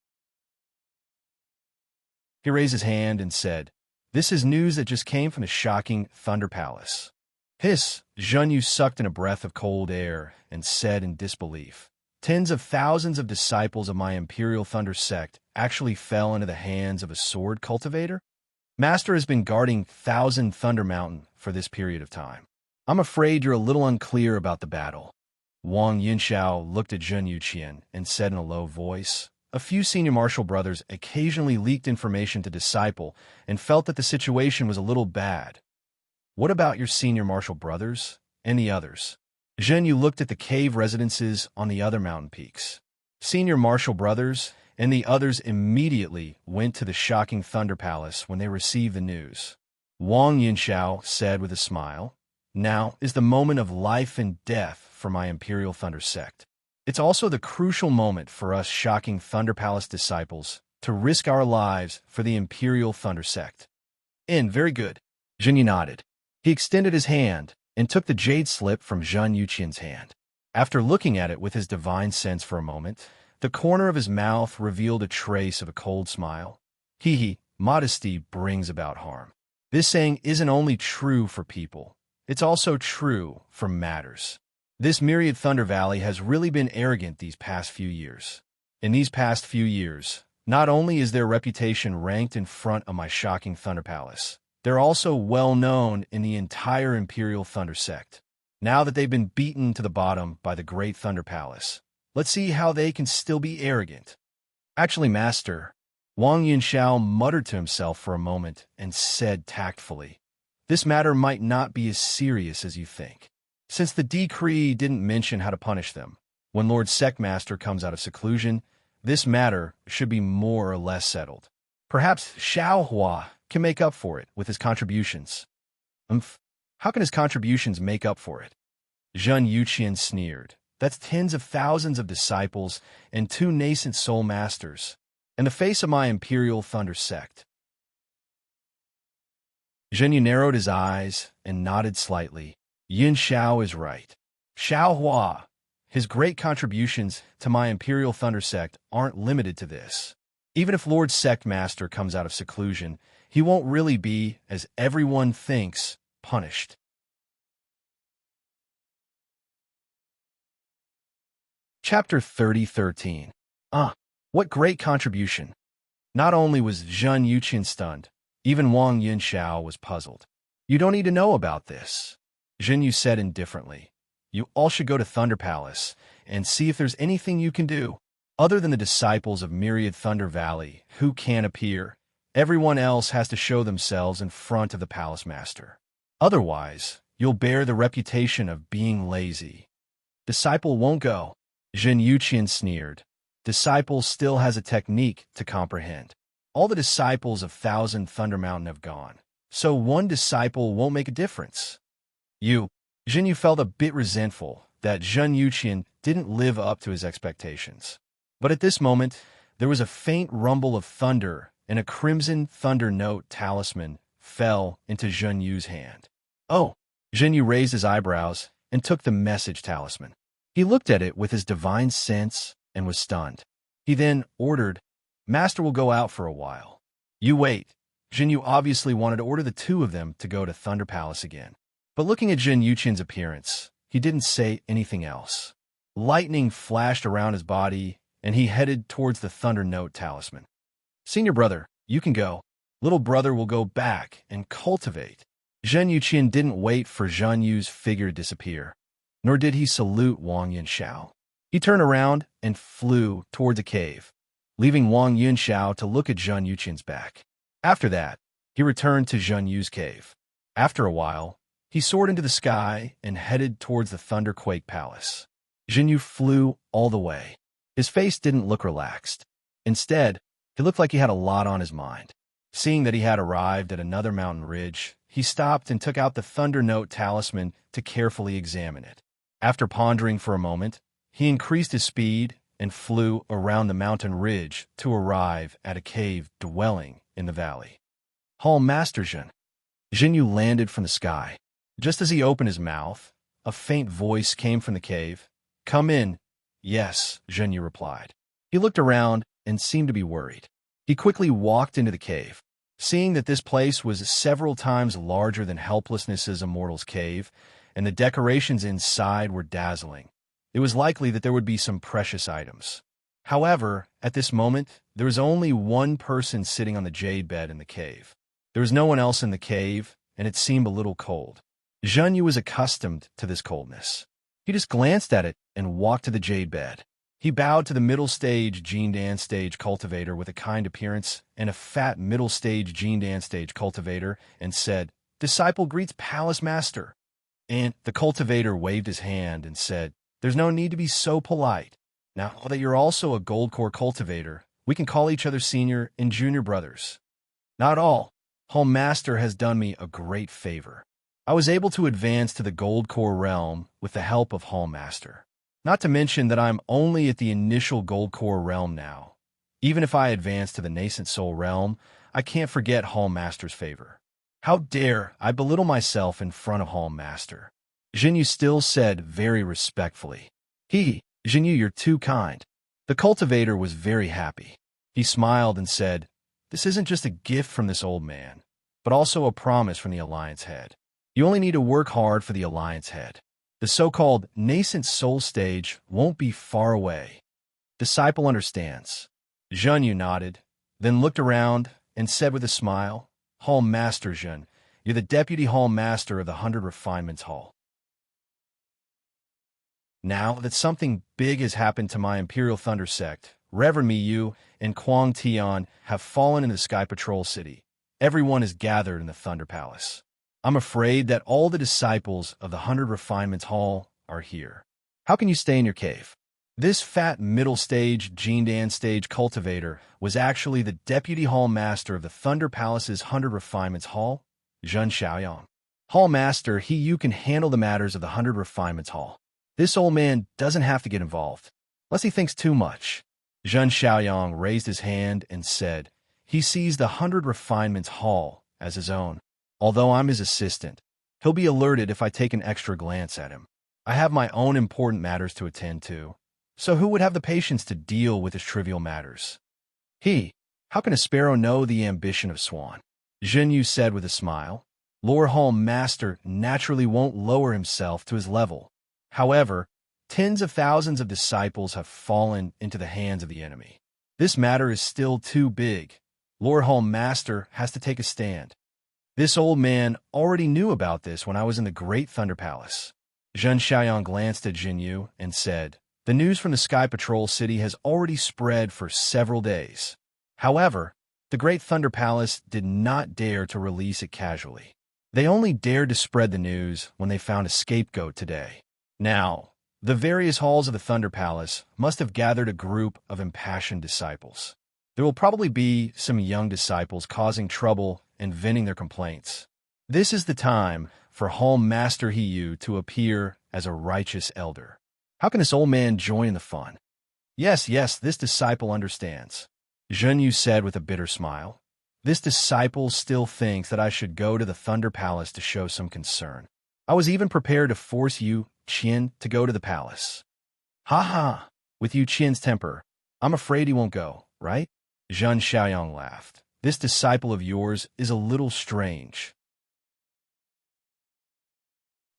He raised his hand and said, "This is news that just came from the shocking Thunder Palace." Hiss! Zhen Yu sucked in a breath of cold air and said in disbelief, "Tens of thousands of disciples of my Imperial Thunder sect actually fell into the hands of a sword cultivator? Master has been guarding 1,000 Thunder Mountain for this period of time. I'm afraid you're a little unclear about the battle." Wang Yanxiao looked at Zhen Yuqian and said in a low voice, "A few senior martial brothers occasionally leaked information to Disciple and felt that the situation was a little bad. What about your senior martial brothers and the others?" Zhen Yu looked at the cave residences on the other mountain peaks. Senior martial brothers and the others immediately went to the shocking Thunder Palace when they received the news. Wang Yanxiao said with a smile, "Now is the moment of life and death for my Imperial Thunder sect. It's also the crucial moment for us shocking Thunder Palace disciples to risk our lives for the Imperial Thunder Sect. Very good. Zhenyu nodded. He extended his hand and took the jade slip from Zhen Yuqian's hand. After looking at it with his divine sense for a moment, the corner of his mouth revealed a trace of a cold smile. Modesty brings about harm. This saying isn't only true for people, it's also true for matters. This myriad Thunder Valley has really been arrogant these past few years. In these past few years, not only is their reputation ranked in front of my shocking Thunder Palace, they're also well known in the entire Imperial Thunder Sect. Now that they've been beaten to the bottom by the Great Thunder Palace, let's see how they can still be arrogant. Actually, Master, Wang Yunxiao muttered to himself for a moment and said tactfully, this matter might not be as serious as you think. Since the decree didn't mention how to punish them, when Lord Sectmaster comes out of seclusion, this matter should be more or less settled. Perhaps Xiaohua can make up for it with his contributions. How can his contributions make up for it? Zhen Yuqian sneered. That's tens of thousands of disciples and 2 nascent soul masters, in the face of my Imperial Thunder Sect. Zhenyu narrowed his eyes and nodded slightly. Yin Xiao is right. Xiaohua, his great contributions to my Imperial Thunder Sect aren't limited to this. Even if Lord Sectmaster comes out of seclusion, he won't really be, as everyone thinks, punished. Chapter 30:13. What great contribution! Not only was Zhen Yuqian stunned, even Wang Yunxiao was puzzled. You don't need to know about this, Zhenyu said indifferently. You all should go to Thunder Palace and see if there's anything you can do. Other than the disciples of Myriad Thunder Valley who can appear, everyone else has to show themselves in front of the Palace Master. Otherwise, you'll bear the reputation of being lazy. Disciple won't go. Zhen Yuqian sneered. Disciple still has a technique to comprehend. All the disciples of Thousand Thunder Mountain have gone, so one disciple won't make a difference. Zhenyu felt a bit resentful that Zhen Yuqian didn't live up to his expectations. But at this moment, there was a faint rumble of thunder, and a crimson thunder note talisman fell into Zhen Yu's hand. Oh! Zhenyu raised his eyebrows and took the message talisman. He looked at it with his divine sense and was stunned. He then ordered, Master will go out for a while. You wait. Zhenyu obviously wanted to order the 2 of them to go to Thunder Palace again. But looking at Zhen Yuqian's appearance, he didn't say anything else. Lightning flashed around his body, and he headed towards the Thunder Note talisman. Senior brother, you can go. Little brother will go back and cultivate. Zhen Yuqian didn't wait for Zhen Yu's figure to disappear, nor did he salute Wang Yunxiao. He turned around and flew toward the cave, leaving Wang Yunxiao to look at Zhen Yuqian's back. After that, he returned to Zhen Yu's cave. After a while, he soared into the sky and headed towards the Thunderquake Palace. Zhen Yu flew all the way. His face didn't look relaxed. Instead, he looked like he had a lot on his mind. Seeing that he had arrived at another mountain ridge, he stopped and took out the Thunder Note talisman to carefully examine it. After pondering for a moment, he increased his speed and flew around the mountain ridge to arrive at a cave dwelling in the valley. Hall Master Zhen. Zhenyu landed from the sky. Just as he opened his mouth, a faint voice came from the cave. Come in. Yes, Zhenyu replied. He looked around and seemed to be worried. He quickly walked into the cave. Seeing that this place was several times larger than Helplessness's Immortal's Cave, and the decorations inside were dazzling, it was likely that there would be some precious items. However, at this moment, there was only one person sitting on the jade bed in the cave. There was no one else in the cave, and it seemed a little cold. Zhen Yu was accustomed to this coldness. He just glanced at it and walked to the jade bed. He bowed to the middle-stage Jindan stage cultivator with a kind appearance and a fat middle-stage Jindan stage cultivator and said, Disciple greets Palace Master. And the cultivator waved his hand and said, There's no need to be so polite. Now that you're also a gold core cultivator, we can call each other senior and junior brothers. Not all. Home Master has done me a great favor. I was able to advance to the gold core realm with the help of Hall Master. Not to mention that I'm only at the initial Gold Core realm now. Even if I advance to the Nascent Soul realm, I can't forget Hall Master's favor. How dare I belittle myself in front of Hall Master? Jinyu still said very respectfully. Jinyu, you're too kind. The cultivator was very happy. He smiled and said, this isn't just a gift from this old man, but also a promise from the Alliance Head. You only need to work hard for the Alliance Head. The so-called Nascent Soul stage won't be far away. Disciple understands. Jinyu nodded, then looked around and said with a smile, Hall Master Jun, you're the Deputy Hall Master of the 100 Refinements Hall. Now that something big has happened to my Imperial Thunder Sect, Reverend Miyu and Quang Tian have fallen in the Sky Patrol City. Everyone is gathered in the Thunder Palace. I'm afraid that all the disciples of the 100 Refinements Hall are here. How can you stay in your cave? This fat middle-stage, Jindan stage cultivator was actually the Deputy Hall Master of the Thunder Palace's 100 Refinements Hall, Zhen Xiaoyang. Hall Master, you can handle the matters of the 100 Refinements Hall. This old man doesn't have to get involved, unless he thinks too much. Zhen Xiaoyang raised his hand and said, he sees the 100 Refinements Hall as his own. Although I'm his assistant, he'll be alerted if I take an extra glance at him. I have my own important matters to attend to, so who would have the patience to deal with his trivial matters? How can a sparrow know the ambition of swan? Jinyu said with a smile. Lord Hall Master naturally won't lower himself to his level. However, tens of thousands of disciples have fallen into the hands of the enemy. This matter is still too big. Lord Hall Master has to take a stand. This old man already knew about this when I was in the Great Thunder Palace. Zhen Xiaoyang glanced at Jinyu and said, the news from the Sky Patrol City has already spread for several days. However, the Great Thunder Palace did not dare to release it casually. They only dared to spread the news when they found a scapegoat today. Now, the various halls of the Thunder Palace must have gathered a group of impassioned disciples. There will probably be some young disciples causing trouble and venting their complaints. This is the time for Hall Master Hiyu to appear as a righteous elder. How can this old man join in the fun? Yes, this disciple understands. Jinyu said with a bitter smile. This disciple still thinks that I should go to the Thunder Palace to show some concern. I was even prepared to force Yu Qian to go to the palace. With Yu Qian's temper, I'm afraid he won't go, right? Zhen Xiaoyang laughed. This disciple of yours is a little strange.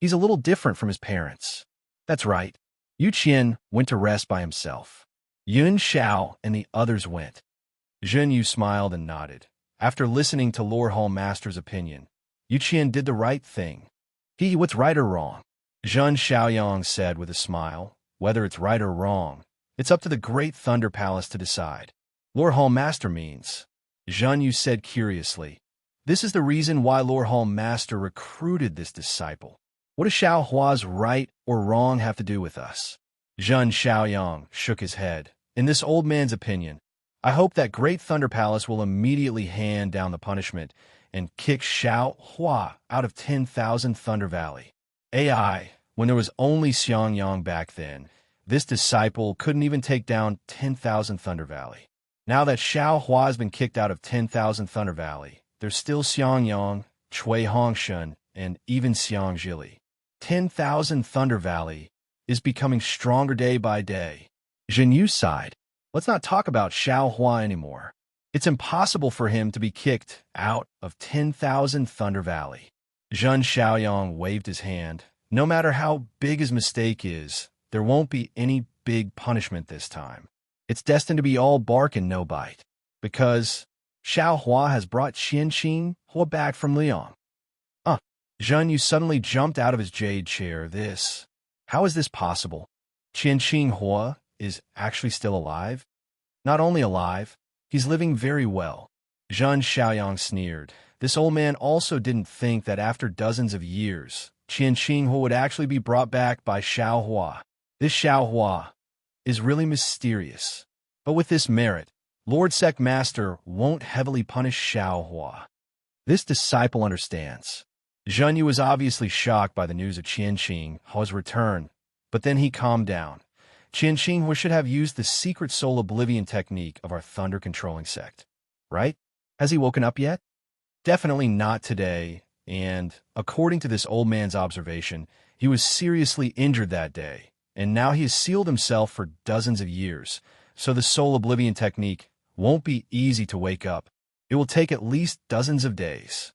He's a little different from his parents. That's right. Yu Qian went to rest by himself. Yun Xiao and the others went. Jinyu smiled and nodded. After listening to Lord Hall Master's opinion, Yu Qian did the right thing. What's right or wrong? Zhen Xiaoyang said with a smile. Whether it's right or wrong, it's up to the Great Thunder Palace to decide. Lord Hall Master means. Jinyu said curiously. This is the reason why Lord Hall Master recruited this disciple. What does Xiao Hua's right or wrong have to do with us? Zhen Xiaoyang shook his head. In this old man's opinion, I hope that Great Thunder Palace will immediately hand down the punishment and kick Xiao Hua out of 10,000 Thunder Valley. When there was only Xiangyang back then, this disciple couldn't even take down 10,000 Thunder Valley. Now that Xiao Hua has been kicked out of 10,000 Thunder Valley, there's still Xiangyang, Cui Hongshan, and even Xiangjili. 10,000 Thunder Valley is becoming stronger day by day. Jinyu sighed. Let's not talk about Xiao Hua anymore. It's impossible for him to be kicked out of 10,000 Thunder Valley. Zhen Xiaoyang waved his hand. No matter how big his mistake is, there won't be any big punishment this time. It's destined to be all bark and no bite, because Xiao Hua has brought Qianqing Hua back from Liang. Jinyu suddenly jumped out of his jade chair. How is this possible? Qianqing Hua is actually still alive? Not only alive, he's living very well. Zhen Xiaoyang sneered. This old man also didn't think that after dozens of years, Qianqing Hua would actually be brought back by Xiao Hua. This Xiao Hua is really mysterious. But with this merit, Lord Sect Master won't heavily punish Xiao Hua. This disciple understands. Jinyu was obviously shocked by the news of Qianqing Hua's return, but then he calmed down. Qian Xinghua should have used the secret soul oblivion technique of our thunder-controlling sect, right? Has he woken up yet? Definitely not today, and according to this old man's observation, he was seriously injured that day, and now he has sealed himself for dozens of years, so the soul oblivion technique won't be easy to wake up. It will take at least dozens of days.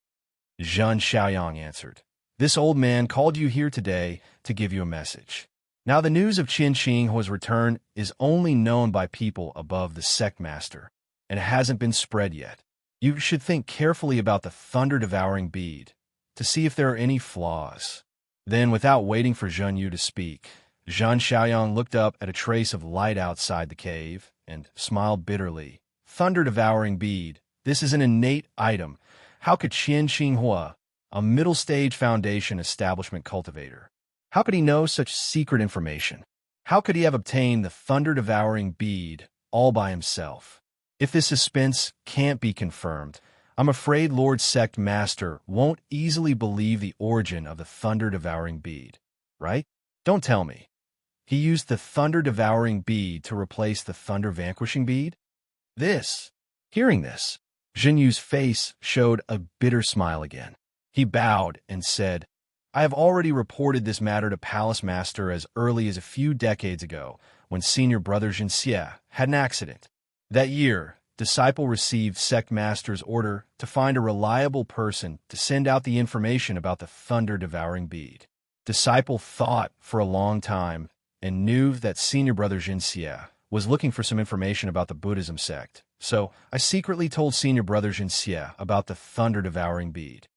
Zhen Xiaoyang answered. This old man called you here today to give you a message. Now the news of Qian Xinghua's return is only known by people above the sect master, and it hasn't been spread yet. You should think carefully about the thunder-devouring bead to see if there are any flaws. Then, without waiting for Zhen Yu to speak, Zhen Xiaoyang looked up at a trace of light outside the cave and smiled bitterly. Thunder-devouring bead, this is an innate item. How could Qian Xinghua, a middle-stage foundation establishment cultivator, how could he know such secret information? How could he have obtained the thunder-devouring bead all by himself? If this suspense can't be confirmed, I'm afraid Lord Sect Master won't easily believe the origin of the thunder-devouring bead, right? Don't tell me. He used the thunder-devouring bead to replace the thunder-vanquishing bead? Hearing this, Zhen Yu's face showed a bitter smile again. He bowed and said, I have already reported this matter to Palace Master as early as a few decades ago, when senior brother Zhen Xie had an accident. That year, Disciple received Sect Master's order to find a reliable person to send out the information about the thunder-devouring bead. Disciple thought for a long time and knew that senior brother Zhen Xie was looking for some information about the Buddhism sect, so I secretly told senior brother Zhen Xie about the thunder-devouring bead.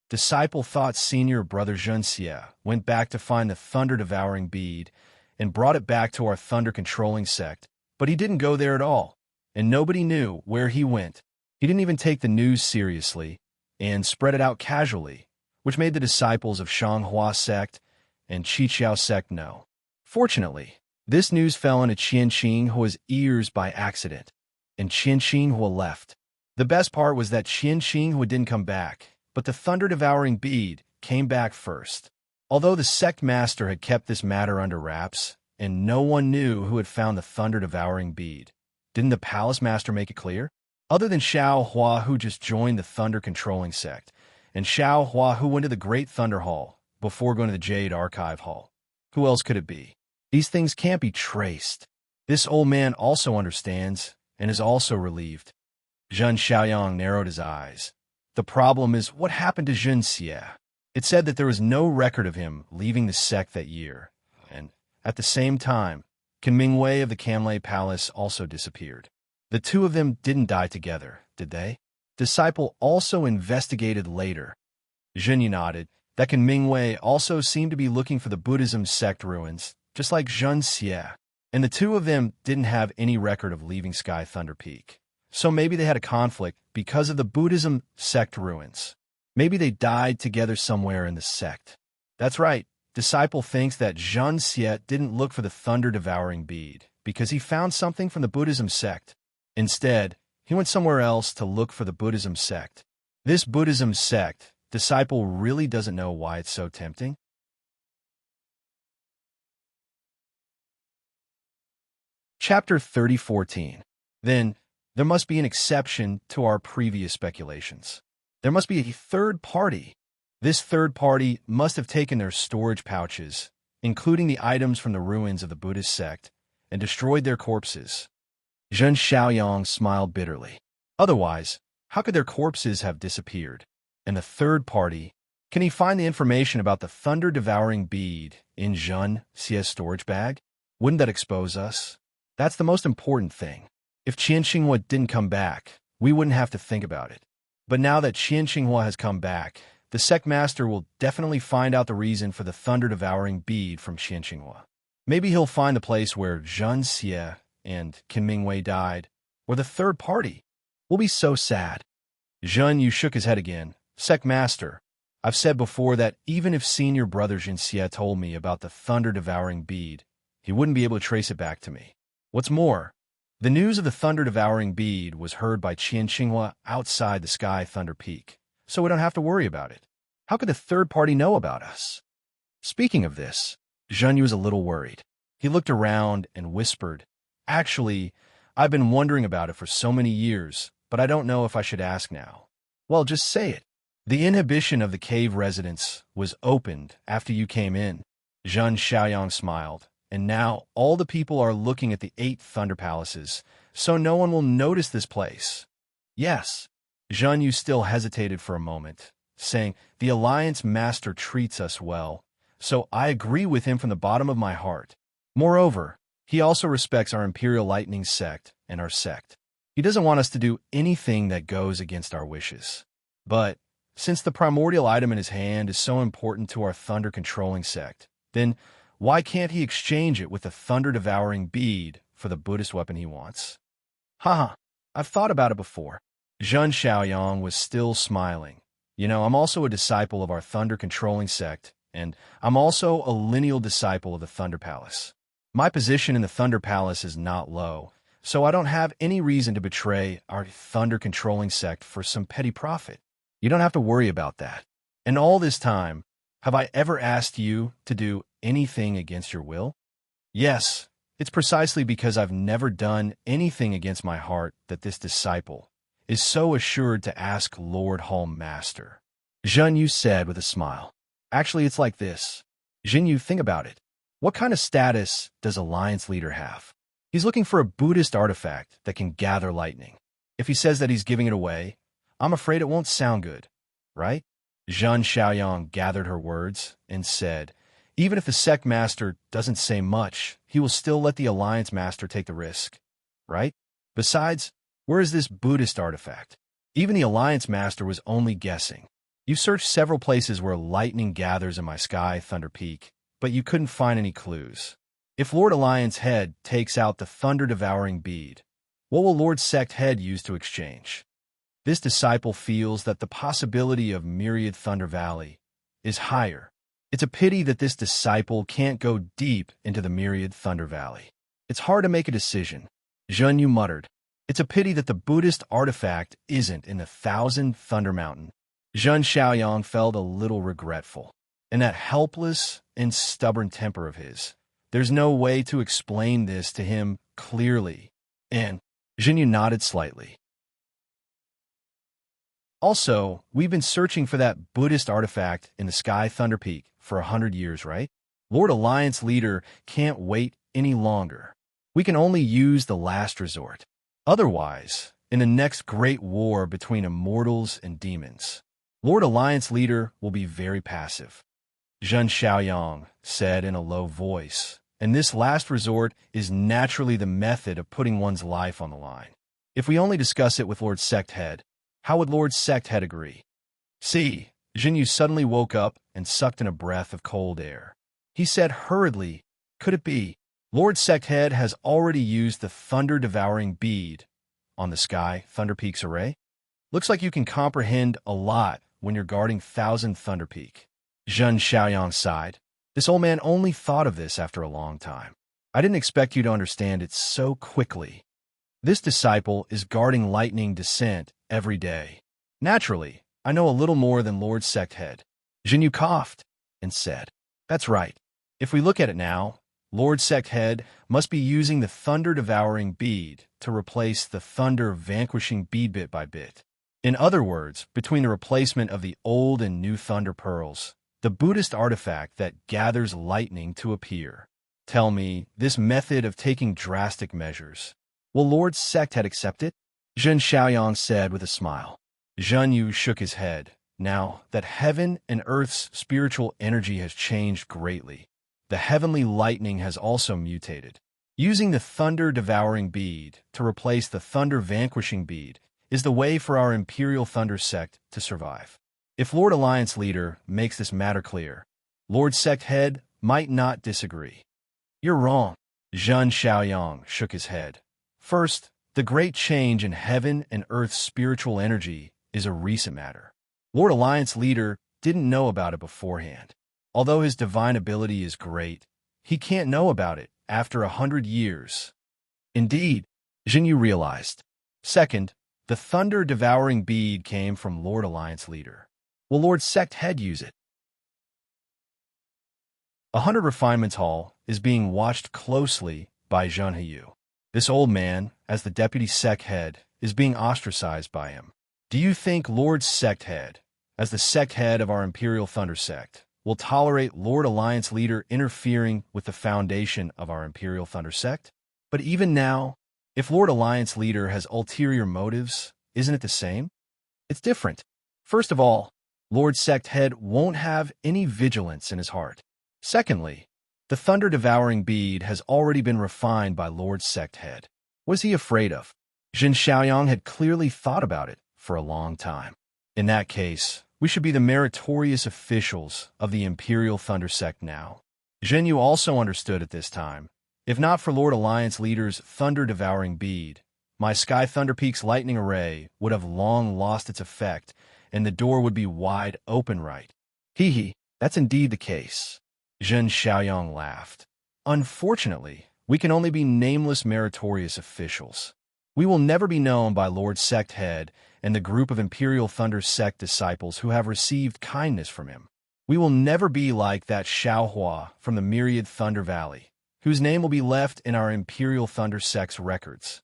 Disciple thought senior brother Zhen Xie went back to find the thunder-devouring bead and brought it back to our thunder-controlling sect, but he didn't go there at all, and nobody knew where he went. He didn't even take the news seriously and spread it out casually, which made the disciples of Shanghua sect and Qiqiao sect know. Fortunately, this news fell into Qian Xinghua's ears by accident, and Qian Xinghua left. The best part was that Qian Xinghua didn't come back, but the thunder-devouring bead came back first. Although the sect master had kept this matter under wraps, and no one knew who had found the thunder-devouring bead, didn't the palace master make it clear? Other than Xiao Hua, who just joined the thunder-controlling sect, and Xiao Hua, who went to the Great Thunder Hall before going to the Jade Archive Hall, who else could it be? These things can't be traced. This old man also understands, and is also relieved. Zhen Xiaoyang narrowed his eyes. The problem is what happened to Zhen Xie. It said that there was no record of him leaving the sect that year, and at the same time, Qin Mingwei of the Camlei Palace also disappeared. The two of them didn't die together, did they? Disciple also investigated later. Zhen Yu nodded. That Qin Mingwei also seemed to be looking for the Buddhism sect ruins, just like Zhen Xie, and the two of them didn't have any record of leaving Sky Thunder Peak. So maybe they had a conflict because of the Buddhism sect ruins. Maybe they died together somewhere in the sect. That's right. Disciple thinks that Zhen Xie didn't look for the thunder-devouring bead because he found something from the Buddhism sect. Instead, he went somewhere else to look for the Buddhism sect. This Buddhism sect, Disciple really doesn't know why it's so tempting. Chapter 30:14. Then, there must be an exception to our previous speculations. There must be a third party. This third party must have taken their storage pouches, including the items from the ruins of the Buddhist sect, and destroyed their corpses. Zhen Xiaoyang smiled bitterly. Otherwise, how could their corpses have disappeared? And the third party, can he find the information about the thunder-devouring bead in Zhen Xie's storage bag? Wouldn't that expose us? That's the most important thing. If Qian Xinghua didn't come back, we wouldn't have to think about it. But now that Qian Xinghua has come back, the sect master will definitely find out the reason for the thunder-devouring bead from Qian Xinghua. Maybe he'll find the place where Zhen Xie and Qin Mingwei died, or the third party. We'll be so sad. Zhen Yu shook his head again. Sect master, I've said before that even if senior brother Zhen Xie told me about the thunder-devouring bead, he wouldn't be able to trace it back to me. What's more, the news of the thunder-devouring bead was heard by Qian Xinghua outside the Sky Thunder Peak, so we don't have to worry about it. How could the third party know about us? Speaking of this, Zhen Yu was a little worried. He looked around and whispered, "Actually, I've been wondering about it for so many years, but I don't know if I should ask now." "Well, just say it." "The inhibition of the cave residence was opened after you came in." Zhen Xiaoyang smiled. "And now all the people are looking at the 8 Thunder Palaces, so no one will notice this place." "Yes." Zhen Yu still hesitated for a moment, saying, "The Alliance Master treats us well, so I agree with him from the bottom of my heart. Moreover, he also respects our Imperial Lightning sect and our sect. He doesn't want us to do anything that goes against our wishes. But since the primordial item in his hand is so important to our thunder-controlling sect, then why can't he exchange it with the thunder-devouring bead for the Buddhist weapon he wants?" "Haha, I've thought about it before." Zhen Xiaoyang was still smiling. "You know, I'm also a disciple of our thunder-controlling sect, and I'm also a lineal disciple of the Thunder Palace. My position in the Thunder Palace is not low, so I don't have any reason to betray our thunder-controlling sect for some petty profit. You don't have to worry about that. And all this time, have I ever asked you to do anything against your will?" "Yes, it's precisely because I've never done anything against my heart that this disciple is so assured to ask Lord Home Master," Zhen Yu said with a smile. "Actually, it's like this. Zhen Yu, think about it. What kind of status does Alliance Leader have? He's looking for a Buddhist artifact that can gather lightning. If he says that he's giving it away, I'm afraid it won't sound good, right?" Zhen Xiaoyang gathered her words and said, "Even if the sect master doesn't say much, he will still let the Alliance Master take the risk, right? Besides, where is this Buddhist artifact? Even the Alliance Master was only guessing. You searched several places where lightning gathers in my sky, Thunder Peak, but you couldn't find any clues. If Lord Alliance Head takes out the thunder-devouring bead, what will Lord Sect Head use to exchange? This disciple feels that the possibility of Myriad Thunder Valley is higher. It's a pity that this disciple can't go deep into the Myriad Thunder Valley. It's hard to make a decision." Zhen Yu muttered, "It's a pity that the Buddhist artifact isn't in the 1,000 Thunder Mountain." Zhen Xiaoyang felt a little regretful. In that helpless and stubborn temper of his, there's no way to explain this to him clearly. And Zhen Yu nodded slightly. "Also, we've been searching for that Buddhist artifact in the sky Thunder Peak for 100 years, right? Lord Alliance Leader can't wait any longer. We can only use the last resort. Otherwise, in the next great war between immortals and demons, Lord Alliance Leader will be very passive," Zhen Xiaoyang said in a low voice, "and this last resort is naturally the method of putting one's life on the line. If we only discuss it with Lord Sect Head, how would Lord Sect Head agree?" "See," Zhen Yu suddenly woke up and sucked in a breath of cold air. He said hurriedly, "Could it be? Lord Sect Head has already used the thunder-devouring bead on the sky Thunder Peak's array? Looks like you can comprehend a lot when you're guarding 1,000 Thunder Peak." Zhen Xiaoyang sighed. "This old man only thought of this after a long time. I didn't expect you to understand it so quickly. This disciple is guarding lightning descent every day. Naturally, I know a little more than Lord Sect Head." Zhen Yu coughed and said, "That's right. If we look at it now, Lord Sect Head must be using the thunder-devouring bead to replace the thunder-vanquishing bead bit by bit. In other words, between the replacement of the old and new thunder pearls, the Buddhist artifact that gathers lightning to appear. Tell me, this method of taking drastic measures, will Lord Sect Head accept it?" Zhen Xiaoyang said with a smile. Zhen Yu shook his head. Now that heaven and earth's spiritual energy has changed greatly, the heavenly lightning has also mutated. Using the thunder-devouring bead to replace the thunder-vanquishing bead is the way for our Imperial Thunder sect to survive. If Lord Alliance Leader makes this matter clear, Lord Sect Head might not disagree. "You're wrong." Zhen Xiaoyang shook his head. "First, the great change in heaven and earth's spiritual energy is a recent matter. Lord Alliance Leader didn't know about it beforehand. Although his divine ability is great, he can't know about it after 100 years. Indeed, Zhen Yu realized. Second, the thunder-devouring bead came from Lord Alliance Leader. Will Lord Sect Head use it? 100 Refinements Hall is being watched closely by Zhen Heyu. This old man, as the deputy sect head, is being ostracized by him. Do you think Lord Sect Head, as the sect head of our Imperial Thunder Sect, will tolerate Lord Alliance Leader interfering with the foundation of our Imperial Thunder Sect? But even now, if Lord Alliance Leader has ulterior motives, isn't it the same? It's different. First of all, Lord Sect Head won't have any vigilance in his heart. Secondly, the thunder-devouring bead has already been refined by Lord Sect Head. What is he afraid of? Jin Xiaoyang had clearly thought about it for a long time. In that case, we should be the meritorious officials of the Imperial Thunder Sect now. Zhen Yu also understood at this time. If not for Lord Alliance Leader's thunder-devouring bead, my Sky Thunder Peak's lightning array would have long lost its effect, and the door would be wide open right. Hee, that's indeed the case. Zhen Xiaoyang laughed. Unfortunately, we can only be nameless meritorious officials. We will never be known by Lord Sect Head and the group of Imperial Thunder Sect disciples who have received kindness from him. We will never be like that Xiaohua from the Myriad Thunder Valley, whose name will be left in our Imperial Thunder Sect's records.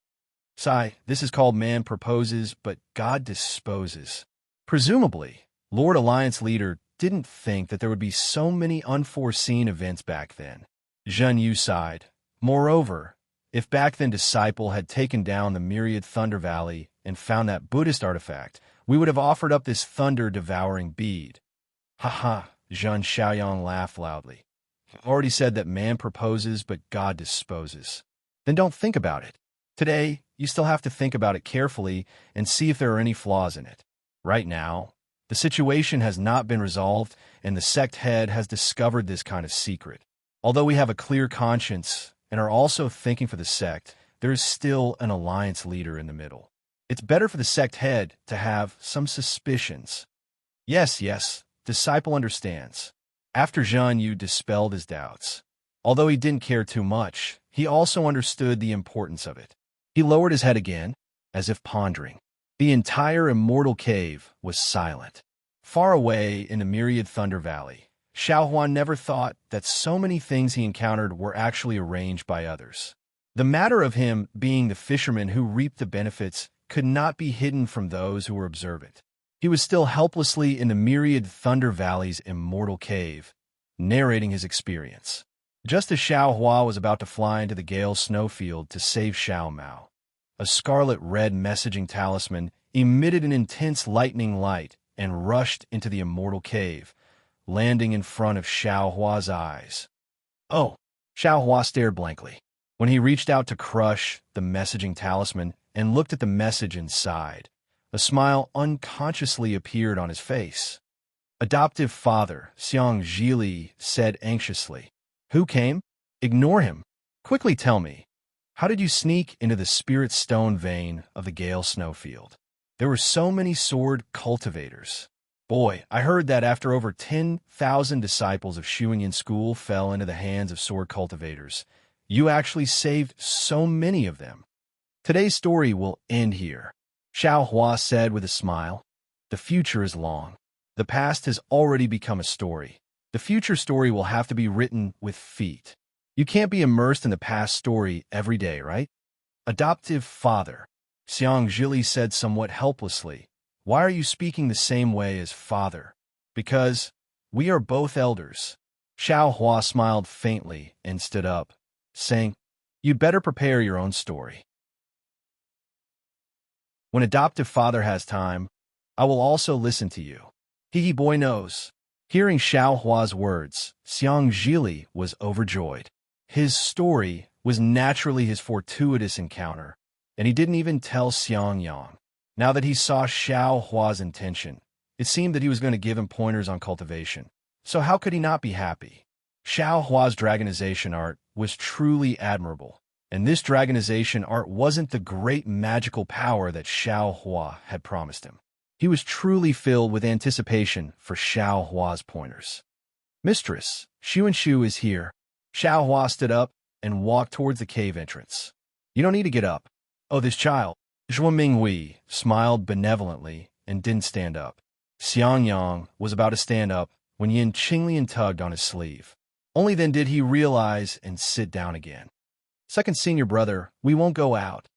Sigh, this is called man proposes, but God disposes. Presumably, Lord Alliance Leader didn't think that there would be so many unforeseen events back then. Zhen Yu sighed. Moreover, if back then Disciple had taken down the Myriad Thunder Valley and found that Buddhist artifact, we would have offered up this thunder-devouring bead. Ha, Zhen Xiaoyang laughed loudly. I've already said that man proposes, but God disposes. Then don't think about it. Today, you still have to think about it carefully and see if there are any flaws in it. Right now, the situation has not been resolved, and the sect head has discovered this kind of secret. Although we have a clear conscience and are also thinking for the sect, there is still an alliance leader in the middle. It's better for the sect head to have some suspicions. Yes, Disciple understands. After Zhen Yu dispelled his doubts. Although he didn't care too much, he also understood the importance of it. He lowered his head again, as if pondering. The entire immortal cave was silent. Far away in the Myriad Thunder Valley, Xiaohuan never thought that so many things he encountered were actually arranged by others. The matter of him being the fisherman who reaped the benefits could not be hidden from those who were observant. He was still helplessly in the Myriad Thunder Valley's immortal cave, narrating his experience. Just as Xiaohua was about to fly into the Gale snowfield to save Xiao Mao, a scarlet-red messaging talisman emitted an intense lightning light and rushed into the immortal cave, landing in front of Xiaohua's eyes. Oh! Xiaohua stared blankly. When he reached out to crush the messaging talisman and looked at the message inside, a smile unconsciously appeared on his face. Adoptive father, Xiang Zhili, said anxiously. Who came? Ignore him. Quickly tell me, how did you sneak into the spirit stone vein of the Gale snowfield? There were so many sword cultivators. Boy, I heard that after over 10,000 disciples of Shuangyan School fell into the hands of sword cultivators, you actually saved so many of them. Today's story will end here, Xiaohua said with a smile. The future is long. The past has already become a story. The future story will have to be written with feet. You can't be immersed in the past story every day, right? Adoptive father, Xiang Zhili said somewhat helplessly. Why are you speaking the same way as father? Because we are both elders. Xiaohua smiled faintly and stood up, saying, You'd better prepare your own story. When adoptive father has time, I will also listen to you. He boy knows. Hearing Xiaohua's words, Xiang Zhili was overjoyed. His story was naturally his fortuitous encounter, and he didn't even tell Xiang Yang. Now that he saw Xiaohua's intention, it seemed that he was going to give him pointers on cultivation. So how could he not be happy? Xiaohua's dragonization art was truly admirable, and this dragonization art wasn't the great magical power that Xiaohua had promised him. He was truly filled with anticipation for Xiaohua's pointers. Mistress, Shu is here. Xiaohua stood up and walked towards the cave entrance. You don't need to get up. Oh, this child. Zhuo Minghui smiled benevolently and didn't stand up. Xiang Yang was about to stand up when Yin Qinglian tugged on his sleeve. Only then did he realize and sit down again. Second senior brother, we won't go out.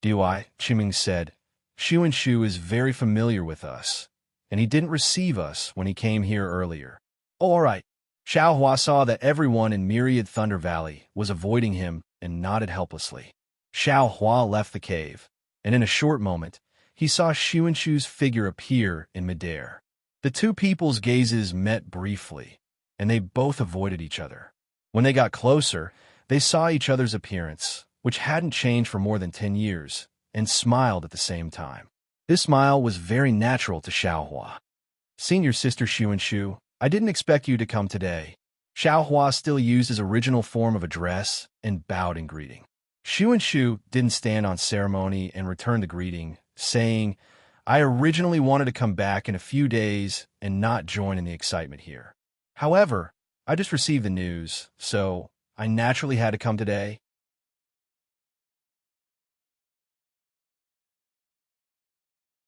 Do I? Chiming said. Shu is very familiar with us, and he didn't receive us when he came here earlier. Oh, all right. Xiaohua saw that everyone in Myriad Thunder Valley was avoiding him and nodded helplessly. Xiaohua left the cave, and in a short moment, he saw Shu's figure appear in midair. The two people's gazes met briefly, and they both avoided each other. When they got closer, they saw each other's appearance, which hadn't changed for more than 10 years, and smiled at the same time. This smile was very natural to Xiaohua. Senior sister Shu, I didn't expect you to come today. Xiaohua still used his original form of address and bowed in greeting. Shu didn't stand on ceremony and returned the greeting, saying, I originally wanted to come back in a few days and not join in the excitement here. However, I just received the news, so I naturally had to come today.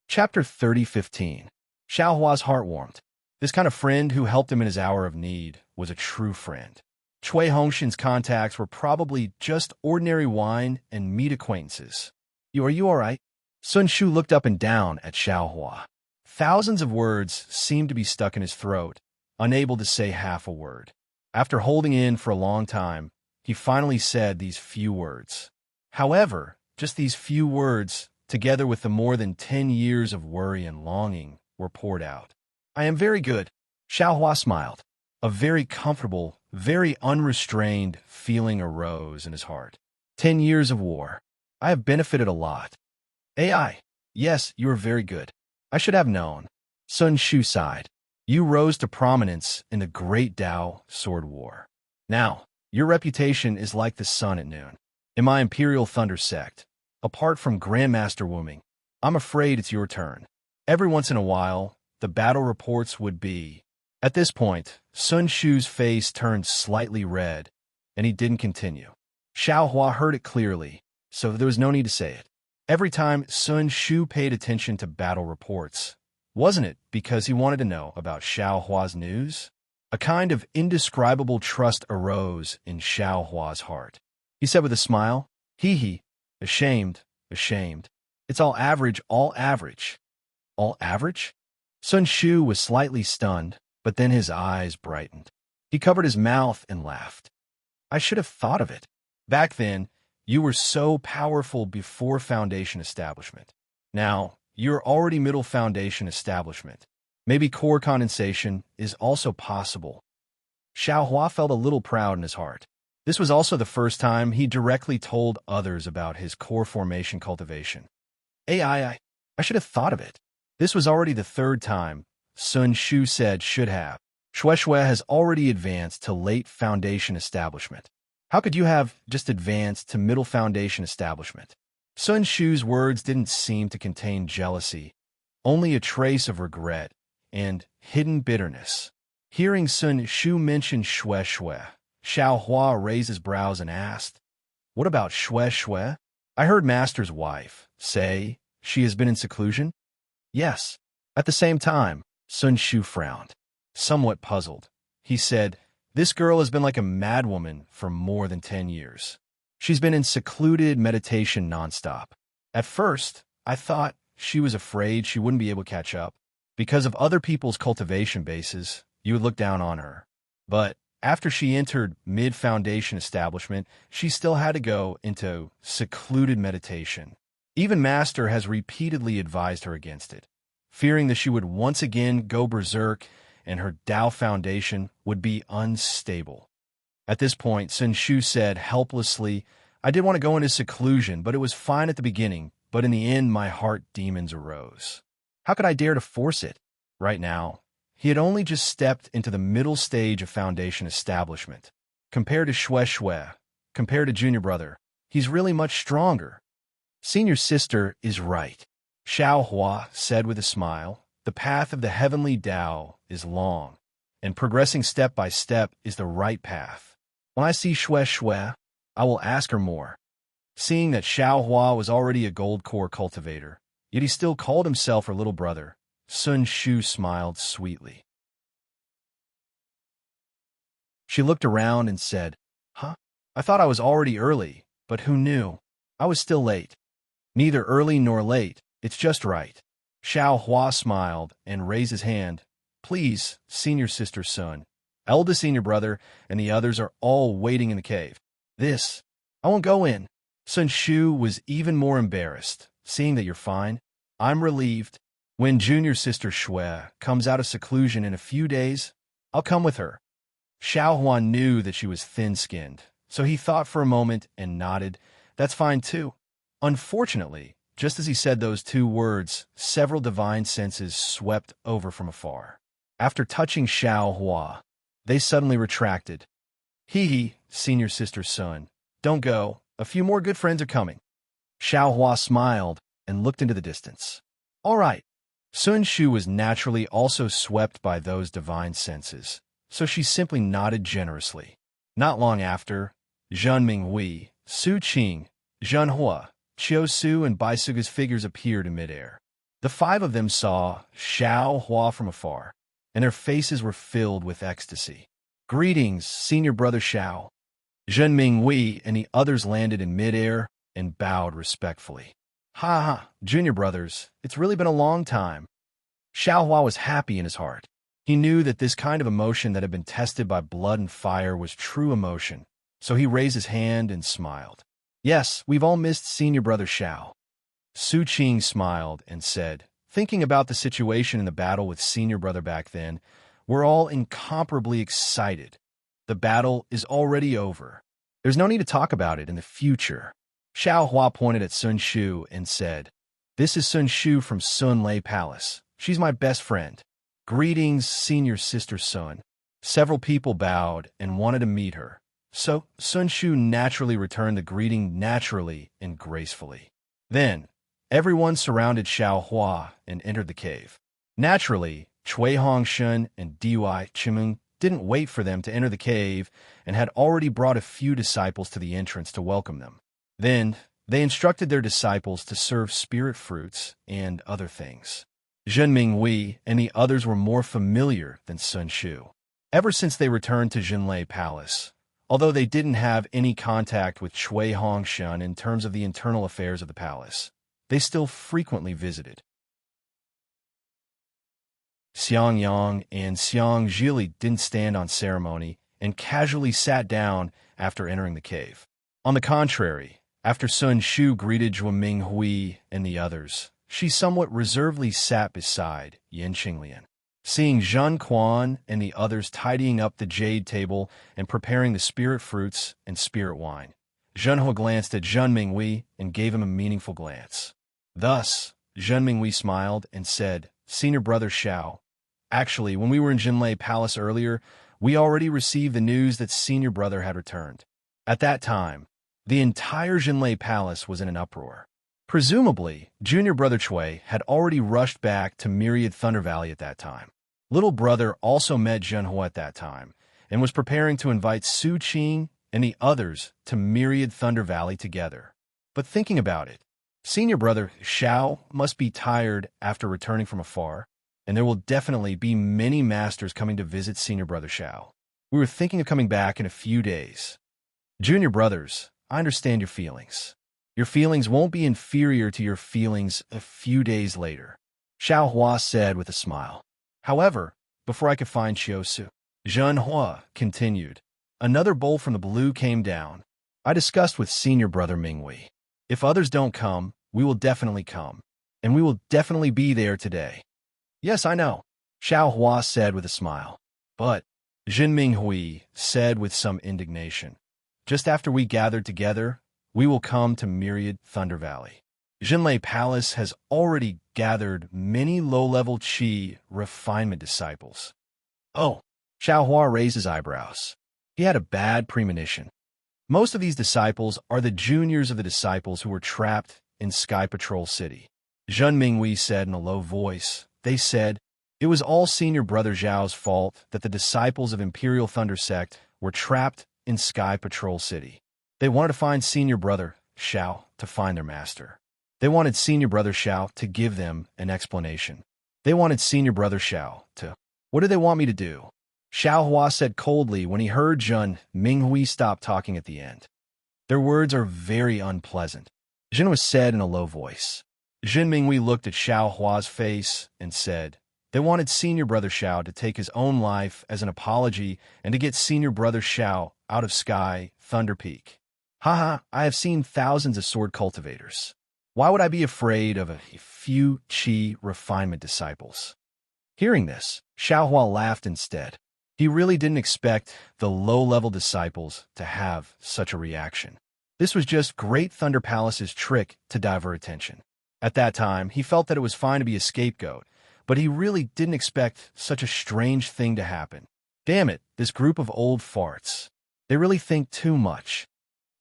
Chapter 30:15. Xiaohua's heart warmed. This kind of friend who helped him in his hour of need was a true friend. Cui Hongshin's contacts were probably just ordinary wine and meat acquaintances. Are you all right? Sun Shu looked up and down at Xiaohua. Thousands of words seemed to be stuck in his throat, unable to say half a word. After holding in for a long time, he finally said these few words. However, just these few words, together with the more than 10 years of worry and longing, were poured out. I am very good. Xiaohua smiled. A very comfortable, very unrestrained feeling arose in his heart. 10 years of war. I have benefited a lot. AI. Yes, you are very good. I should have known. Sun Shu sighed. You rose to prominence in the Great Tao Sword War. Now, your reputation is like the sun at noon. In my Imperial Thunder sect, apart from Grandmaster Wuming, I'm afraid it's your turn. Every once in a while, the battle reports would be. At this point, Sun Shu's face turned slightly red, and he didn't continue. Xiaohua heard it clearly, so there was no need to say it. Every time Sun Shu paid attention to battle reports, wasn't it because he wanted to know about Xiaohua's news? A kind of indescribable trust arose in Xiaohua's heart. He said with a smile, Hee, ashamed. It's all average. All average? Sun Shu was slightly stunned, but then his eyes brightened. He covered his mouth and laughed. I should have thought of it. Back then, you were so powerful before Foundation establishment. Now, you're already middle Foundation establishment. Maybe core condensation is also possible. Xiaohua felt a little proud in his heart. This was also the first time he directly told others about his core formation cultivation. I should have thought of it. This was already the third time Sun Shu said should have. Shui has already advanced to late Foundation establishment. How could you have just advanced to middle Foundation establishment? Sun Shu's words didn't seem to contain jealousy, only a trace of regret and hidden bitterness. Hearing Sun Shu mention Shui, Xiaohua raised his brows and asked, What about Shui? I heard Master's wife say she has been in seclusion? Yes. At the same time, Sun Shu frowned. Somewhat puzzled, he said, This girl has been like a madwoman for more than 10 years. She's been in secluded meditation nonstop. At first, I thought she was afraid she wouldn't be able to catch up. Because of other people's cultivation bases, you would look down on her. But after she entered mid-foundation establishment, she still had to go into secluded meditation. Even Master has repeatedly advised her against it, fearing that she would once again go berserk and her Tao Foundation would be unstable. At this point, Sun Shu said helplessly, I did want to go into seclusion, but it was fine at the beginning, but in the end my heart demons arose. How could I dare to force it? Right now, he had only just stepped into the middle stage of Foundation establishment. Compared to Shui, compared to Junior Brother, he's really much stronger. Senior Sister is right. Xiaohua said with a smile, The path of the heavenly Tao is long, and progressing step by step is the right path. When I see Shui, I will ask her more. Seeing that Xiaohua was already a gold core cultivator, yet he still called himself her little brother, Sun Shu smiled sweetly. She looked around and said, "Huh? I thought I was already early, but who knew? I was still late." "Neither early nor late, it's just right." Xiao Hua smiled and raised his hand. "Please, senior sister Sun, eldest senior brother, and the others are all waiting in the cave." "This, I won't go in." Sun Shu was even more embarrassed, seeing that you're fine. "I'm relieved. When junior sister Shui comes out of seclusion in a few days, I'll come with her." Xiao Huan knew that she was thin-skinned, so he thought for a moment and nodded. "That's fine too." Unfortunately, just as he said those two words, several divine senses swept over from afar. After touching Xiao Hua, they suddenly retracted. "Hee, senior sister Sun, don't go. A few more good friends are coming." Xiao Hua smiled and looked into the distance. "All right." Sun Shu was naturally also swept by those divine senses, so she simply nodded generously. Not long after, Zhen Minghui, Su Qing, Zhen Hua, Qiu Su, and Bai Suga's figures appeared in midair. The five of them saw Xiao Hua from afar, and their faces were filled with ecstasy. "Greetings, senior brother Xiao." Zhen Minghui and the others landed in midair and bowed respectfully. "Ha ha, junior brothers, it's really been a long time." Xiao Hua was happy in his heart. He knew that this kind of emotion that had been tested by blood and fire was true emotion, so he raised his hand and smiled. "Yes, we've all missed senior brother Xiao." Su Qing smiled and said, "Thinking about the situation in the battle with senior brother back then, we're all incomparably excited. The battle is already over. There's no need to talk about it in the future." Xiao Hua pointed at Sun Shu and said, "This is Sun Shu from Sun Lei Palace. She's my best friend." "Greetings, senior sister Sun." Several people bowed and wanted to meet her, so Sun Shu naturally returned the greeting naturally and gracefully. Then, everyone surrounded Xiao Hua and entered the cave. Naturally, Cui Hongshun and Dui Chimeng didn't wait for them to enter the cave and had already brought a few disciples to the entrance to welcome them. Then, they instructed their disciples to serve spirit fruits and other things. Zhen Minghui and the others were more familiar than Sun Shu. Ever since they returned to Jinlei Palace, although they didn't have any contact with Cui Hongshun in terms of the internal affairs of the palace, they still frequently visited. Xiang Yang and Xiang Zhili didn't stand on ceremony and casually sat down after entering the cave. On the contrary, after Sun Shu greeted Zhuo Minghui and the others, she somewhat reservedly sat beside Yin Qinglian. Seeing Zhen Quan and the others tidying up the jade table and preparing the spirit fruits and spirit wine, Zhenhua glanced at Zhen Minghui and gave him a meaningful glance. Thus, Zhen Minghui smiled and said, "Senior brother Xiao, actually, when we were in Jinlei Palace earlier, we already received the news that senior brother had returned. At that time, the entire Jinlei Palace was in an uproar. Presumably, junior brother Cui had already rushed back to Myriad Thunder Valley at that time. Little brother also met Zhenhua at that time and was preparing to invite Su Qing and the others to Myriad Thunder Valley together. But thinking about it, senior brother Xiao must be tired after returning from afar, and there will definitely be many masters coming to visit senior brother Xiao. We were thinking of coming back in a few days. Junior brothers, I understand your feelings. Your feelings won't be inferior to your feelings a few days later," Xiao Hua said with a smile. "However, before I could find Qiu Su," Zhen Hua continued, "another bolt from the blue came down. I discussed with senior brother Minghui. If others don't come, we will definitely come, and we will definitely be there today." "Yes, I know," Xiao Hua said with a smile. "But," Zhen Minghui said with some indignation, "just after we gathered together, we will come to Myriad Thunder Valley. Jinlei Palace has already gathered many low-level Qi refinement disciples." "Oh," Xiao Hua raised his eyebrows. He had a bad premonition. Most of these disciples are the juniors of the disciples who were trapped in Sky Patrol City. Zhen Minghui said in a low voice. They said, "It was all senior brother Zhao's fault that the disciples of Imperial Thunder Sect were trapped in Sky Patrol City. They wanted to find senior brother Xiao to find their master. They wanted senior brother Xiao to give them an explanation. They wanted senior brother Xiao to... What do they want me to do?" Xiaohua said coldly when he heard Jun Minghui stop talking at the end. Their words are very unpleasant. Jun was said in a low voice. Jun Minghui looked at Xiaohua's face and said, they wanted senior brother Xiao to take his own life as an apology and to get senior brother Xiao out of Sky Thunder Peak. Haha, I have seen thousands of sword cultivators. Why would I be afraid of a few Qi refinement disciples? Hearing this, Xiaohua laughed instead. He really didn't expect the low-level disciples to have such a reaction. This was just Great Thunder Palace's trick to divert attention. At that time, he felt that it was fine to be a scapegoat, but he really didn't expect such a strange thing to happen. Damn it, this group of old farts. They really think too much.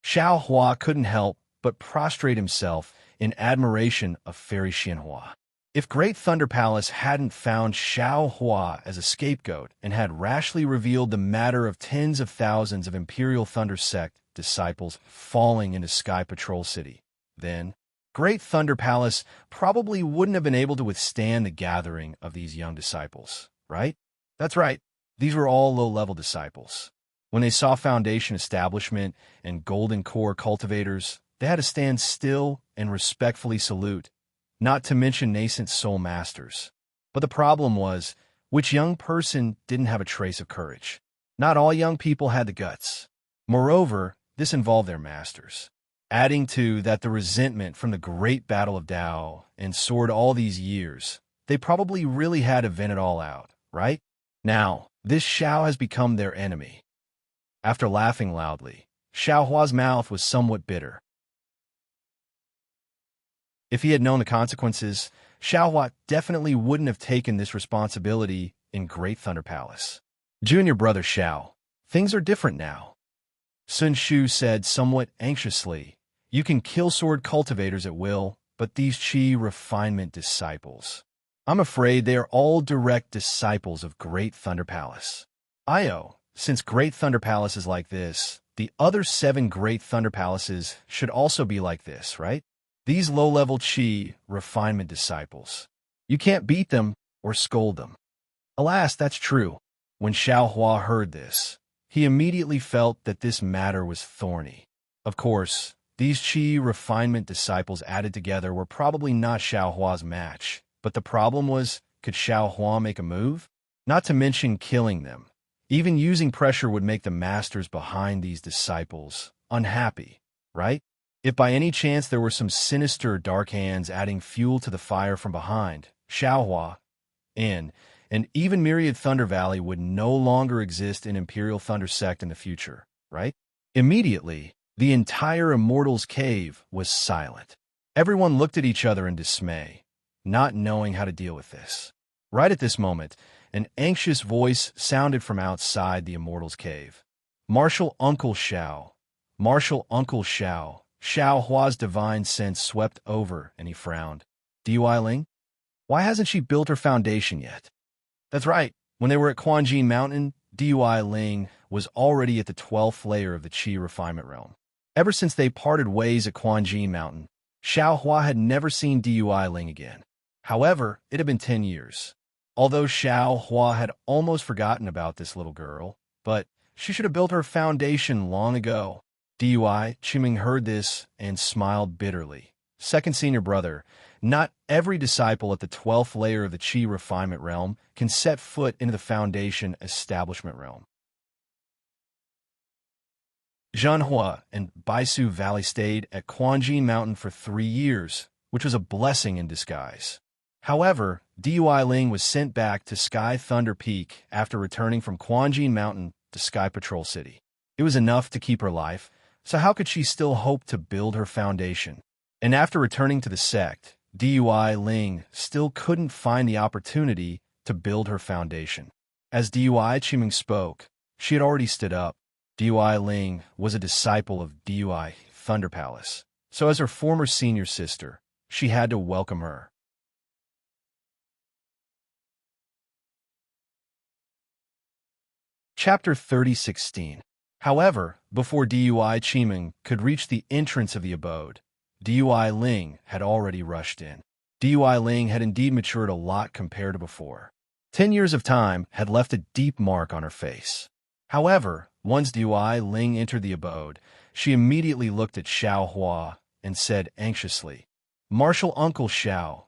Xiaohua couldn't help but prostrate himself in admiration of Fairy Xianhua. If Great Thunder Palace hadn't found Xiaohua as a scapegoat and had rashly revealed the matter of tens of thousands of Imperial Thunder Sect disciples falling into Sky Patrol City, then Great Thunder Palace probably wouldn't have been able to withstand the gathering of these young disciples, right? That's right, these were all low-level disciples. When they saw Foundation Establishment and Golden Core cultivators, they had to stand still and respectfully salute, not to mention nascent soul masters. But the problem was, which young person didn't have a trace of courage? Not all young people had the guts. Moreover, this involved their masters. Adding to that the resentment from the Great Battle of Dao and Sword all these years, they probably really had to vent it all out, right? Now, this Xiao has become their enemy. After laughing loudly, Xiaohua's mouth was somewhat bitter. If he had known the consequences, Xiaohua definitely wouldn't have taken this responsibility in Great Thunder Palace. Junior brother Xiao, things are different now. Sun Shu said somewhat anxiously, you can kill sword cultivators at will, but these Qi refinement disciples. I'm afraid they are all direct disciples of Great Thunder Palace. Since Great Thunder Palace is like this, the other 7 Great Thunder Palaces should also be like this, right? These low-level Qi refinement disciples. You can't beat them or scold them. Alas, that's true. When Xiaohua heard this, he immediately felt that this matter was thorny. Of course, these Qi refinement disciples added together were probably not Xiaohua's match, but the problem was, could Xiaohua make a move? Not to mention killing them. Even using pressure would make the masters behind these disciples unhappy, right? If by any chance there were some sinister dark hands adding fuel to the fire from behind, Xiaohua, and even Myriad Thunder Valley would no longer exist in Imperial Thunder Sect in the future, right? Immediately, the entire Immortals Cave was silent. Everyone looked at each other in dismay, not knowing how to deal with this. Right at this moment, an anxious voice sounded from outside the Immortals Cave. Martial Uncle Xiao. Martial Uncle Xiao. Xiaohua's divine sense swept over, and he frowned. Dui Ling? Why hasn't she built her foundation yet? That's right. When they were at Quanjin Mountain, Dui Ling was already at the 12th layer of the Qi refinement realm. Ever since they parted ways at Quanjin Mountain, Xiaohua had never seen Dui Ling again. However, it had been 10 years. Although Xiaohua had almost forgotten about this little girl, but she should have built her foundation long ago. Dui Qiming heard this and smiled bitterly. Second senior brother, not every disciple at the 12th layer of the Qi refinement realm can set foot into the foundation establishment realm. Zhanhua and Baisu Valley stayed at Quanjin Mountain for 3 years, which was a blessing in disguise. However, Dui Ling was sent back to Sky Thunder Peak after returning from Quanjin Mountain to Sky Patrol City. It was enough to keep her life, so how could she still hope to build her foundation? And after returning to the sect, Dui Ling still couldn't find the opportunity to build her foundation. As Dui Qiming spoke, she had already stood up. Dui Ling was a disciple of Dui Thunder Palace, so as her former senior sister, she had to welcome her. Chapter 30:16. However, before Dui Qiming could reach the entrance of the abode, Dui Ling had already rushed in. Dui Ling had indeed matured a lot compared to before. 10 years of time had left a deep mark on her face. However, once Dui Ling entered the abode, she immediately looked at Xiao Hua and said anxiously, "Martial Uncle Xiao,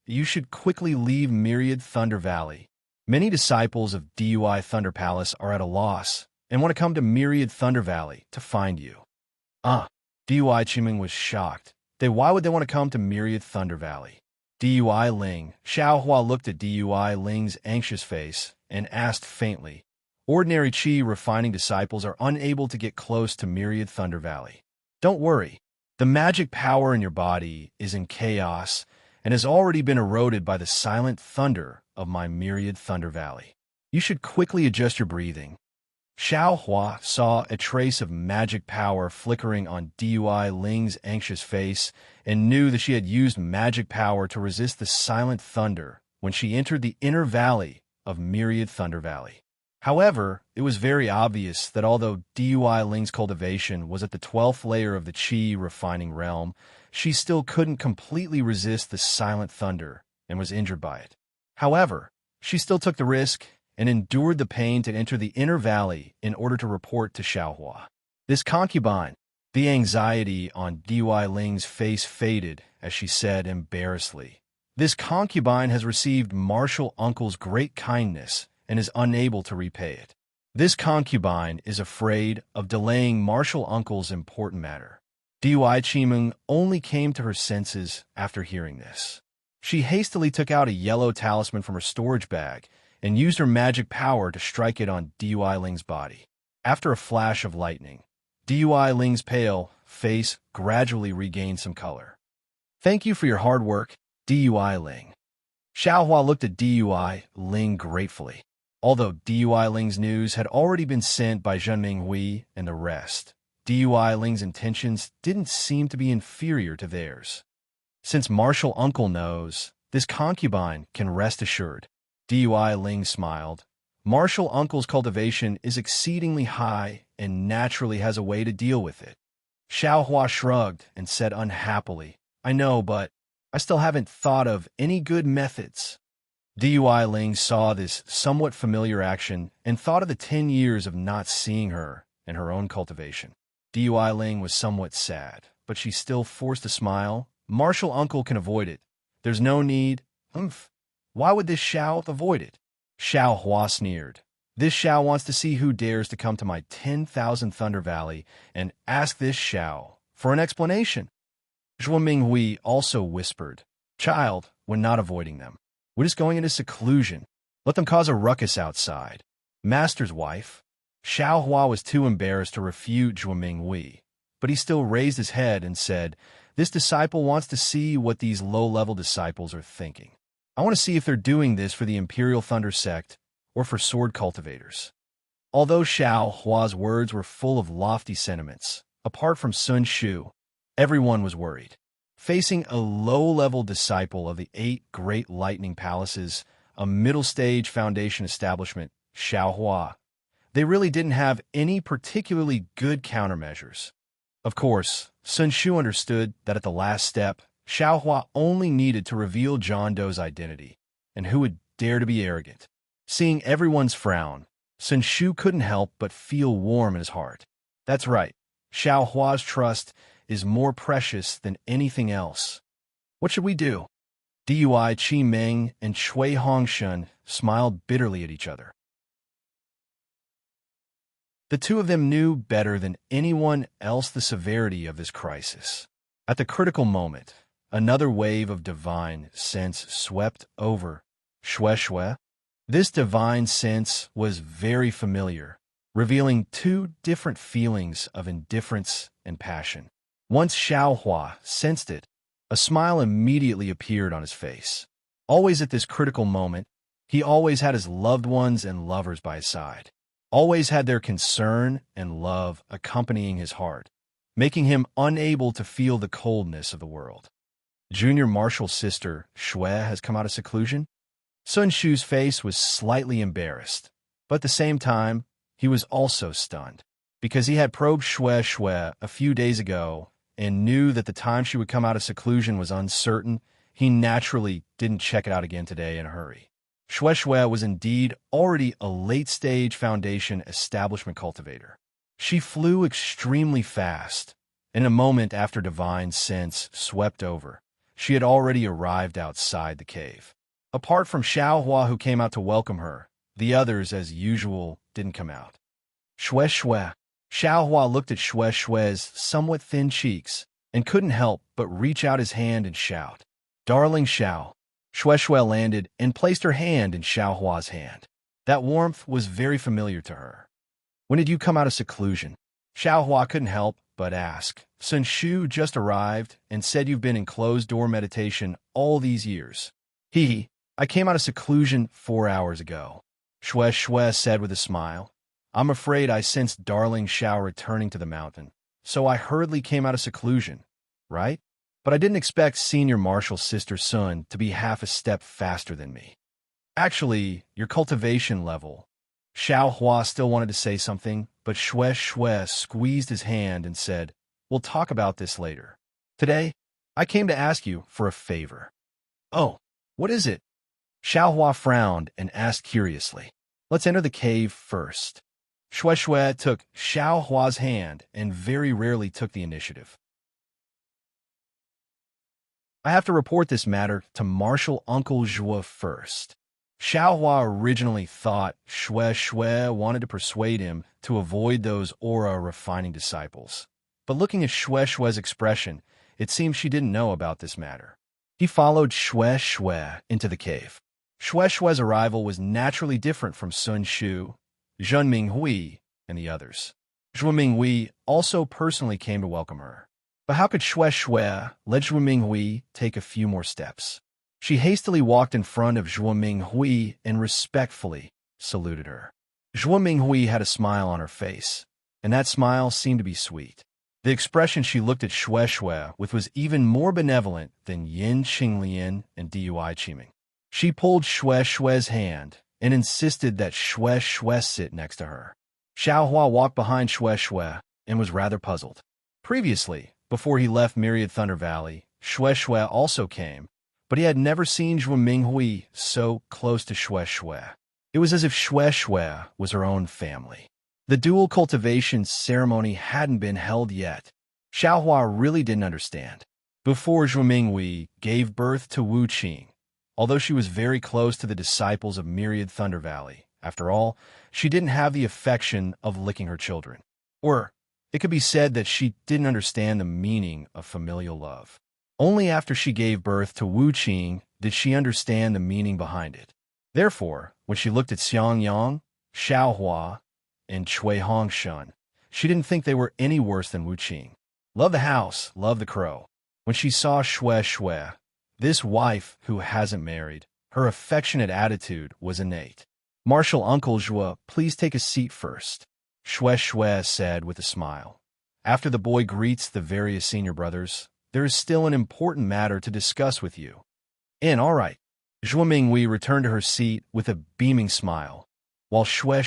you should quickly leave Myriad Thunder Valley. Many disciples of Dui Thunder Palace are at a loss and want to come to Myriad Thunder Valley to find you." Dui Chiming was shocked. Why would they want to come to Myriad Thunder Valley? Dui Ling. Xiao Hua looked at Dui Ling's anxious face and asked faintly, "Ordinary Qi refining disciples are unable to get close to Myriad Thunder Valley. Don't worry. The magic power in your body is in chaos and has already been eroded by the silent thunder of my Myriad Thunder Valley. You should quickly adjust your breathing." Xiao Hua saw a trace of magic power flickering on Dui Ling's anxious face and knew that she had used magic power to resist the silent thunder when she entered the inner valley of Myriad Thunder Valley. However, it was very obvious that although Dui Ling's cultivation was at the 12th layer of the Qi refining realm, she still couldn't completely resist the silent thunder and was injured by it. However, she still took the risk and endured the pain to enter the inner valley in order to report to Xiaohua. This concubine, the anxiety on Dui Ling's face faded as she said embarrassedly, "This concubine has received martial uncle's great kindness and is unable to repay it. This concubine is afraid of delaying martial uncle's important matter." Dui Chimeng only came to her senses after hearing this. She hastily took out a yellow talisman from her storage bag and used her magic power to strike it on Dui Ling's body. After a flash of lightning, Dui Ling's pale face gradually regained some color. "Thank you for your hard work, Dui Ling." Xiaohua looked at Dui Ling gratefully. Although Dui Ling's news had already been sent by Zhenming Hui and the rest, Dui Ling's intentions didn't seem to be inferior to theirs. Since martial uncle knows, this concubine can rest assured. Dui Ling smiled. Martial uncle's cultivation is exceedingly high and naturally has a way to deal with it. Xiaohua shrugged and said unhappily, "I know, but I still haven't thought of any good methods." Dui Ling saw this somewhat familiar action and thought of the 10 years of not seeing her and her own cultivation. Dui Ling was somewhat sad, but she still forced a smile. "Martial uncle can avoid it. There's no need." Why would this Xiao avoid it? Xiao Hua sneered. "This Xiao wants to see who dares to come to my 10,000 Thunder Valley and ask this Xiao for an explanation." Zhuo Hui also whispered, "Child, we're not avoiding them. We're just going into seclusion. Let them cause a ruckus outside." Master's wife. Xiao Hua was too embarrassed to refute Zhuo Hui, but he still raised his head and said, "This disciple wants to see what these low-level disciples are thinking. I want to see if they're doing this for the Imperial Thunder Sect or for sword cultivators." Although Xiao Hua's words were full of lofty sentiments, apart from Sun Shu, everyone was worried. Facing a low-level disciple of the 8 Great Lightning Palaces, a middle-stage foundation establishment, Xiao Hua, they really didn't have any particularly good countermeasures. Of course, Sun Shu understood that at the last step, Xiao Hua only needed to reveal John Doe's identity, and who would dare to be arrogant? Seeing everyone's frown, Sun Shu couldn't help but feel warm in his heart. That's right, Xiao Hua's trust is more precious than anything else. What should we do? Dui Qi Meng and Shui Hongshan smiled bitterly at each other. The two of them knew better than anyone else the severity of this crisis. At the critical moment, another wave of divine sense swept over Shui. This divine sense was very familiar, revealing 2 different feelings of indifference and passion. Once Xiao Hua sensed it, a smile immediately appeared on his face. Always at this critical moment, he always had his loved ones and lovers by his side. Always had their concern and love accompanying his heart, making him unable to feel the coldness of the world. Junior Marshall's sister, Shui, has come out of seclusion? Sun Shu's face was slightly embarrassed, but at the same time, he was also stunned. Because he had probed Shui a few days ago and knew that the time she would come out of seclusion was uncertain, he naturally didn't check it out again today in a hurry. Shui was indeed already a late-stage foundation establishment cultivator. She flew extremely fast, and a moment after divine sense swept over, she had already arrived outside the cave. Apart from Xiaohua, who came out to welcome her, the others, as usual, didn't come out. Shui. Xiaohua looked at Shui's somewhat thin cheeks and couldn't help but reach out his hand and shout, "Darling Xiao." Shui landed and placed her hand in Xiaohua's hand. That warmth was very familiar to her. "When did you come out of seclusion?" Xiaohua couldn't help but ask. "Sun Shu just arrived and said you've been in closed-door meditation all these years." I came out of seclusion 4 hours ago," Shui said with a smile. "I'm afraid I sensed darling Xiao returning to the mountain, so I hurriedly came out of seclusion, right? But I didn't expect Senior Marshal's sister Sun to be half a step faster than me. Actually, your cultivation level." Xiaohua still wanted to say something, but Shui squeezed his hand and said, "We'll talk about this later. Today, I came to ask you for a favor." "Oh, what is it?" Xiaohua frowned and asked curiously. "Let's enter the cave first." Shui took Xiaohua's hand and very rarely took the initiative. "I have to report this matter to Marshal Uncle Zhuo first." Xiaohua originally thought Shui wanted to persuade him to avoid those aura-refining disciples. But looking at Shui's expression, it seemed she didn't know about this matter. He followed Shui into the cave. Shui's arrival was naturally different from Sun Shu, Zhun Minghui, and the others. Zhun Minghui also personally came to welcome her. But how could Shui let Zhun Minghui take a few more steps? She hastily walked in front of Zhun Minghui and respectfully saluted her. Zhun Minghui had a smile on her face, and that smile seemed to be sweet. The expression she looked at Shui with was even more benevolent than Yin Qinglian and Dui Qiming. She pulled Shui's hand and insisted that Shui sit next to her. Xiaohua walked behind Shui and was rather puzzled. Previously, before he left Myriad Thunder Valley, Shui also came, but he had never seen Zhun Minghui so close to Shui. It was as if Shui was her own family. The dual cultivation ceremony hadn't been held yet. Xiaohua really didn't understand. Before Zhun Minghui gave birth to Wu Qing, although she was very close to the disciples of Myriad Thunder Valley, after all, she didn't have the affection of licking her children. Or, it could be said that she didn't understand the meaning of familial love. Only after she gave birth to Wu Qing did she understand the meaning behind it. Therefore, when she looked at Xiang Yang, Xiaohua, and Cui Hongshan, she didn't think they were any worse than Wu Qing. Love the house, love the crow. When she saw Shui, this wife who hasn't married, her affectionate attitude was innate. "Marshal Uncle Zhuo, please take a seat first," Shui said with a smile. "After the boy greets the various senior brothers, there is still an important matter to discuss with you." "And all right." Zhun Minghui returned to her seat with a beaming smile, while Shui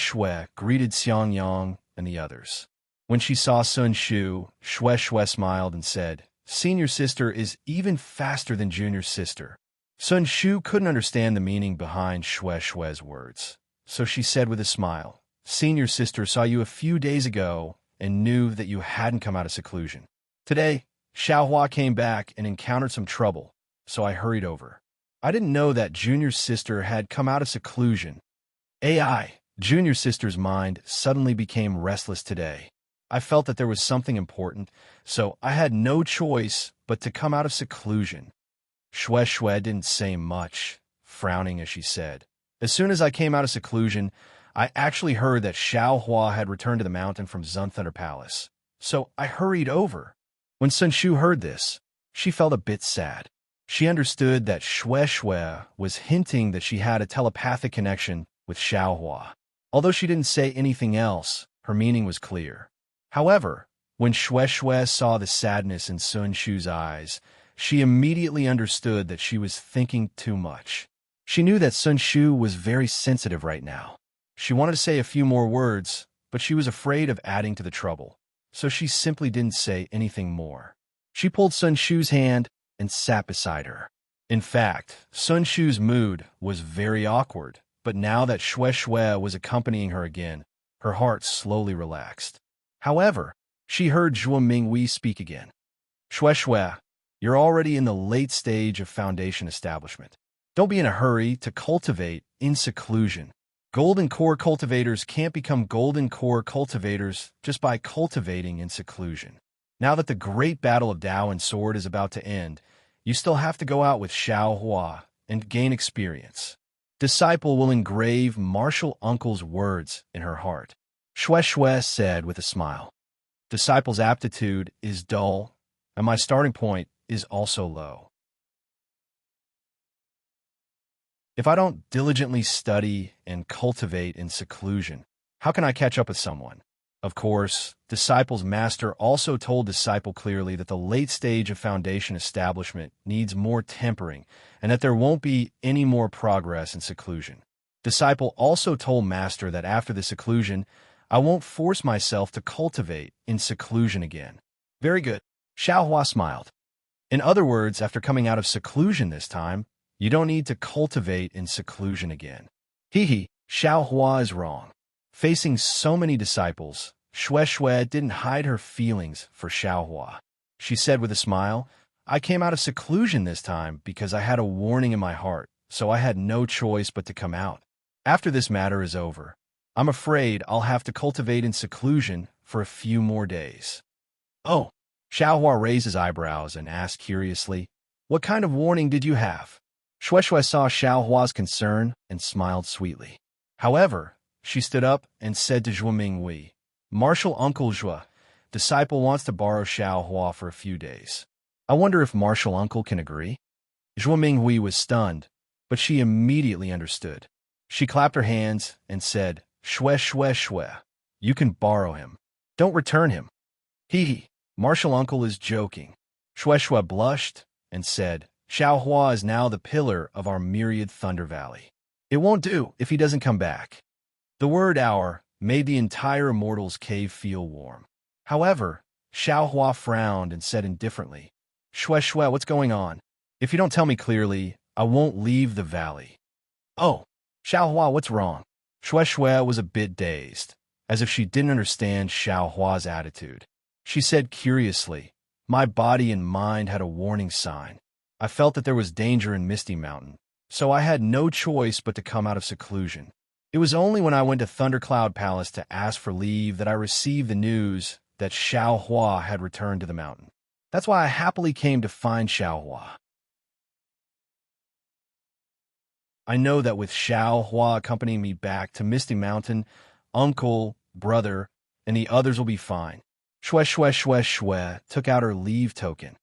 greeted Xiang Yang and the others. When she saw Sun Shu, Shui smiled and said, "Senior sister is even faster than junior sister." Sun Shu couldn't understand the meaning behind Shui's words, so she said with a smile, "Senior sister saw you a few days ago and knew that you hadn't come out of seclusion. Today, Xiaohua came back and encountered some trouble, so I hurried over. I didn't know that junior sister had come out of seclusion." Junior sister's mind suddenly became restless today. "I felt that there was something important, so I had no choice but to come out of seclusion." Shui didn't say much, frowning as she said, "As soon as I came out of seclusion, I actually heard that Xiaohua had returned to the mountain from Thunder Palace, so I hurried over." When Sun Shu heard this, she felt a bit sad. She understood that Shui was hinting that she had a telepathic connection with Xiaohua. Although she didn't say anything else, her meaning was clear. However, when Shui saw the sadness in Sun Shu's eyes, she immediately understood that she was thinking too much. She knew that Sun Shu was very sensitive right now. She wanted to say a few more words, but she was afraid of adding to the trouble, so she simply didn't say anything more. She pulled Sun Shu's hand and sat beside her. In fact, Sun Shu's mood was very awkward, but now that Xue Xue was accompanying her again, her heart slowly relaxed. However, she heard Zhuo Minghui speak again. Xue Xue, you're already in the late stage of foundation establishment. Don't be in a hurry to cultivate in seclusion. Golden core cultivators can't become golden core cultivators just by cultivating in seclusion. Now that the great battle of Dao and Sword is about to end, you still have to go out with Xiao Hua and gain experience. Disciple will engrave martial uncle's words in her heart. Xue Xue said with a smile. Disciple's aptitude is dull, and my starting point is also low. If I don't diligently study and cultivate in seclusion, how can I catch up with someone? Of course, Disciple's master also told Disciple clearly that the late stage of foundation establishment needs more tempering and that there won't be any more progress in seclusion. Disciple also told Master that after the seclusion, I won't force myself to cultivate in seclusion again. Very good. Xiao Hua smiled. In other words, after coming out of seclusion this time, you don't need to cultivate in seclusion again. Hee, Xiao Hua is wrong. Facing so many disciples, Xue Xue didn't hide her feelings for Xiao Hua. She said with a smile, I came out of seclusion this time because I had a warning in my heart, so I had no choice but to come out. After this matter is over, I'm afraid I'll have to cultivate in seclusion for a few more days. Oh, Xiao Hua raised his eyebrows and asked curiously, what kind of warning did you have? Xue Xue saw Xiao Hua's concern and smiled sweetly. However, she stood up and said to Zhuo Minghui, Martial Uncle Zhuo, Disciple wants to borrow Xiao Hua for a few days. I wonder if Martial Uncle can agree? Zhuo Minghui was stunned, but she immediately understood. She clapped her hands and said, Xue Xue Xue, you can borrow him. Don't return him. Hee, Martial Uncle is joking. Xue Xue blushed and said, Xiao Hua is now the pillar of our myriad Thunder Valley. It won't do if he doesn't come back. The word hour made the entire Immortal's cave feel warm. However, Xiao Hua frowned and said indifferently, Xue Xue, what's going on? If you don't tell me clearly, I won't leave the valley. Oh, Xiao Hua, what's wrong? Xue Xue was a bit dazed, as if she didn't understand Xiao Hua's attitude. She said curiously, my body and mind had a warning sign. I felt that there was danger in Misty Mountain, so I had no choice but to come out of seclusion. It was only when I went to Thundercloud Palace to ask for leave that I received the news that Xiao Hua had returned to the mountain. That's why I happily came to find Xiao Hua. I know that with Xiao Hua accompanying me back to Misty Mountain, uncle, brother, and the others will be fine. Xue Xue Xue Xue took out her leave token.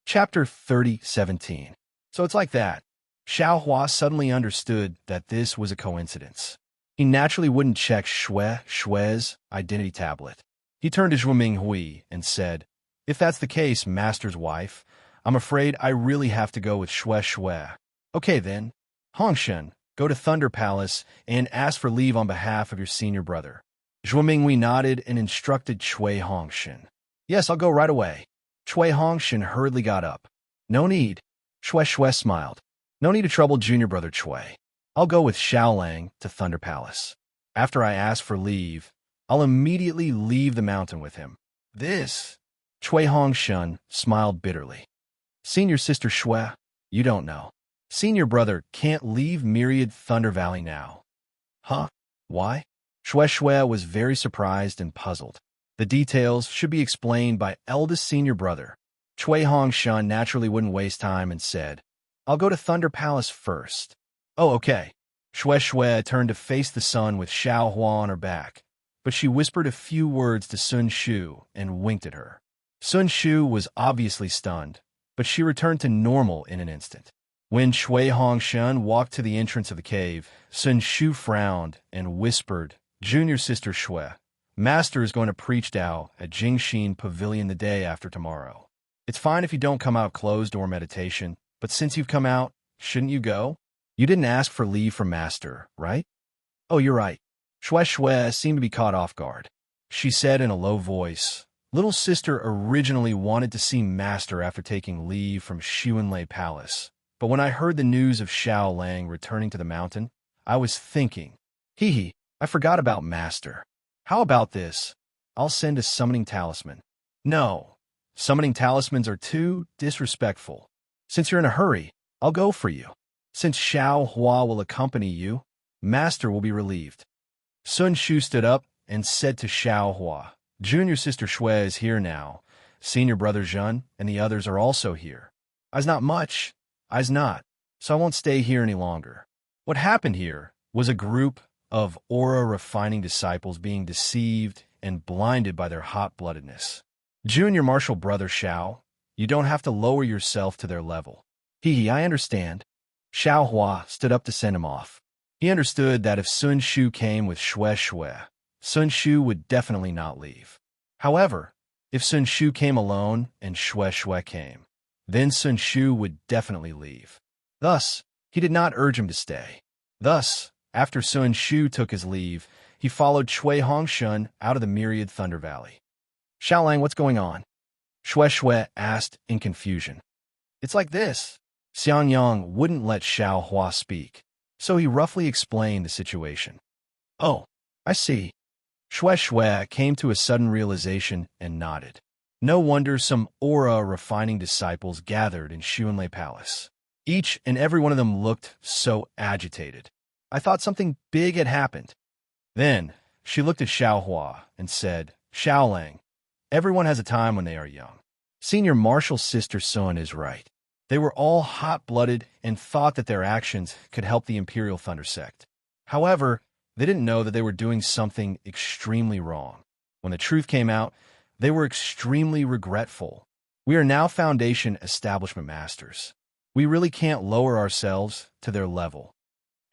Chapter 30:17. So it's like that. Xiao Hua suddenly understood that this was a coincidence. He naturally wouldn't check Xue Xue's identity tablet. He turned to Zhuo Minghui and said, if that's the case, Master's wife, I'm afraid I really have to go with Xue Xue. Okay then, Hongshen, go to Thunder Palace and ask for leave on behalf of your senior brother. Zhuo Minghui nodded and instructed Cui Hongshen. Yes, I'll go right away. Cui Hongshen hurriedly got up. No need. Xue Xue smiled. No need to trouble junior brother Cui. I'll go with Xiaolang to Thunder Palace. After I ask for leave, I'll immediately leave the mountain with him. This. Cui Hongshen smiled bitterly. Senior sister Xue, you don't know. Senior brother can't leave Myriad Thunder Valley now. Huh? Why? Xue Xue was very surprised and puzzled. The details should be explained by eldest senior brother. Cui Hongshen naturally wouldn't waste time and said, I'll go to Thunder Palace first. Oh, okay. Xue Xue turned to face the sun with Xiao Hua on her back, but she whispered a few words to Sun Shu and winked at her. Sun Shu was obviously stunned, but she returned to normal in an instant. When Cui Hongshen walked to the entrance of the cave, Sun Shu frowned and whispered, Junior sister Xue, Master is going to preach Dao at Jingxin Pavilion the day after tomorrow. It's fine if you don't come out closed-door meditation, but since you've come out, shouldn't you go? You didn't ask for leave from Master, right? Oh, you're right. Xue Xue seemed to be caught off guard. she said in a low voice. Little sister originally wanted to see Master after taking leave from Xuanlei Palace, but when I heard the news of Xiao Lang returning to the mountain, I was thinking, hee, I forgot about Master. How about this? I'll send a summoning talisman. No, summoning talismans are too disrespectful. Since you're in a hurry, I'll go for you. Since Xiao Hua will accompany you, Master will be relieved. Sun Shu stood up and said to Xiao Hua, Junior sister Shui is here now. Senior brother Zhen and the others are also here. I's not much, I's not, so I won't stay here any longer. What happened here was a group of aura-refining disciples being deceived and blinded by their hot-bloodedness. Junior martial brother Xiao, you don't have to lower yourself to their level. I understand. Xiao Hua stood up to send him off. He understood that if Sun Shu came with Shui, Sun Shu would definitely not leave. However, if Sun Shu came alone and Shui came, then Sun Shu would definitely leave. Thus, he did not urge him to stay. Thus, after Sun Shu took his leave, he followed Shui Hongshun out of the myriad Thunder Valley. Xiaolang, what's going on? Shui asked in confusion. It's like this. Xiang Yang wouldn't let Xiao Hua speak, so he roughly explained the situation. Oh, I see. Shui came to a sudden realization and nodded. No wonder some aura-refining disciples gathered in Xuanlei Palace. Each and every one of them looked so agitated. I thought something big had happened. Then, she looked at Xiao Hua and said, Xiaolang, everyone has a time when they are young. Senior martial sister Sun is right. They were all hot-blooded and thought that their actions could help the Imperial Thunder Sect. However, they didn't know that they were doing something extremely wrong. When the truth came out, they were extremely regretful. We are now Foundation Establishment Masters. We really can't lower ourselves to their level.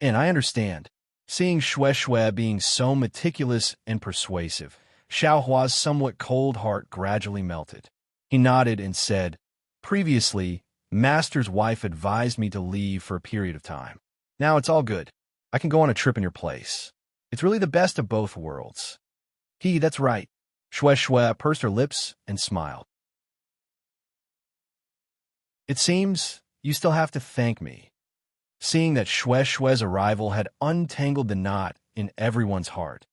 And I understand. Seeing Shui being so meticulous and persuasive, Xiao Hua's somewhat cold heart gradually melted. He nodded and said, Previously, Master's wife advised me to leave for a period of time. Now it's all good. I can go on a trip in your place. It's really the best of both worlds. That's right. Shui pursed her lips and smiled. It seems you still have to thank me. Seeing that Shui's arrival had untangled the knot in everyone's heart,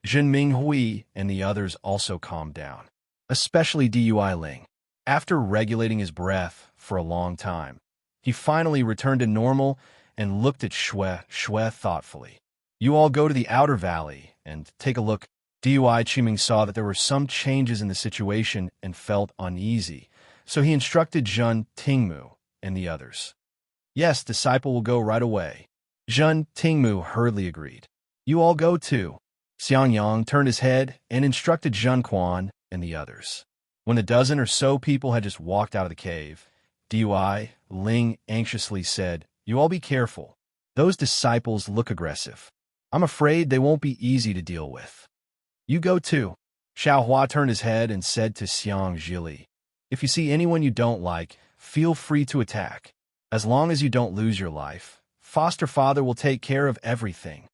Jinming Hui and the others also calmed down, especially Dui Ling. After regulating his breath for a long time, he finally returned to normal and looked at Shui thoughtfully. You all go to the outer valley and take a look. Dui Qiming saw that there were some changes in the situation and felt uneasy, so he instructed Zhen Tingmu and the others. Yes, disciple will go right away. Zhen Tingmu hurriedly agreed. You all go too. Xiang Yang turned his head and instructed Zhen Quan and the others. When a dozen or so people had just walked out of the cave, Dui Ling anxiously said, You all be careful. Those disciples look aggressive. I'm afraid they won't be easy to deal with. You go too. Xiao Hua turned his head and said to Xiang Zhili, If you see anyone you don't like, feel free to attack. As long as you don't lose your life, foster father will take care of everything.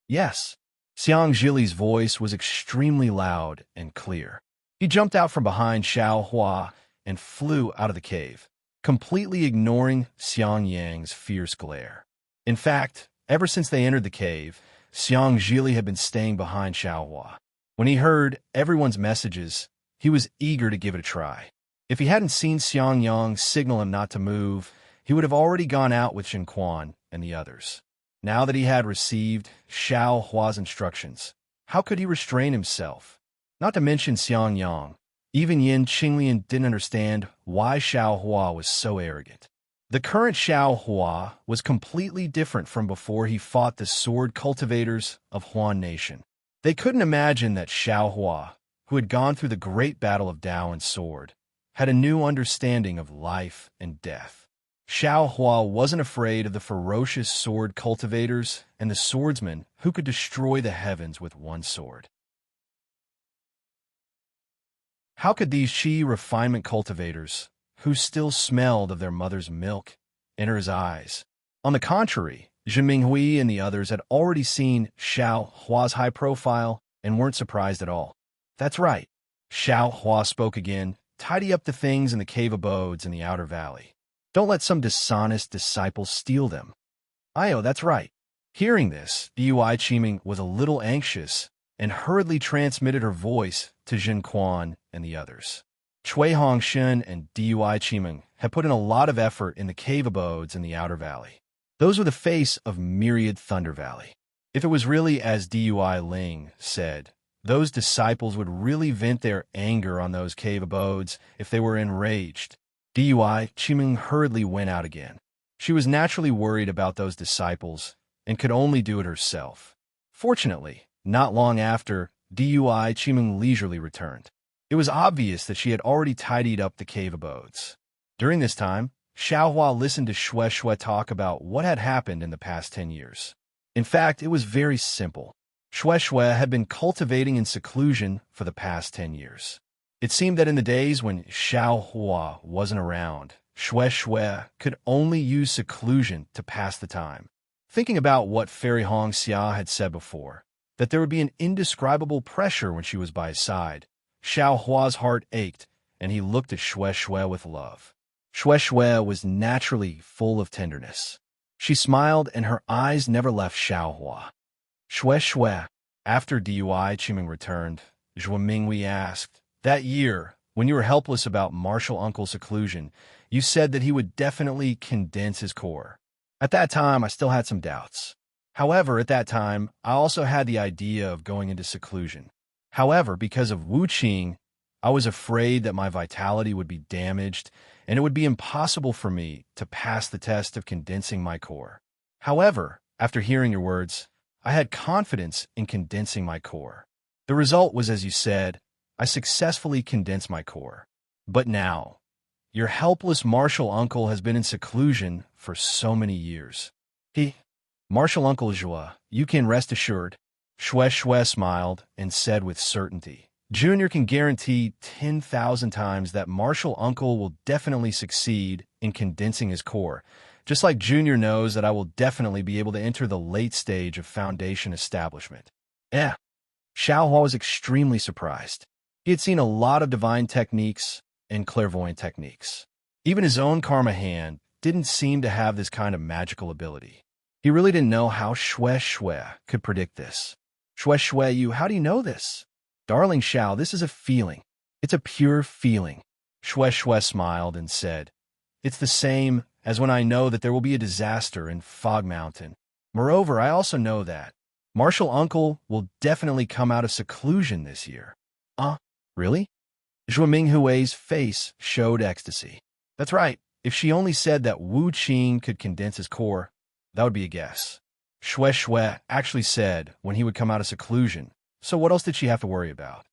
Yes. Xiang Zhili's voice was extremely loud and clear. He jumped out from behind Xiao Hua and flew out of the cave, completely ignoring Xiang Yang's fierce glare. In fact, ever since they entered the cave, Xiang Zhili had been staying behind Xiao Hua. When he heard everyone's messages, he was eager to give it a try. If he hadn't seen Xiang Yang signal him not to move, he would have already gone out with Shen Quan and the others. Now that he had received Xiao Hua's instructions, how could he restrain himself? Not to mention Xiang Yang. Even Yin Qinglian didn't understand why Xiao Hua was so arrogant. The current Xiao Hua was completely different from before he fought the sword cultivators of Huan Nation. They couldn't imagine that Xiao Hua, who had gone through the great battle of Dao and sword, had a new understanding of life and death. Xiao Hua wasn't afraid of the ferocious sword cultivators and the swordsmen who could destroy the heavens with one sword. How could these Qi refinement cultivators, who still smelled of their mother's milk, enter his eyes? On the contrary, Jinming Hui and the others had already seen Xiao Hua's high profile and weren't surprised at all. That's right. Xiao Hua spoke again. Tidy up the things in the cave abodes in the outer valley. Don't let some dishonest disciples steal them. Io, that's right. Hearing this, Dui Qiming was a little anxious and hurriedly transmitted her voice to Jin Quan and the others. Chui Hongshen and Dui Qiming had put in a lot of effort in the cave abodes in the outer valley. Those were the face of Myriad Thunder Valley. If it was really as Dui Ling said, those disciples would really vent their anger on those cave abodes if they were enraged. Dui Qiming hurriedly went out again. She was naturally worried about those disciples and could only do it herself. Fortunately, not long after, Dui Qiming leisurely returned. It was obvious that she had already tidied up the cave abodes. During this time, Xiaohua listened to Shui talk about what had happened in the past 10 years. In fact, it was very simple. Shui had been cultivating in seclusion for the past 10 years. It seemed that in the days when Xiaohua wasn't around, Shui could only use seclusion to pass the time. Thinking about what Fairy Hong Xia had said before, that there would be an indescribable pressure when she was by his side, Xiaohua's heart ached, and he looked at Shui with love. Shui was naturally full of tenderness. She smiled, and her eyes never left Xiaohua. Shui, after Dui Qiming returned, Zhuo Minghui asked, that year, when you were helpless about Martial Uncle's seclusion, you said that he would definitely condense his core. At that time, I still had some doubts. However, at that time, I also had the idea of going into seclusion. However, because of Wu Qing, I was afraid that my vitality would be damaged and it would be impossible for me to pass the test of condensing my core. However, after hearing your words, I had confidence in condensing my core. The result was, as you said, I successfully condensed my core. But now, your helpless martial uncle has been in seclusion for so many years. Martial Uncle Zhua, you can rest assured. Shui smiled and said with certainty, Junior can guarantee 10,000 times that Martial Uncle will definitely succeed in condensing his core, just like Junior knows that I will definitely be able to enter the late stage of foundation establishment. Xiaohua was extremely surprised. He had seen a lot of divine techniques and clairvoyant techniques. Even his own karma hand didn't seem to have this kind of magical ability. He really didn't know how Shui could predict this. Shui, how do you know this? Darling Xiao, this is a feeling. It's a pure feeling. Shui smiled and said, it's the same as when I know that there will be a disaster in Fog Mountain. Moreover, I also know that Martial Uncle will definitely come out of seclusion this year. Really? Zhuo Minghui's face showed ecstasy. That's right. If she only said that Wu Qing could condense his core, that would be a guess. Shui actually said when he would come out of seclusion, so what else did she have to worry about?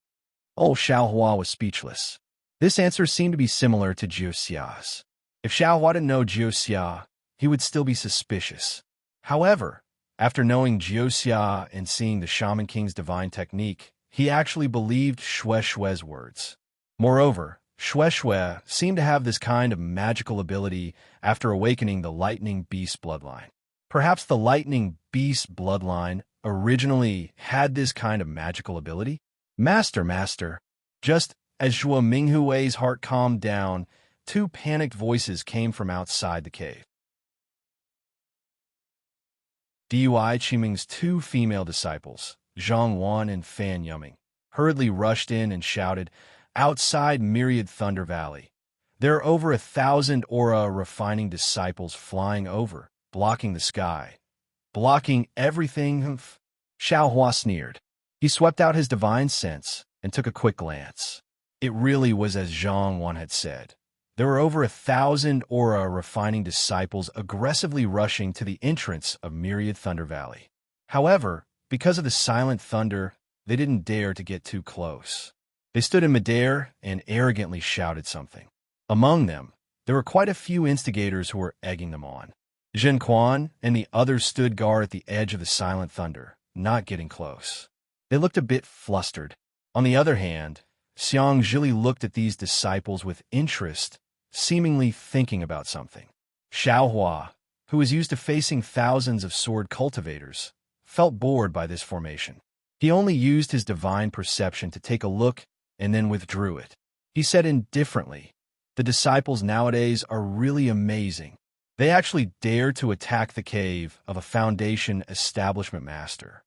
Old Xiaohua was speechless. This answer seemed to be similar to Jiu Xia's. If Xiaohua didn't know Jiu Xia, he would still be suspicious. However, after knowing Jiu Xia and seeing the Shaman King's divine technique, he actually believed Shui's words. Moreover, Shui seemed to have this kind of magical ability after awakening the Lightning Beast bloodline. Perhaps the Lightning Beast bloodline originally had this kind of magical ability? Master. Just as Zhuo Minghui's heart calmed down, two panicked voices came from outside the cave. Dui Qiming's two female disciples, Zhang Wan and Fan Yuming, hurriedly rushed in and shouted, outside Myriad Thunder Valley, there are over 1,000 aura-refining disciples flying over, blocking the sky. Blocking everything? Xiaohua sneered. He swept out his divine sense and took a quick glance. It really was as Zhang Wan had said. There were over 1,000 aura-refining disciples aggressively rushing to the entrance of Myriad Thunder Valley. However, because of the silent thunder, they didn't dare to get too close. They stood in midair and arrogantly shouted something. Among them, there were quite a few instigators who were egging them on. Zhen Quan and the others stood guard at the edge of the silent thunder, not getting close. They looked a bit flustered. On the other hand, Xiang Zhili looked at these disciples with interest, seemingly thinking about something. Xiaohua, who was used to facing thousands of sword cultivators, felt bored by this formation. He only used his divine perception to take a look and then withdrew it. He said indifferently, "The disciples nowadays are really amazing. They actually dare to attack the cave of a Foundation establishment master.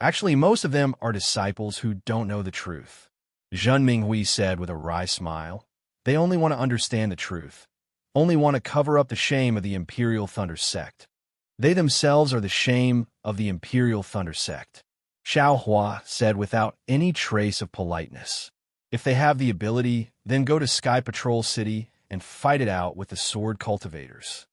Actually, most of them are disciples who don't know the truth." Zhen Minghui said with a wry smile. "They only want to understand the truth, only want to cover up the shame of the Imperial Thunder Sect. They themselves are the shame of the Imperial Thunder Sect." Xiao Hua said without any trace of politeness. "If they have the ability, then go to Sky Patrol City and fight it out with the sword cultivators."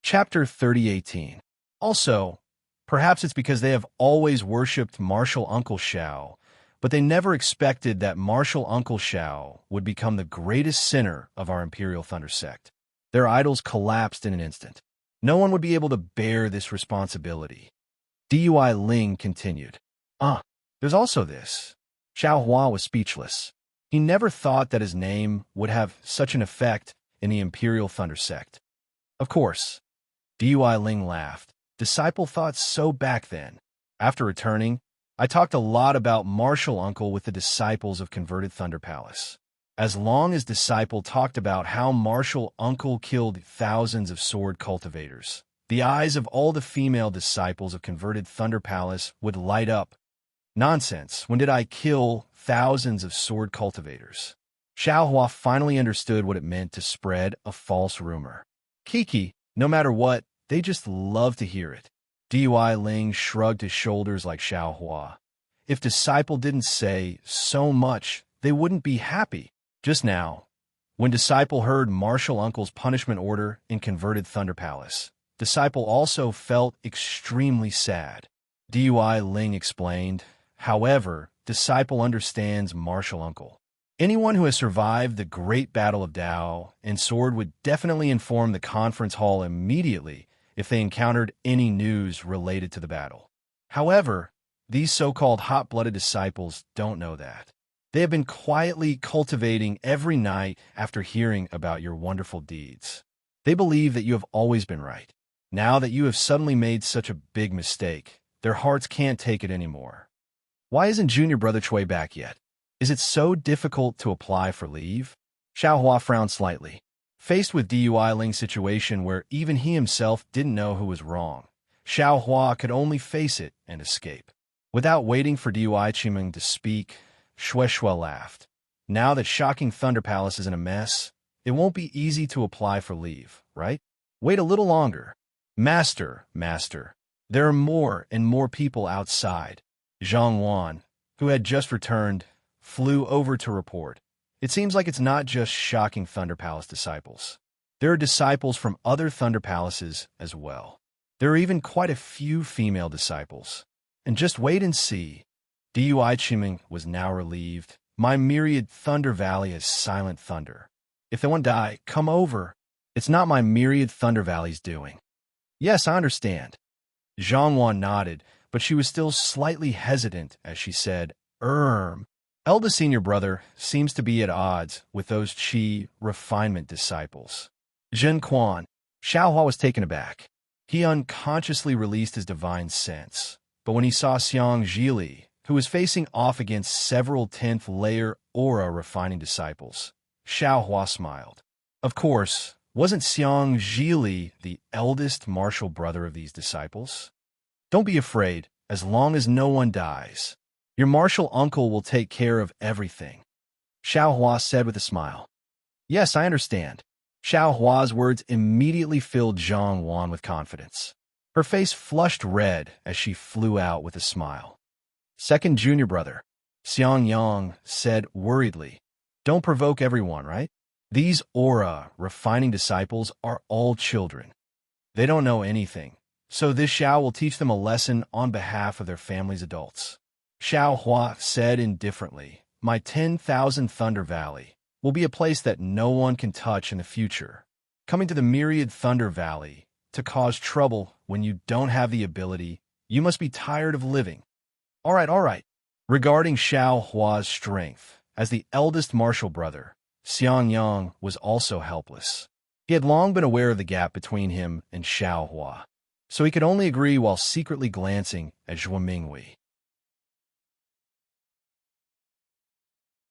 Chapter 3018. Also, perhaps it's because they have always worshipped Martial Uncle Xiao, but they never expected that Martial Uncle Xiao would become the greatest sinner of our Imperial Thunder Sect. Their idols collapsed in an instant. No one would be able to bear this responsibility. Dui Ling continued. There's also this." Xiao Hua was speechless. He never thought that his name would have such an effect in the Imperial Thunder Sect. "Of course." Dui Ling laughed. "Disciple thought so back then. After returning, I talked a lot about Martial Uncle with the disciples of Converted Thunder Palace. As long as Disciple talked about how Martial Uncle killed thousands of sword cultivators, the eyes of all the female disciples of Converted Thunder Palace would light up. Nonsense, when did I kill thousands of sword cultivators?" Xiao Hua finally understood what it meant to spread a false rumor. Kiki, no matter what, they just love to hear it. Dui Ling shrugged his shoulders like Xiao Hua. If Disciple didn't say so much, they wouldn't be happy. Just now, when Disciple heard Martial Uncle's punishment order in Converted Thunder Palace, Disciple also felt extremely sad. Dui Ling explained, "However, Disciple understands Martial Uncle. Anyone who has survived the Great Battle of Dao and Sword would definitely inform the conference hall immediately if they encountered any news related to the battle. However, these so-called hot-blooded disciples don't know that. They have been quietly cultivating every night after hearing about your wonderful deeds. They believe that you have always been right. Now that you have suddenly made such a big mistake, their hearts can't take it anymore. Why isn't Junior Brother Chui back yet? Is it so difficult to apply for leave?" Xiao Hua frowned slightly. Faced with Dui Ling's situation where even he himself didn't know who was wrong, Xiao Hua could only face it and escape. Without waiting for Dui Qimeng to speak, Shueshue laughed. "Now that Shocking Thunder Palace is in a mess, it won't be easy to apply for leave, right? Wait a little longer." Master, there are more and more people outside." Zhang Wan, who had just returned, flew over to report. "It seems like it's not just Shocking Thunder Palace disciples. There are disciples from other Thunder Palaces as well. There are even quite a few female disciples. And just wait and see." Dui Qimeng was now relieved. "My myriad Thunder Valley is silent thunder. If they want to die, come over. It's not my myriad Thunder Valley's doing." "Yes, I understand." Zhang Wan nodded, but she was still slightly hesitant as she said, Eldest senior brother seems to be at odds with those Qi refinement disciples." Zhen Quan, Xiao Hua was taken aback. He unconsciously released his divine sense, but when he saw Xiang Zhili, who was facing off against several 10th-layer aura refining disciples, Xiao Hua smiled. Of course, wasn't Xiang Zhili the eldest martial brother of these disciples? "Don't be afraid, as long as no one dies. Your martial uncle will take care of everything," Xiao Hua said with a smile. "Yes, I understand." Xiao Hua's words immediately filled Zhang Wan with confidence. Her face flushed red as she flew out with a smile. "Second junior brother," Xiang Yang said worriedly. "Don't provoke everyone, right? These aura refining disciples are all children. They don't know anything, so this Xiao will teach them a lesson on behalf of their family's adults." Xiao Hua said indifferently, "My 10,000 Thunder Valley will be a place that no one can touch in the future. Coming to the Myriad Thunder Valley to cause trouble when you don't have the ability, you must be tired of living." All right. Regarding Xiao Hua's strength, as the eldest martial brother, Xiang Yang was also helpless. He had long been aware of the gap between him and Xiaohua, so he could only agree while secretly glancing at Zhuo Minghui.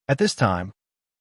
At this time,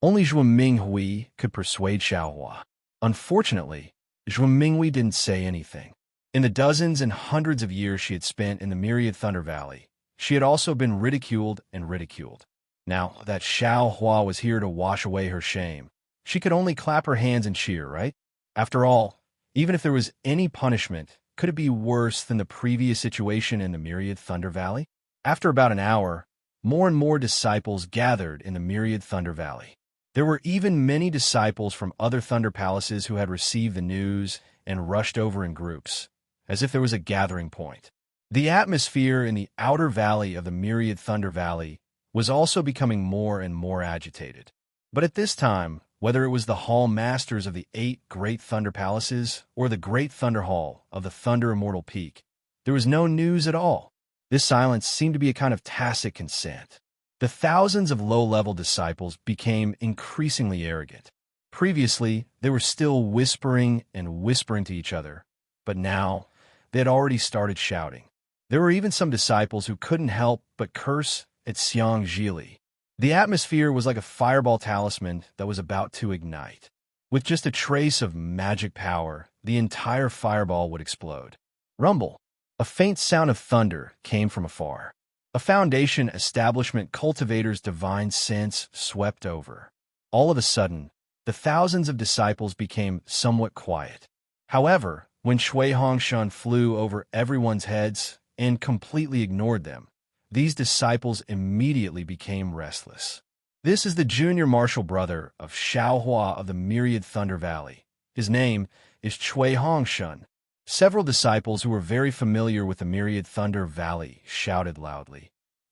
only Zhuo Minghui could persuade Xiaohua. Unfortunately, Zhuo Minghui didn't say anything. In the dozens and hundreds of years she had spent in the myriad Thunder Valley, she had also been ridiculed and ridiculed. Now that Xiaohua was here to wash away her shame, she could only clap her hands and cheer, right? After all, even if there was any punishment, could it be worse than the previous situation in the myriad Thunder Valley? After about an hour, more and more disciples gathered in the myriad Thunder Valley. There were even many disciples from other Thunder Palaces who had received the news and rushed over in groups, as if there was a gathering point. The atmosphere in the outer valley of the myriad Thunder Valley was also becoming more and more agitated. But at this time, whether it was the Hall Masters of the 8 Great Thunder Palaces or the Great Thunder Hall of the Thunder Immortal Peak, there was no news at all. This silence seemed to be a kind of tacit consent. The thousands of low-level disciples became increasingly arrogant. Previously, they were still whispering and whispering to each other, but now they had already started shouting. There were even some disciples who couldn't help but curse at Xiang Zhili. The atmosphere was like a fireball talisman that was about to ignite. With just a trace of magic power, the entire fireball would explode. Rumble. A faint sound of thunder came from afar. A Foundation establishment cultivator's divine sense swept over. All of a sudden, the thousands of disciples became somewhat quiet. However, when Shui Hongshan flew over everyone's heads and completely ignored them, these disciples immediately became restless. This is the junior martial brother of Xiaohua of the Myriad Thunder Valley. His name is Shui Hongshan. Several disciples who were very familiar with the Myriad Thunder Valley shouted loudly.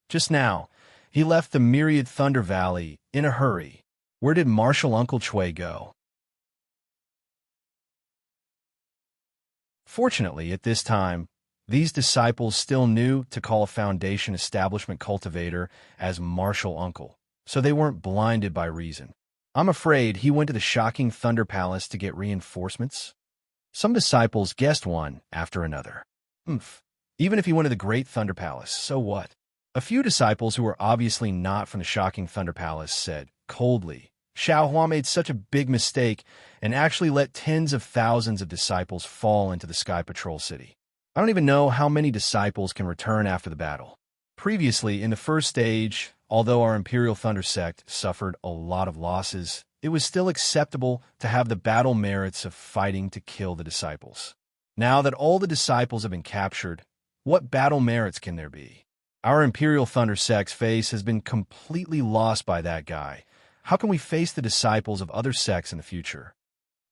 Just now, he left the Myriad Thunder Valley in a hurry. Where did Martial Uncle Chui go? Fortunately, at this time, these disciples still knew to call a Foundation establishment cultivator as Martial Uncle, so they weren't blinded by reason. I'm afraid he went to the shocking Thunder Palace to get reinforcements. Some disciples guessed one after another. Even if he went to the Great Thunder Palace, so what? A few disciples who were obviously not from the shocking Thunder Palace said, coldly, Xiaohua made such a big mistake and actually let tens of thousands of disciples fall into the Sky Patrol City. I don't even know how many disciples can return after the battle. Previously, in the first stage, although our Imperial Thunder Sect suffered a lot of losses, it was still acceptable to have the battle merits of fighting to kill the disciples. Now that all the disciples have been captured, what battle merits can there be? Our Imperial Thunder Sect's face has been completely lost by that guy. How can we face the disciples of other sects in the future?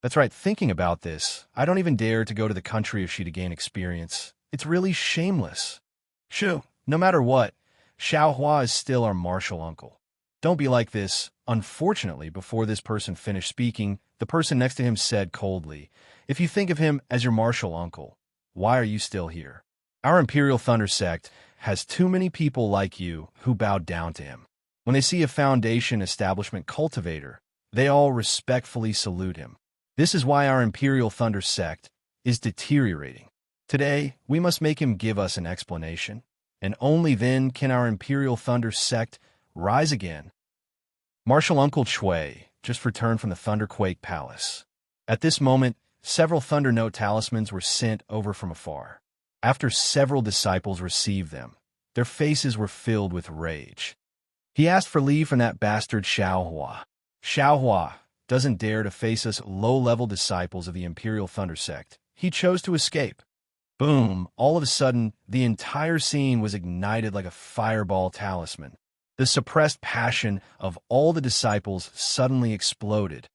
That's right, thinking about this, I don't even dare to go to the country of Shi to gain experience. It's really shameless. Shoo, no matter what, Xiaohua is still our martial uncle. Don't be like this. Unfortunately, before this person finished speaking, the person next to him said coldly, if you think of him as your martial uncle, why are you still here? Our Imperial Thunder Sect has too many people like you who bowed down to him. When they see a Foundation establishment cultivator, they all respectfully salute him. This is why our Imperial Thunder Sect is deteriorating. Today, we must make him give us an explanation, and only then can our Imperial Thunder Sect rise again. Martial Uncle Chui just returned from the Thunderquake Palace. At this moment, several Thunder Note talismans were sent over from afar. After several disciples received them, their faces were filled with rage. He asked for leave from that bastard Xiaohua. Xiaohua doesn't dare to face us low-level disciples of the Imperial Thunder Sect. He chose to escape. Boom! All of a sudden, the entire scene was ignited like a fireball talisman. The suppressed passion of all the disciples suddenly exploded.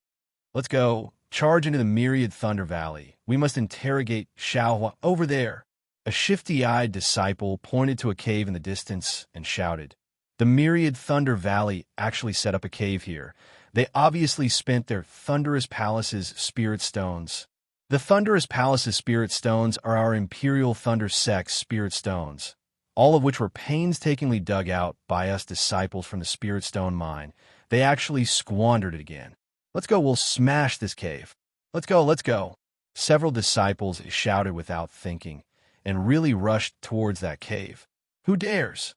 Let's go. Charge into the Myriad Thunder Valley. We must interrogate Xiaohua over there. A shifty-eyed disciple pointed to a cave in the distance and shouted. The Myriad Thunder Valley actually set up a cave here. They obviously spent their Thunderous Palace's Spirit Stones. The Thunderous Palace's Spirit Stones are our Imperial Thunder Sect's Spirit Stones, all of which were painstakingly dug out by us disciples from the Spirit Stone mine. They actually squandered it again. Let's go, we'll smash this cave. Let's go, let's go. Several disciples shouted without thinking, and really rushed towards that cave. Who dares?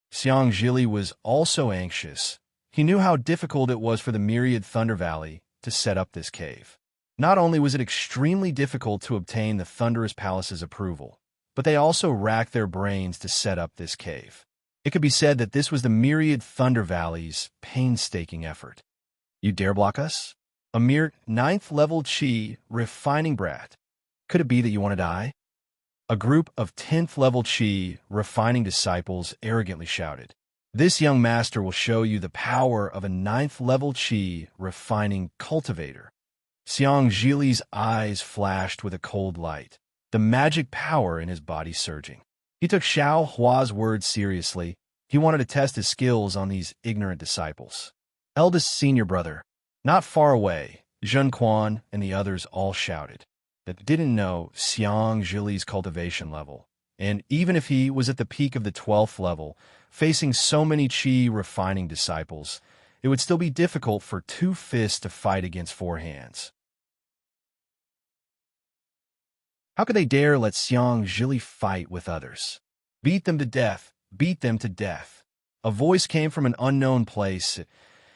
Xiang Zhili was also anxious. He knew how difficult it was for the myriad Thunder Valley to set up this cave. Not only was it extremely difficult to obtain the Thunderous Palace's approval, but they also racked their brains to set up this cave. It could be said that this was the myriad Thunder Valley's painstaking effort. You dare block us? A mere 9th-level Qi refining brat. Could it be that you want to die? A group of 10th-level Qi refining disciples arrogantly shouted. This young master will show you the power of a 9th-level Qi refining cultivator. Xiang Zhili's eyes flashed with a cold light, the magic power in his body surging. He took Xiao Hua's words seriously. He wanted to test his skills on these ignorant disciples. Eldest senior brother. Not far away, Zhen Quan and the others all shouted. They didn't know Xiang Zhili's cultivation level, and even if he was at the peak of the 12th level, facing so many Qi refining disciples, it would still be difficult for 2 fists to fight against 4 hands. How could they dare let Xiang Zhili fight with others? Beat them to death, beat them to death. A voice came from an unknown place. It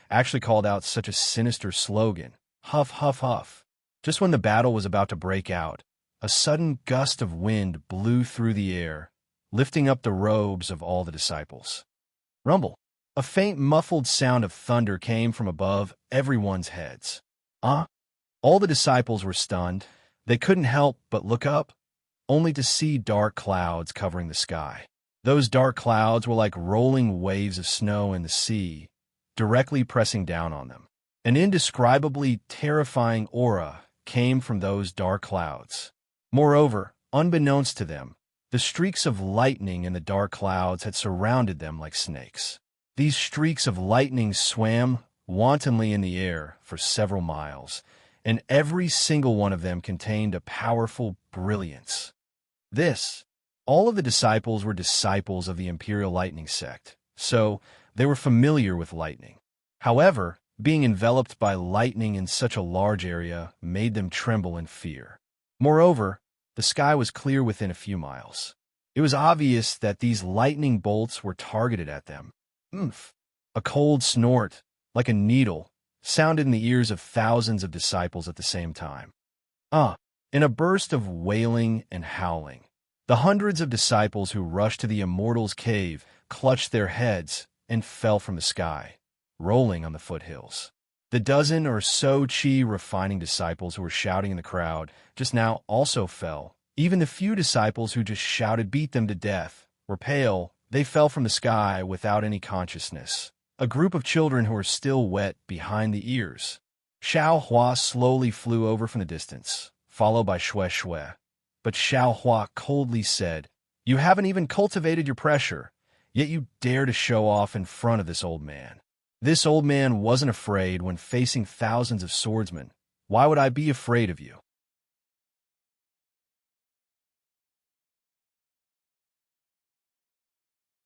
actually called out such a sinister slogan. Huff, huff, huff. Just when the battle was about to break out, a sudden gust of wind blew through the air, lifting up the robes of all the disciples. Rumble. A faint muffled sound of thunder came from above everyone's heads. All the disciples were stunned. They couldn't help but look up, only to see dark clouds covering the sky. Those dark clouds were like rolling waves of snow in the sea, directly pressing down on them. An indescribably terrifying aura came from those dark clouds. Moreover, unbeknownst to them, the streaks of lightning in the dark clouds had surrounded them like snakes. These streaks of lightning swam wantonly in the air for several miles, and every single one of them contained a powerful brilliance. All of the disciples were disciples of the Imperial Lightning sect, so they were familiar with lightning. However, being enveloped by lightning in such a large area made them tremble in fear. Moreover, the sky was clear within a few miles. It was obvious that these lightning bolts were targeted at them. A cold snort, like a needle, sounded in the ears of thousands of disciples at the same time. In a burst of wailing and howling, the hundreds of disciples who rushed to the Immortal's cave clutched their heads and fell from the sky, rolling on the foothills. The dozen or so Qi refining disciples who were shouting in the crowd just now also fell. Even the few disciples who just shouted beat them to death were pale. They fell from the sky without any consciousness. A group of children who were still wet behind the ears. Xiao Hua slowly flew over from the distance, followed by Xue Xue. But Xiao Hua coldly said, "You haven't even cultivated your pressure, yet you dare to show off in front of this old man." This old man wasn't afraid when facing thousands of swordsmen. Why would I be afraid of you?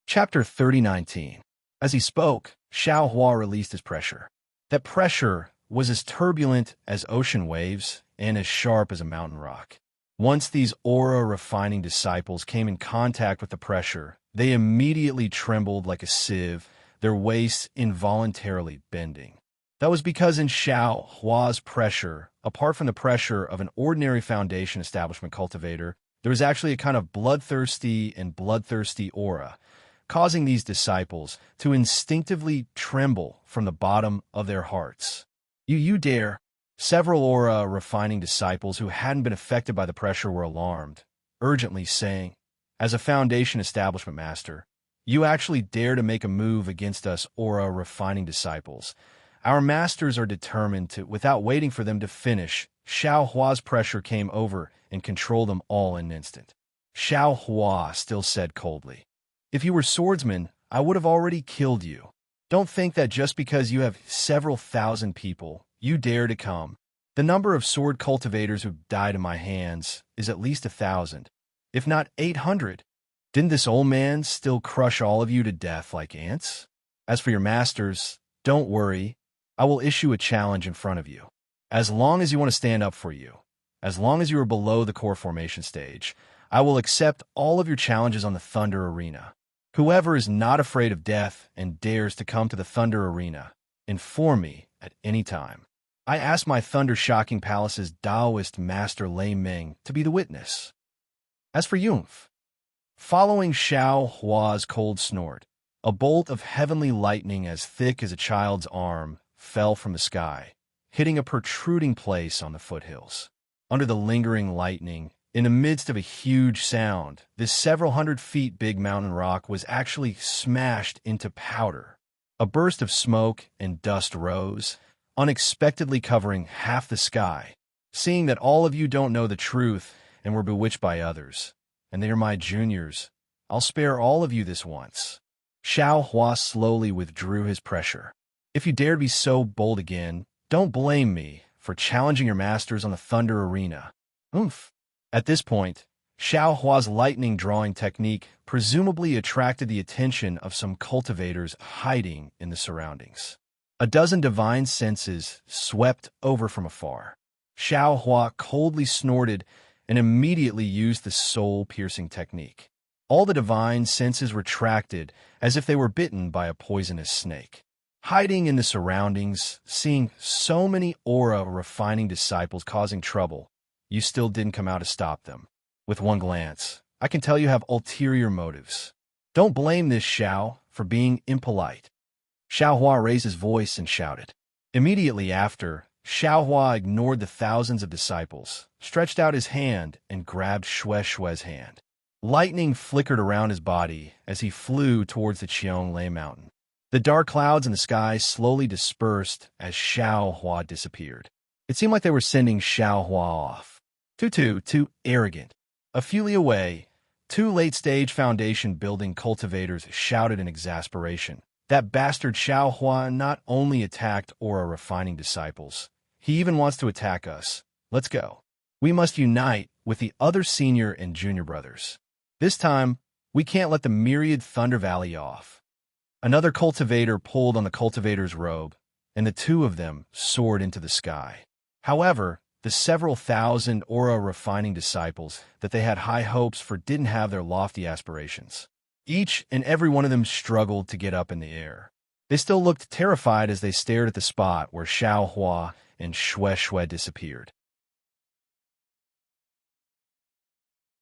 Chapter 30:19. As he spoke, Xiao Hua released his pressure. That pressure was as turbulent as ocean waves and as sharp as a mountain rock. Once these aura-refining disciples came in contact with the pressure, they immediately trembled like a sieve, their waists involuntarily bending. That was because in Xiao Hua's pressure, apart from the pressure of an ordinary foundation establishment cultivator, there was actually a kind of bloodthirsty aura, causing these disciples to instinctively tremble from the bottom of their hearts. You dare! Several aura-refining disciples who hadn't been affected by the pressure were alarmed, urgently saying, "As a foundation establishment master, you actually dare to make a move against us aura-refining disciples. Our masters are determined to, without waiting for them to finish." Xiao Hua's pressure came over and controlled them all in an instant. Xiao Hua still said coldly, "If you were swordsmen, I would have already killed you. Don't think that just because you have several thousand people, you dare to come. The number of sword cultivators who've died in my hands is at least 1,000, if not 800. Didn't this old man still crush all of you to death like ants? As for your masters, don't worry. I will issue a challenge in front of you. As long as you want to stand up for you, as long as you are below the core formation stage, I will accept all of your challenges on the Thunder Arena. Whoever is not afraid of death and dares to come to the Thunder Arena, inform me at any time. I ask my Thunder Shocking Palace's Taoist master Lei Ming to be the witness. As for Yunf, following Xiao Hua's cold snort, a bolt of heavenly lightning as thick as a child's arm fell from the sky, hitting a protruding place on the foothills. Under the lingering lightning, in the midst of a huge sound, this several hundred feet big mountain rock was actually smashed into powder. A burst of smoke and dust rose, unexpectedly covering half the sky. Seeing that all of you don't know the truth and were bewitched by others, and they are my juniors, I'll spare all of you this once. Xiao Hua slowly withdrew his pressure. If you dare to be so bold again, don't blame me for challenging your masters on the Thunder Arena. Oomph. At this point, Xiao Hua's lightning drawing technique presumably attracted the attention of some cultivators hiding in the surroundings. A dozen divine senses swept over from afar. Xiao Hua coldly snorted and immediately used the soul-piercing technique. All the divine senses retracted as if they were bitten by a poisonous snake. Hiding in the surroundings, seeing so many aura-refining disciples causing trouble, you still didn't come out to stop them. With one glance, I can tell you have ulterior motives. Don't blame this Xiao for being impolite. Xiao Hua raised his voice and shouted. Immediately after, Xiao Hua ignored the thousands of disciples, stretched out his hand, and grabbed Shue's hand. Lightning flickered around his body as he flew towards the Qianglei mountain. The dark clouds in the sky slowly dispersed as Xiao Hua disappeared. It seemed like they were sending Xiao Hua off. Too arrogant. A few li away, two late-stage foundation-building cultivators shouted in exasperation. That bastard Xiao Hua not only attacked aura-refining disciples, he even wants to attack us. Let's go. We must unite with the other senior and junior brothers. This time, we can't let the myriad Thunder Valley off. Another cultivator pulled on the cultivator's robe, and the two of them soared into the sky. However, the several thousand aura-refining disciples that they had high hopes for didn't have their lofty aspirations. Each and every one of them struggled to get up in the air. They still looked terrified as they stared at the spot where Xiao Hua and Shui disappeared.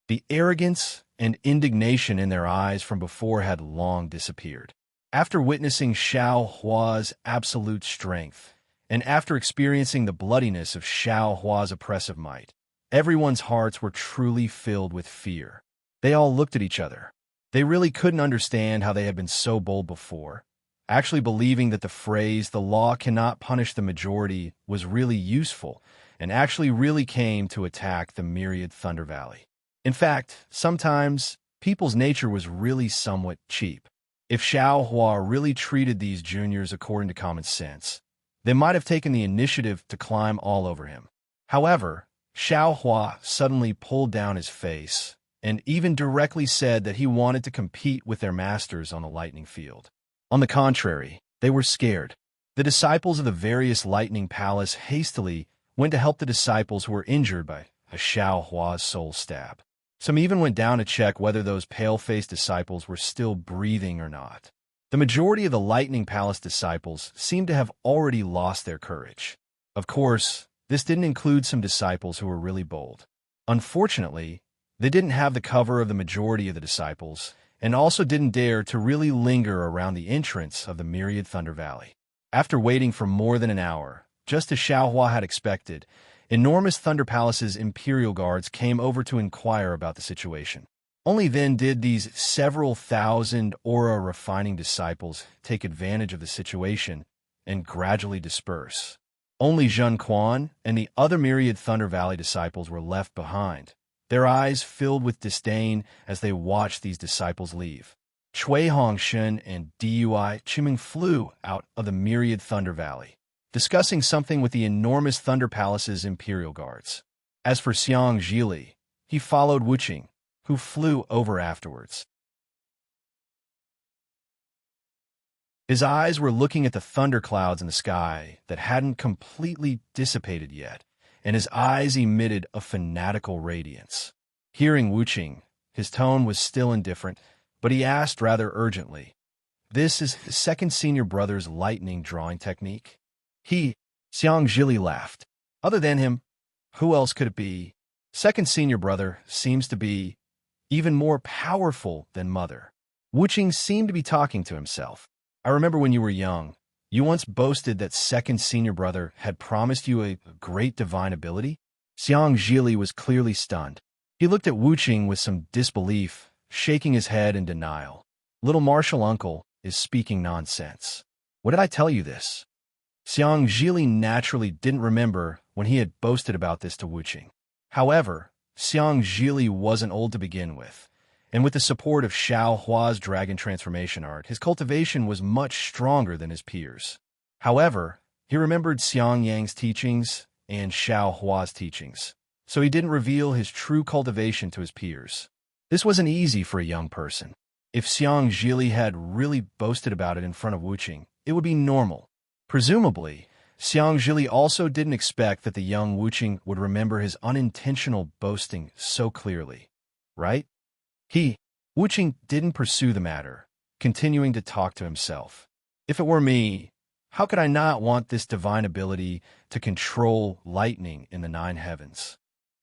The arrogance and indignation in their eyes from before had long disappeared. After witnessing Xiao Hua's absolute strength, and after experiencing the bloodiness of Xiao Hua's oppressive might, everyone's hearts were truly filled with fear. They all looked at each other. They really couldn't understand how they had been so bold before, actually believing that the phrase, "the law cannot punish the majority," was really useful, and actually really came to attack the myriad Thunder Valley. In fact, sometimes, people's nature was really somewhat cheap. If Xiao Hua really treated these juniors according to common sense, they might have taken the initiative to climb all over him. However, Xiao Hua suddenly pulled down his face and even directly said that he wanted to compete with their masters on the lightning field. On the contrary, they were scared. The disciples of the various lightning palace hastily went to help the disciples who were injured by a Xiao Hua's soul stab. Some even went down to check whether those pale-faced disciples were still breathing or not. The majority of the Lightning Palace disciples seemed to have already lost their courage. Of course, this didn't include some disciples who were really bold. Unfortunately, they didn't have the cover of the majority of the disciples, and also didn't dare to really linger around the entrance of the myriad Thunder Valley. After waiting for more than an hour, just as Xiao Hua had expected, enormous Thunder Palace's Imperial Guards came over to inquire about the situation. Only then did these several thousand aura-refining disciples take advantage of the situation and gradually disperse. Only Zhen Quan and the other myriad Thunder Valley disciples were left behind, their eyes filled with disdain as they watched these disciples leave. Cui Hongshen and Dui Chiming flew out of the myriad Thunder Valley, discussing something with the enormous Thunder Palace's Imperial Guards. As for Xiang Zhili, he followed Wuqing, who flew over afterwards. His eyes were looking at the thunderclouds in the sky that hadn't completely dissipated yet, and his eyes emitted a fanatical radiance. Hearing Wuqing, his tone was still indifferent, but he asked rather urgently, "This is the second senior brother's lightning drawing technique?" Xiang Zhili laughed. "Other than him, who else could it be? Second senior brother seems to be even more powerful than mother." Wuqing seemed to be talking to himself. "I remember when you were young, you once boasted that second senior brother had promised you a great divine ability?" Xiang Zhili was clearly stunned. He looked at Wuqing with some disbelief, shaking his head in denial. "Little martial uncle is speaking nonsense. What did I tell you this?" Xiang Zhili naturally didn't remember when he had boasted about this to Wuqing. However, Xiang Zhili wasn't old to begin with, and with the support of Xiao Hua's dragon transformation art, his cultivation was much stronger than his peers. However, he remembered Xiang Yang's teachings and Xiao Hua's teachings, so he didn't reveal his true cultivation to his peers. This wasn't easy for a young person. If Xiang Zhili had really boasted about it in front of Wuqing, it would be normal. Presumably, Xiang Zhili also didn't expect that the young Wuqing would remember his unintentional boasting so clearly, right? Wuqing didn't pursue the matter, continuing to talk to himself. "If it were me, how could I not want this divine ability to control lightning in the 9 heavens?"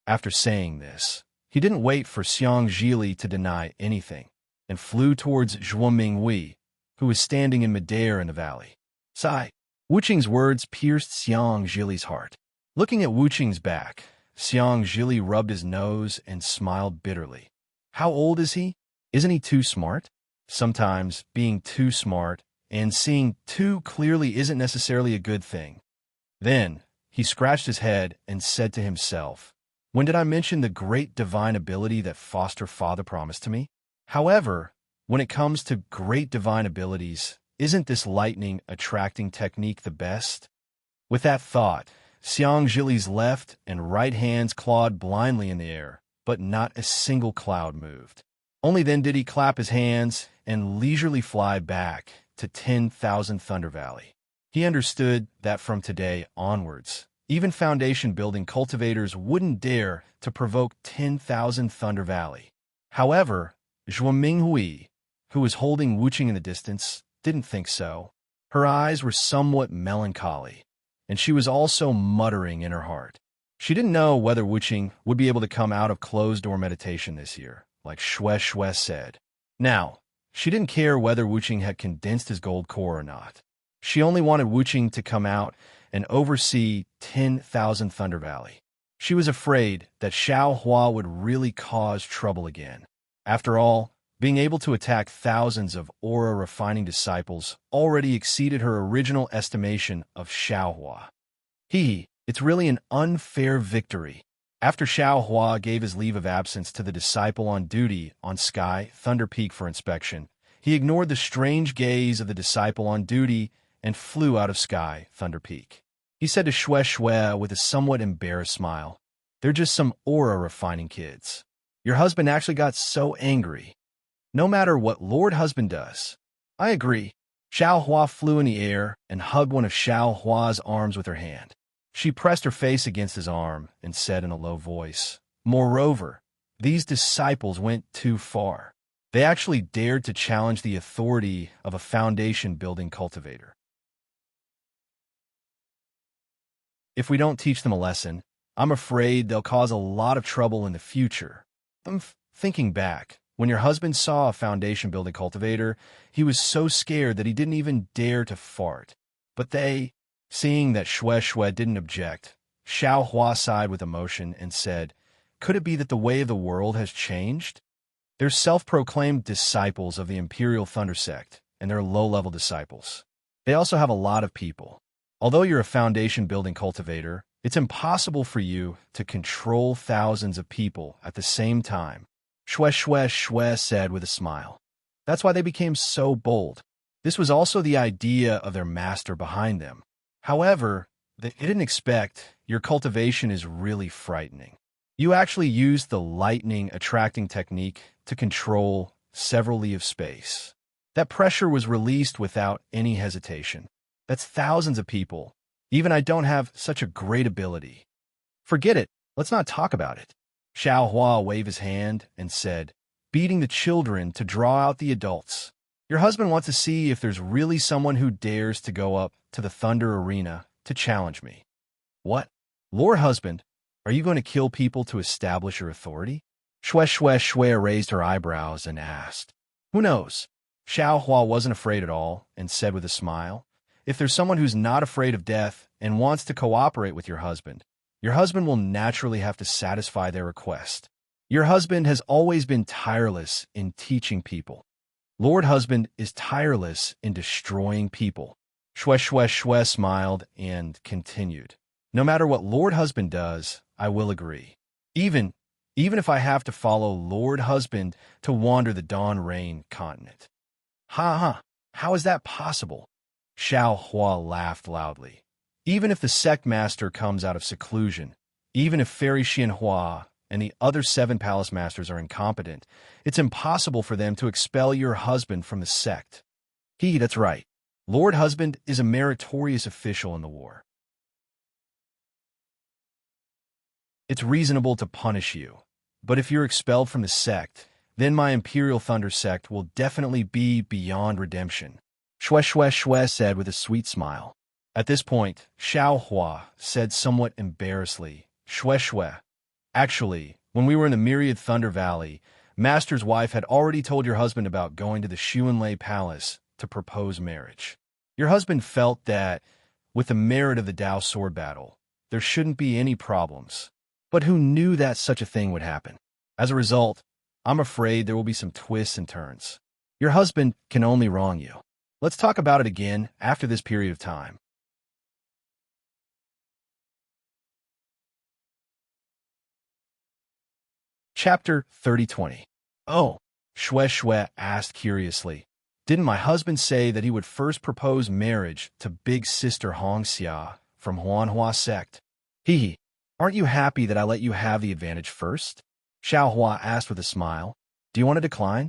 After saying this, he didn't wait for Xiang Zhili to deny anything, and flew towards Zhuo Minghui, who was standing in midair in the valley. Sigh. Wuqing's words pierced Xiang Zhili's heart. Looking at Wuqing's back, Xiang Zhili rubbed his nose and smiled bitterly. How old is he? Isn't he too smart? Sometimes being too smart and seeing too clearly isn't necessarily a good thing. Then he scratched his head and said to himself, "When did I mention the great divine ability that foster father promised to me? However, when it comes to great divine abilities, isn't this lightning attracting technique the best?" With that thought, Xiang Zhili's left and right hands clawed blindly in the air, but not a single cloud moved. Only then did he clap his hands and leisurely fly back to 10,000 Thunder Valley. He understood that from today onwards, even foundation-building cultivators wouldn't dare to provoke 10,000 Thunder Valley. However, Zhuo Minghui, who was holding Wuqing in the distance, didn't think so. Her eyes were somewhat melancholy, and she was also muttering in her heart. She didn't know whether Wuqing would be able to come out of closed-door meditation this year, like Shue said. Now, she didn't care whether Wuqing had condensed his gold core or not. She only wanted Wuqing to come out and oversee 10,000 Thunder Valley. She was afraid that Xiao Hua would really cause trouble again. After all, being able to attack thousands of aura-refining disciples already exceeded her original estimation of Xiao Hua. It's really an unfair victory. After Xiao Hua gave his leave of absence to the disciple on duty on Sky Thunder Peak for inspection, he ignored the strange gaze of the disciple on duty and flew out of Sky Thunder Peak. He said to Shue with a somewhat embarrassed smile, "They're just some aura-refining kids. Your husband actually got so angry. No matter what Lord Husband does." "I agree." Xiao Hua flew in the air and hugged one of Xiao Hua's arms with her hand. She pressed her face against his arm and said in a low voice, "Moreover, these disciples went too far. They actually dared to challenge the authority of a foundation-building cultivator. If we don't teach them a lesson, I'm afraid they'll cause a lot of trouble in the future." Thinking back, when your husband saw a foundation-building cultivator, he was so scared that he didn't even dare to fart. But seeing that Shue didn't object, Xiao Hua sighed with emotion and said, "Could it be that the way of the world has changed? They're self-proclaimed disciples of the Imperial Thunder Sect, and they're low-level disciples. They also have a lot of people. Although you're a foundation-building cultivator, it's impossible for you to control thousands of people at the same time." Shue said with a smile. "That's why they became so bold. This was also the idea of their master behind them. However, they didn't expect your cultivation is really frightening. You actually used the lightning attracting technique to control several li of space. That pressure was released without any hesitation. That's thousands of people. Even I don't have such a great ability. Forget it. Let's not talk about it. Xiao Hua waved his hand and said, beating the children to draw out the adults. Your husband wants to see if there's really someone who dares to go up to the Thunder Arena to challenge me. What? Lord husband, are you going to kill people to establish your authority? Shui raised her eyebrows and asked. Who knows? Xiao Hua wasn't afraid at all and said with a smile, if there's someone who's not afraid of death and wants to cooperate with your husband will naturally have to satisfy their request. Your husband has always been tireless in teaching people. Lord husband is tireless in destroying people. Shui smiled and continued. No matter what Lord husband does, I will agree. Even if I have to follow Lord husband to wander the Dawn Rain continent. How is that possible? Xiao Hua laughed loudly. Even if the sect master comes out of seclusion, even if Fairy Xianhua and the other 7 palace masters are incompetent, it's impossible for them to expel your husband from the sect. That's right. Lord husband is a meritorious official in the war. It's reasonable to punish you, but if you're expelled from the sect, then my Imperial Thunder sect will definitely be beyond redemption. Shui said with a sweet smile. At this point, Xiao Hua said somewhat embarrassedly, Shui. Actually, when we were in the Myriad Thunder Valley, Master's wife had already told your husband about going to the Xuanlei Palace to propose marriage. Your husband felt that, with the merit of the Dao sword battle, there shouldn't be any problems. But who knew that such a thing would happen? As a result, I'm afraid there will be some twists and turns. Your husband can only wrong you. Let's talk about it again after this period of time. Chapter 30:20. Oh, Shui asked curiously. Didn't my husband say that he would first propose marriage to big sister Hongxia from Huanhua sect? Aren't you happy that I let you have the advantage first? Xiao Hua asked with a smile. Do you want to decline?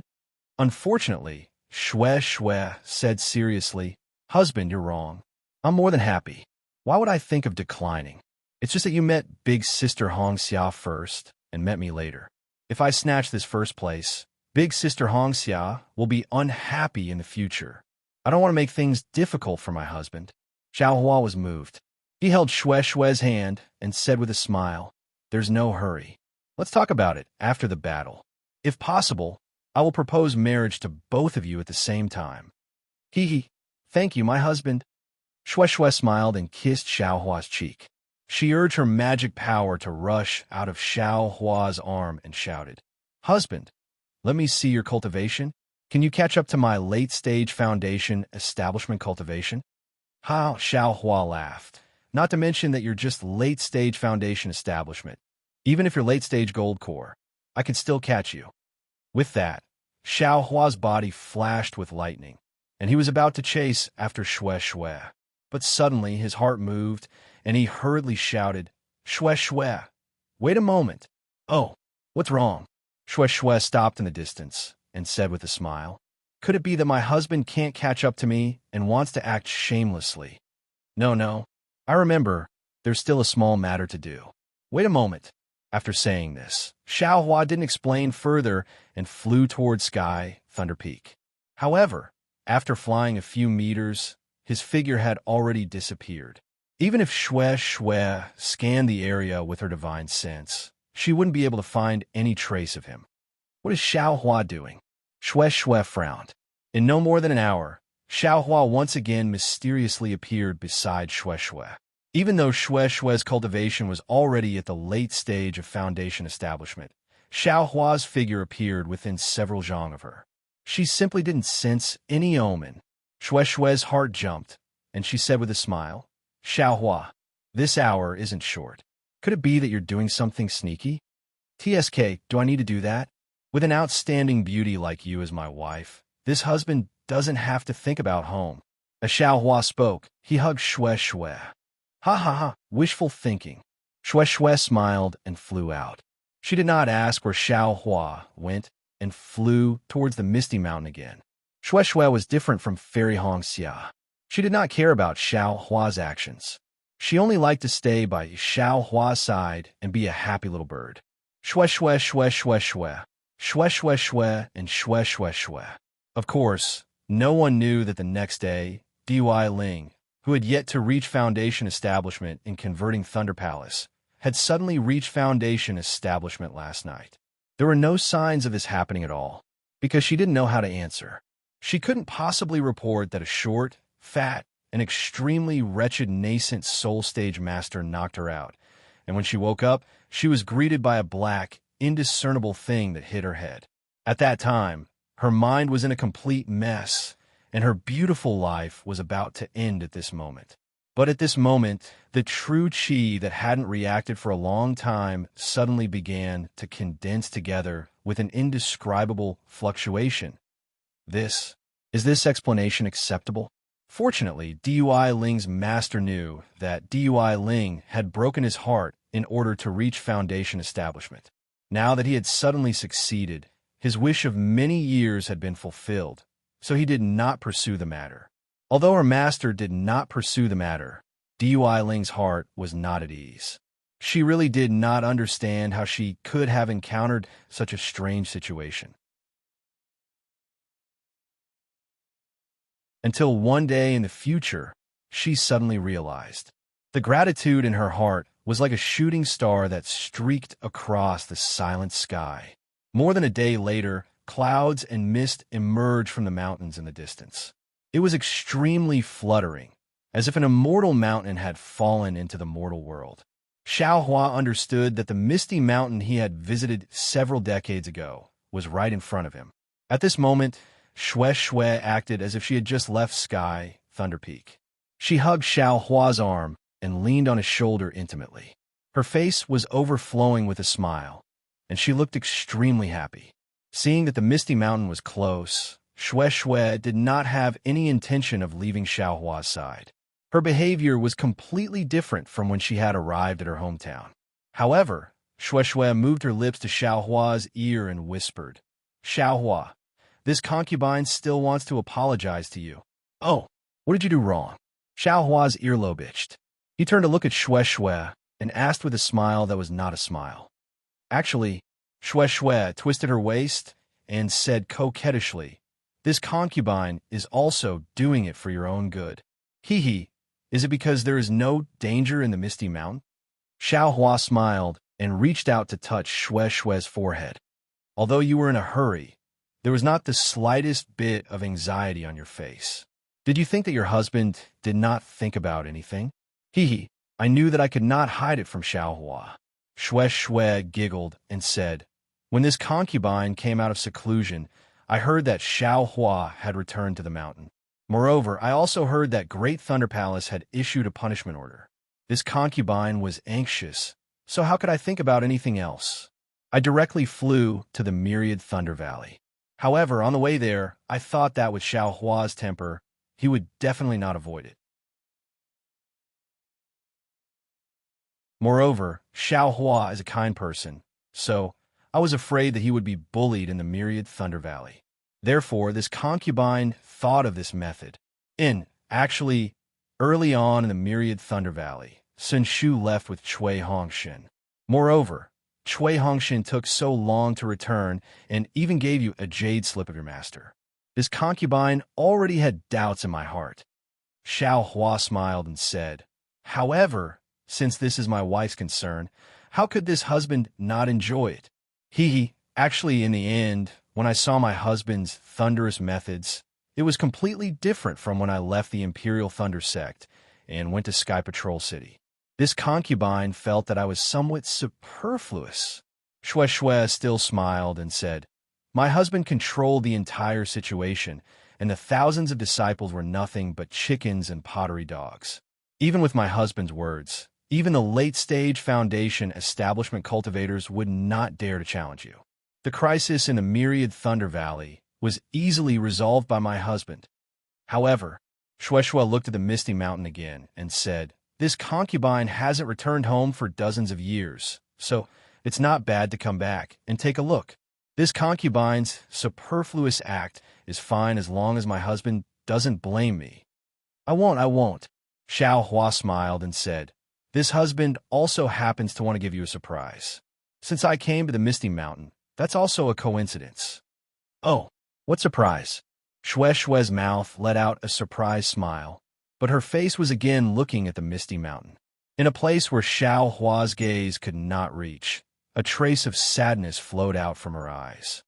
Unfortunately, Shui said seriously, husband, you're wrong. I'm more than happy. Why would I think of declining? It's just that you met big sister Hongxia first and met me later. If I snatch this first place, big sister Hongxia will be unhappy in the future. I don't want to make things difficult for my husband. Xiao Hua was moved. He held Shui's hand and said with a smile, there's no hurry. Let's talk about it after the battle. If possible, I will propose marriage to both of you at the same time. Thank you, my husband. Shui smiled and kissed Xiao Hua's cheek. She urged her magic power to rush out of Xiao Hua's arm and shouted, husband, let me see your cultivation. Can you catch up to my late-stage foundation establishment cultivation? Xiao Hua laughed. Not to mention that you're just late-stage foundation establishment. Even if you're late-stage gold core, I can still catch you. With that, Xiao Hua's body flashed with lightning, and he was about to chase after Shui. But suddenly his heart moved, and he hurriedly shouted, Shui, wait a moment. Oh, what's wrong? Shui stopped in the distance and said with a smile, could it be that my husband can't catch up to me and wants to act shamelessly? No, I remember, there's still a small matter to do. Wait a moment. After saying this, Xiao Hua didn't explain further and flew toward Sky Thunder Peak. However, after flying a few meters, his figure had already disappeared. Even if Shui scanned the area with her divine sense, she wouldn't be able to find any trace of him. What is Xiao Hua doing? Shui frowned. In no more than an hour, Xiao Hua once again mysteriously appeared beside Shui. Even though Shui's cultivation was already at the late stage of foundation establishment, Xiao Hua's figure appeared within several zhang of her. She simply didn't sense any omen. Shui's heart jumped, and she said with a smile, Xiao Hua, this hour isn't short. Could it be that you're doing something sneaky? TSK, do I need to do that? With an outstanding beauty like you as my wife, this husband doesn't have to think about home. As Xiao Hua spoke, he hugged Shui. Wishful thinking. Shui smiled and flew out. She did not ask where Xiao Hua went and flew towards the Misty Mountain again. Shui was different from Fairy Hong Xia. She did not care about Xiao Hua's actions. She only liked to stay by Xiao Hua's side and be a happy little bird. Shui, shui, shui, shui, shui. Shui, shui, shui, and shui, shui, shui. Of course, no one knew that the next day, Dui Ling, who had yet to reach Foundation Establishment in converting Thunder Palace, had suddenly reached Foundation Establishment last night. There were no signs of this happening at all, because she didn't know how to answer. She couldn't possibly report that a short, fat, and extremely wretched nascent soul stage master knocked her out, and when she woke up, she was greeted by a black, indiscernible thing that hit her head. At that time, her mind was in a complete mess, and her beautiful life was about to end at this moment. But at this moment, the true chi that hadn't reacted for a long time suddenly began to condense together with an indescribable fluctuation. Is this explanation acceptable? Fortunately, Dui Ling's master knew that Dui Ling had broken his heart in order to reach Foundation Establishment. Now that he had suddenly succeeded, his wish of many years had been fulfilled, so he did not pursue the matter. Although her master did not pursue the matter, Dui Ling's heart was not at ease. She really did not understand how she could have encountered such a strange situation. Until one day in the future, she suddenly realized. The gratitude in her heart was like a shooting star that streaked across the silent sky. More than a day later, clouds and mist emerged from the mountains in the distance. It was extremely fluttering, as if an immortal mountain had fallen into the mortal world. Xiao Hua understood that the misty mountain he had visited several decades ago was right in front of him. At this moment, Shui Shui acted as if she had just left Sky Thunder Peak. She hugged Xiao Hua's arm and leaned on his shoulder intimately. Her face was overflowing with a smile, and she looked extremely happy. Seeing that the misty mountain was close, Shui Shui did not have any intention of leaving Xiao Hua's side. Her behavior was completely different from when she had arrived at her hometown. However, Shui Shui moved her lips to Xiao Hua's ear and whispered, "Xiao Hua, this concubine still wants to apologize to you." "Oh, what did you do wrong?" Xiao Hua's earlobe itched. He turned to look at Shui Shui and asked with a smile that was not a smile. Actually, Shui Shui twisted her waist and said coquettishly, "This concubine is also doing it for your own good." "Hee hee, is it because there is no danger in the Misty Mountain?" Xiao Hua smiled and reached out to touch Shui Shui's forehead. "Although you were in a hurry, there was not the slightest bit of anxiety on your face. Did you think that your husband did not think about anything?" "Hee hee, I knew that I could not hide it from Xiao Hua." Shui Shui giggled and said, "When this concubine came out of seclusion, I heard that Xiao Hua had returned to the mountain. Moreover, I also heard that Great Thunder Palace had issued a punishment order. This concubine was anxious, so how could I think about anything else? I directly flew to the Myriad Thunder Valley. However, on the way there, I thought that with Xiao Hua's temper, he would definitely not avoid it. Moreover, Xiao Hua is a kind person, so I was afraid that he would be bullied in the Myriad Thunder Valley. Therefore, this concubine thought of this method. Actually, early on in the Myriad Thunder Valley, Sun Shu left with Cui Hongshin. Moreover, Cui Hongshin took so long to return and even gave you a jade slip of your master. This concubine already had doubts in my heart." Xiao Hua smiled and said, "However, since this is my wife's concern, how could this husband not enjoy it? Actually, in the end, when I saw my husband's thunderous methods, it was completely different from when I left the Imperial Thunder Sect and went to Sky Patrol City. This concubine felt that I was somewhat superfluous." Shui Shui still smiled and said, "My husband controlled the entire situation, and the thousands of disciples were nothing but chickens and pottery dogs. Even with my husband's words, even the late-stage Foundation Establishment cultivators would not dare to challenge you. The crisis in the Myriad Thunder Valley was easily resolved by my husband." However, Shui Shui looked at the Misty Mountain again and said, "This concubine hasn't returned home for dozens of years, so it's not bad to come back and take a look. This concubine's superfluous act is fine as long as my husband doesn't blame me. I won't. Xiao Hua smiled and said, this husband also happens to want to give you a surprise. Since I came to the Misty Mountain, that's also a coincidence. Oh, what surprise? Shue's mouth let out a surprised smile, but her face was again looking at the Misty Mountain. In a place where Xiao Hua's gaze could not reach, a trace of sadness flowed out from her eyes.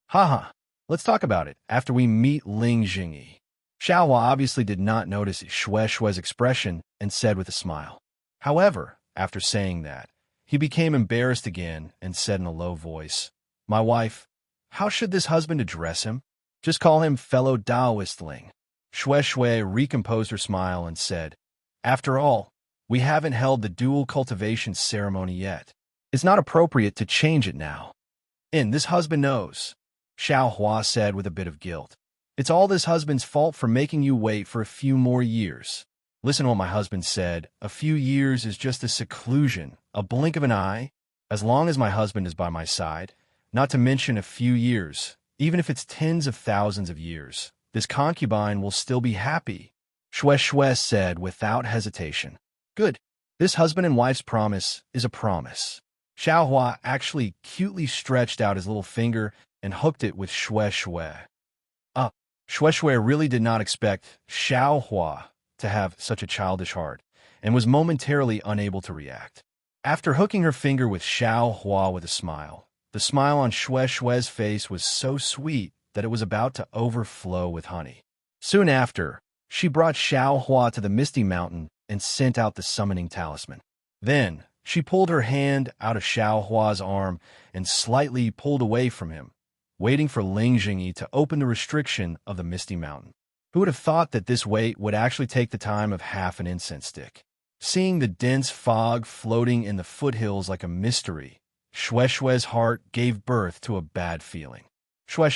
Haha, let's talk about it after we meet Ling Jingyi. Xiao Hua obviously did not notice Shue's expression and said with a smile. However, after saying that, he became embarrassed again and said in a low voice, my wife, how should this husband address him? Just call him fellow Taoist Ling. Shui recomposed her smile and said, after all, we haven't held the dual cultivation ceremony yet. It's not appropriate to change it now. This husband knows, Xiao Hua said with a bit of guilt. It's all this husband's fault for making you wait for a few more years. Listen to what my husband said. A few years is just a seclusion, a blink of an eye. As long as my husband is by my side, not to mention a few years, even if it's tens of thousands of years, this concubine will still be happy, Shui said without hesitation. Good. This husband and wife's promise is a promise. Xiao Hua actually cutely stretched out his little finger and hooked it with Shui. Shui really did not expect Xiao Hua to have such a childish heart, and was momentarily unable to react. After hooking her finger with Xiao Hua with a smile, the smile on Shui's face was so sweet that it was about to overflow with honey. Soon after, she brought Xiao Hua to the Misty Mountain and sent out the summoning talisman. Then, she pulled her hand out of Xiao Hua's arm and slightly pulled away from him, waiting for Ling Jingyi to open the restriction of the Misty Mountain. Who would have thought that this wait would actually take the time of half an incense stick? Seeing the dense fog floating in the foothills like a mystery, Shui's heart gave birth to a bad feeling. Shui,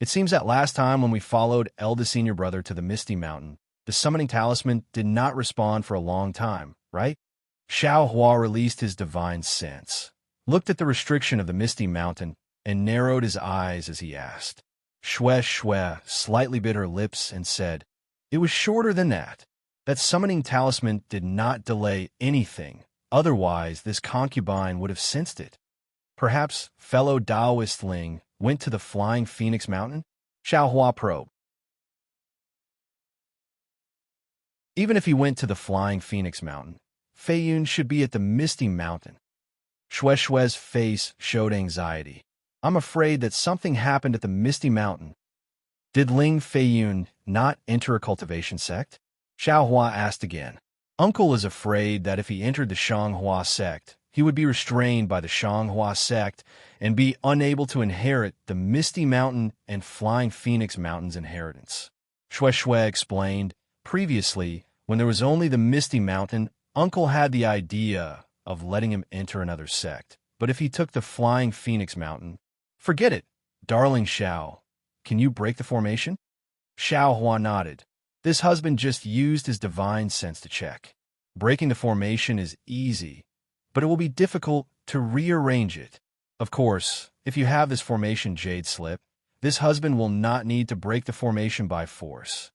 it seems that last time when we followed eldest senior brother to the Misty Mountain, the summoning talisman did not respond for a long time, right? Xiao Hua released his divine sense, looked at the restriction of the Misty Mountain, and narrowed his eyes as he asked. Shui slightly bit her lips and said, it was shorter than that. That summoning talisman did not delay anything, otherwise this concubine would have sensed it. Perhaps fellow Taoist Ling went to the Flying Phoenix Mountain? Xiao Hua probed. Even if he went to the Flying Phoenix Mountain, Fei Yun should be at the Misty Mountain. Shui's face showed anxiety. I'm afraid that something happened at the Misty Mountain. Did Ling Fei Yun not enter a cultivation sect? Xiao Hua asked again. Uncle is afraid that if he entered the Shanghua sect, he would be restrained by the Shanghua sect and be unable to inherit the Misty Mountain and Flying Phoenix Mountain's inheritance. Shui explained, previously, when there was only the Misty Mountain, Uncle had the idea of letting him enter another sect. But if he took the Flying Phoenix Mountain, forget it, darling Xiao. Can you break the formation? Xiao Hua nodded. This husband just used his divine sense to check. Breaking the formation is easy, but it will be difficult to rearrange it. Of course, if you have this formation jade slip, this husband will not need to break the formation by force.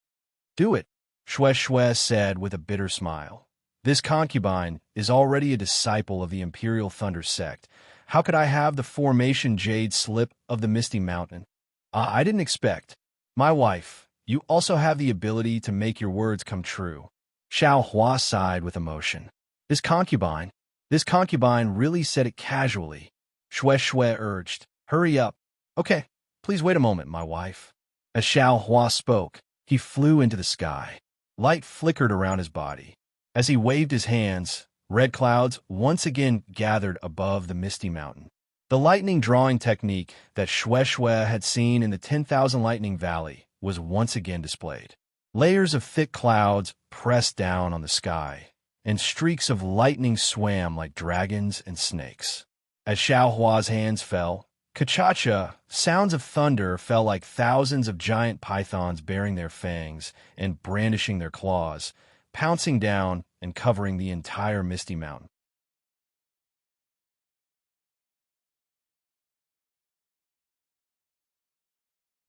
Do it, Shui said with a bitter smile. This concubine is already a disciple of the Imperial Thunder sect. How could I have the formation jade slip of the Misty Mountain? I didn't expect. My wife, you also have the ability to make your words come true. Xiao Hua sighed with emotion. This concubine really said it casually. Shui urged, hurry up. Okay, please wait a moment, my wife. As Xiao Hua spoke, he flew into the sky. Light flickered around his body. As he waved his hands, red clouds once again gathered above the Misty Mountain. The lightning drawing technique that Shui had seen in the 10,000 Lightning Valley was once again displayed. Layers of thick clouds pressed down on the sky, and streaks of lightning swam like dragons and snakes. As Xiao Hua's hands fell, ka-cha-cha, sounds of thunder fell like thousands of giant pythons baring their fangs and brandishing their claws, pouncing down and covering the entire Misty Mountain.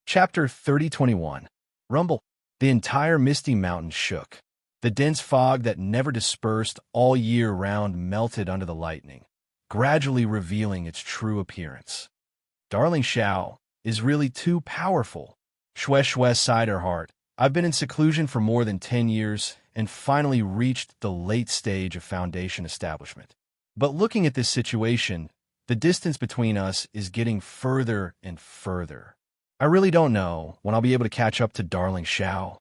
Chapter 3021. Rumble. The entire Misty Mountain shook. The dense fog that never dispersed all year round melted under the lightning, gradually revealing its true appearance. Darling Xiao is really too powerful. Shue sighed her heart. I've been in seclusion for more than 10 years and finally reached the late stage of foundation establishment. But looking at this situation, the distance between us is getting further and further. I really don't know when I'll be able to catch up to Darling Xiao.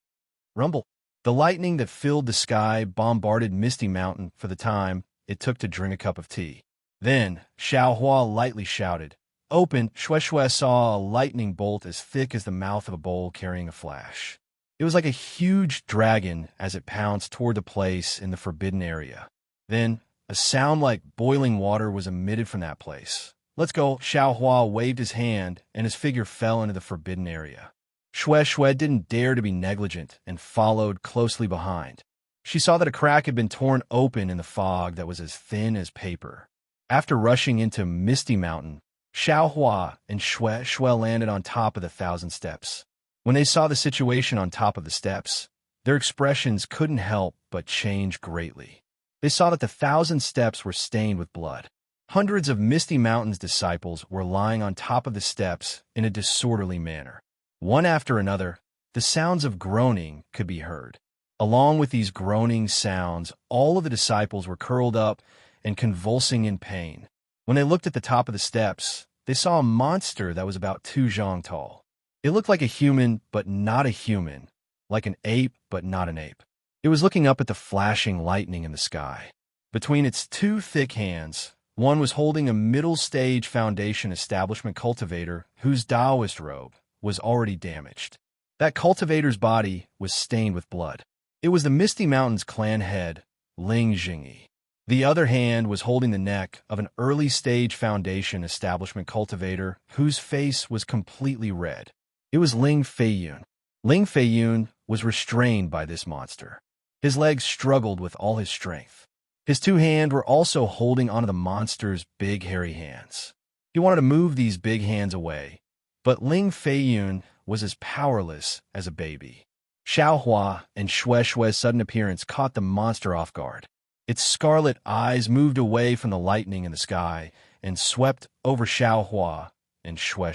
Rumble. The lightning that filled the sky bombarded Misty Mountain for the time it took to drink a cup of tea. Then, Xiao Hua lightly shouted. Open, Shue saw a lightning bolt as thick as the mouth of a bowl carrying a flash. It was like a huge dragon as it pounced toward the place in the forbidden area. Then, a sound like boiling water was emitted from that place. Let's go, Xiao Hua waved his hand, and his figure fell into the forbidden area. Shue didn't dare to be negligent and followed closely behind. She saw that a crack had been torn open in the fog that was as thin as paper. After rushing into Misty Mountain, Xiao Hua and Shue landed on top of the 1,000 steps. When they saw the situation on top of the steps, their expressions couldn't help but change greatly. They saw that the 1,000 steps were stained with blood. Hundreds of Misty Mountain's disciples were lying on top of the steps in a disorderly manner. One after another, the sounds of groaning could be heard. Along with these groaning sounds, all of the disciples were curled up and convulsing in pain. When they looked at the top of the steps, they saw a monster that was about 2 zhang tall. It looked like a human, but not a human, like an ape, but not an ape. It was looking up at the flashing lightning in the sky. Between its 2 thick hands, one was holding a middle-stage foundation establishment cultivator whose Taoist robe was already damaged. That cultivator's body was stained with blood. It was the Misty Mountains clan head, Ling Jingyi. The other hand was holding the neck of an early-stage foundation establishment cultivator whose face was completely red. It was Ling Feiyun. Ling Feiyun was restrained by this monster. His legs struggled with all his strength. His 2 hands were also holding onto the monster's big hairy hands. He wanted to move these big hands away, but Ling Feiyun was as powerless as a baby. Xiao Hua and Shue's sudden appearance caught the monster off guard. Its scarlet eyes moved away from the lightning in the sky and swept over Xiao Hua and Shue.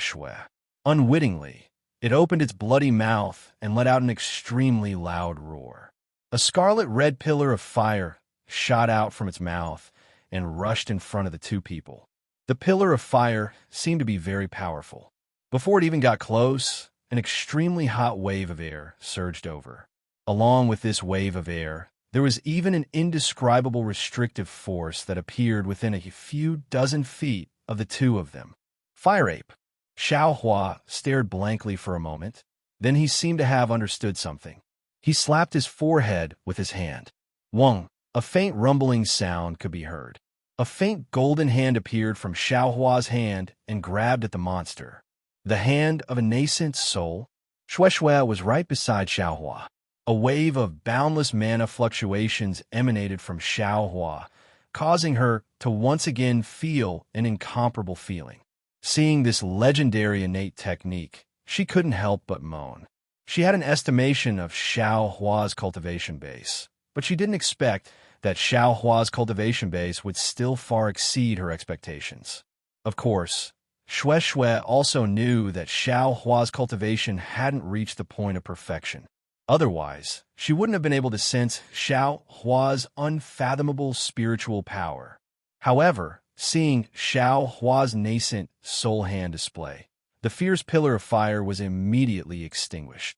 Unwittingly, it opened its bloody mouth and let out an extremely loud roar. A scarlet red pillar of fire shot out from its mouth and rushed in front of the 2 people. The pillar of fire seemed to be very powerful. Before it even got close, an extremely hot wave of air surged over. Along with this wave of air, there was even an indescribable restrictive force that appeared within a few dozen feet of the 2 of them. Fire ape. Xiao Hua stared blankly for a moment. Then he seemed to have understood something. He slapped his forehead with his hand. Wong. A faint rumbling sound could be heard. A faint golden hand appeared from Xiao Hua's hand and grabbed at the monster. The hand of a nascent soul. Shue was right beside Xiao Hua. A wave of boundless mana fluctuations emanated from Xiao Hua, causing her to once again feel an incomparable feeling. Seeing this legendary innate technique, she couldn't help but moan. She had an estimation of Xiao Hua's cultivation base, but she didn't expect that Xiao Hua's cultivation base would still far exceed her expectations. Of course, Shue also knew that Xiao Hua's cultivation hadn't reached the point of perfection. Otherwise, she wouldn't have been able to sense Xiao Hua's unfathomable spiritual power. However, seeing Xiao Hua's nascent soul hand display, the fierce pillar of fire was immediately extinguished.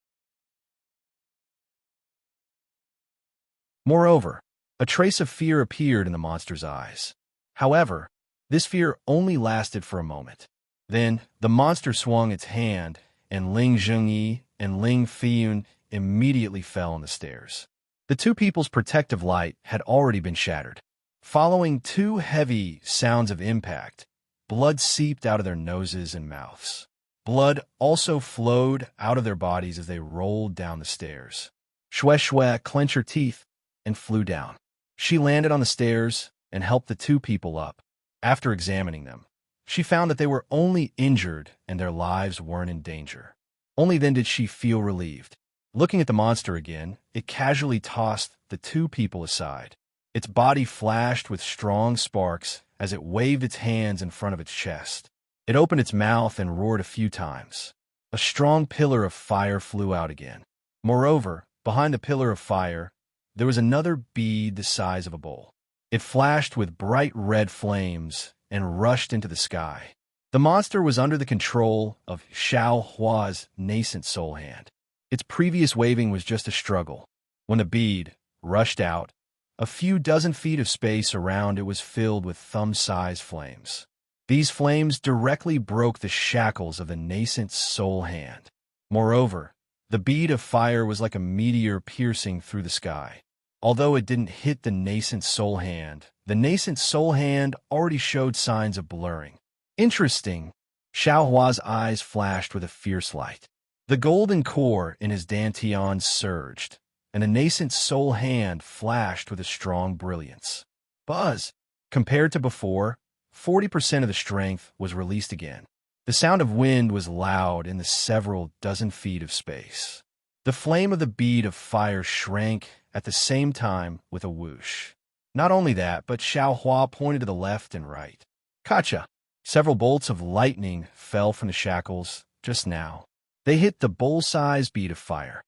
Moreover, a trace of fear appeared in the monster's eyes. However, this fear only lasted for a moment. Then, the monster swung its hand, and Ling Jingyi and Ling Feiyun immediately fell on the stairs. The 2 people's protective light had already been shattered. Following 2 heavy sounds of impact, blood seeped out of their noses and mouths. Blood also flowed out of their bodies as they rolled down the stairs. Shue clenched her teeth and flew down. She landed on the stairs and helped the 2 people up. After examining them, she found that they were only injured and their lives weren't in danger. Only then did she feel relieved. Looking at the monster again, it casually tossed the two people aside. Its body flashed with strong sparks as it waved its hands in front of its chest. It opened its mouth and roared a few times. A strong pillar of fire flew out again. Moreover, behind the pillar of fire, there was another bead the size of a bowl. It flashed with bright red flames and rushed into the sky. The monster was under the control of Xiao Hua's nascent soul hand. Its previous waving was just a struggle. When the bead rushed out, a few dozen feet of space around it was filled with thumb-sized flames. These flames directly broke the shackles of the nascent soul hand. Moreover, the bead of fire was like a meteor piercing through the sky. Although it didn't hit the nascent soul hand already showed signs of blurring. Interesting. Xiao Hua's eyes flashed with a fierce light. The golden core in his dantian surged, and the nascent soul hand flashed with a strong brilliance. Buzz! Compared to before, 40% of the strength was released again. The sound of wind was loud in the several dozen feet of space. The flame of the bead of fire shrank at the same time with a whoosh. Not only that, but Xiao Hua pointed to the left and right. Kacha! Several bolts of lightning fell from the shackles just now. They hit the bowl-sized bead of fire.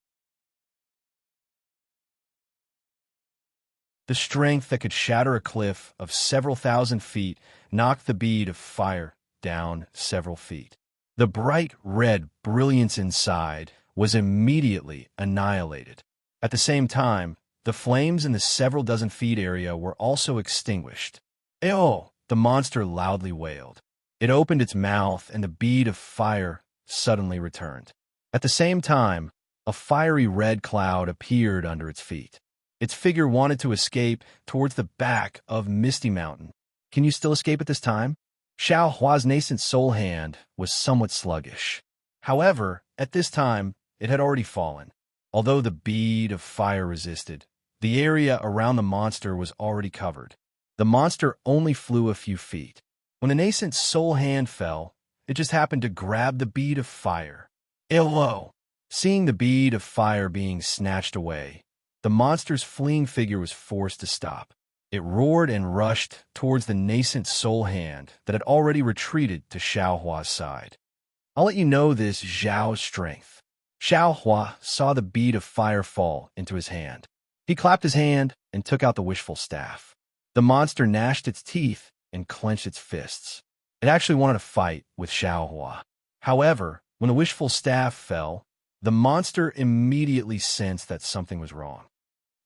The strength that could shatter a cliff of several thousand feet knocked the bead of fire down several feet. The bright red brilliance inside was immediately annihilated. At the same time, the flames in the several dozen feet area were also extinguished. "Ew!" the monster loudly wailed. It opened its mouth and the bead of fire suddenly returned. At the same time, a fiery red cloud appeared under its feet. Its figure wanted to escape towards the back of Misty Mountain. Can you still escape at this time? Xiao Hua's nascent soul hand was somewhat sluggish. However, at this time, it had already fallen. Although the bead of fire resisted, the area around the monster was already covered. The monster only flew a few feet. When the nascent soul hand fell, it just happened to grab the bead of fire. Hello! Seeing the bead of fire being snatched away, the monster's fleeing figure was forced to stop. It roared and rushed towards the nascent soul hand that had already retreated to Xiao Hua's side. I'll let you know this Zhao's strength. Xiao Hua saw the bead of fire fall into his hand. He clapped his hand and took out the wishful staff. The monster gnashed its teeth and clenched its fists. It actually wanted to fight with Xiao Hua. However, when the wishful staff fell, the monster immediately sensed that something was wrong.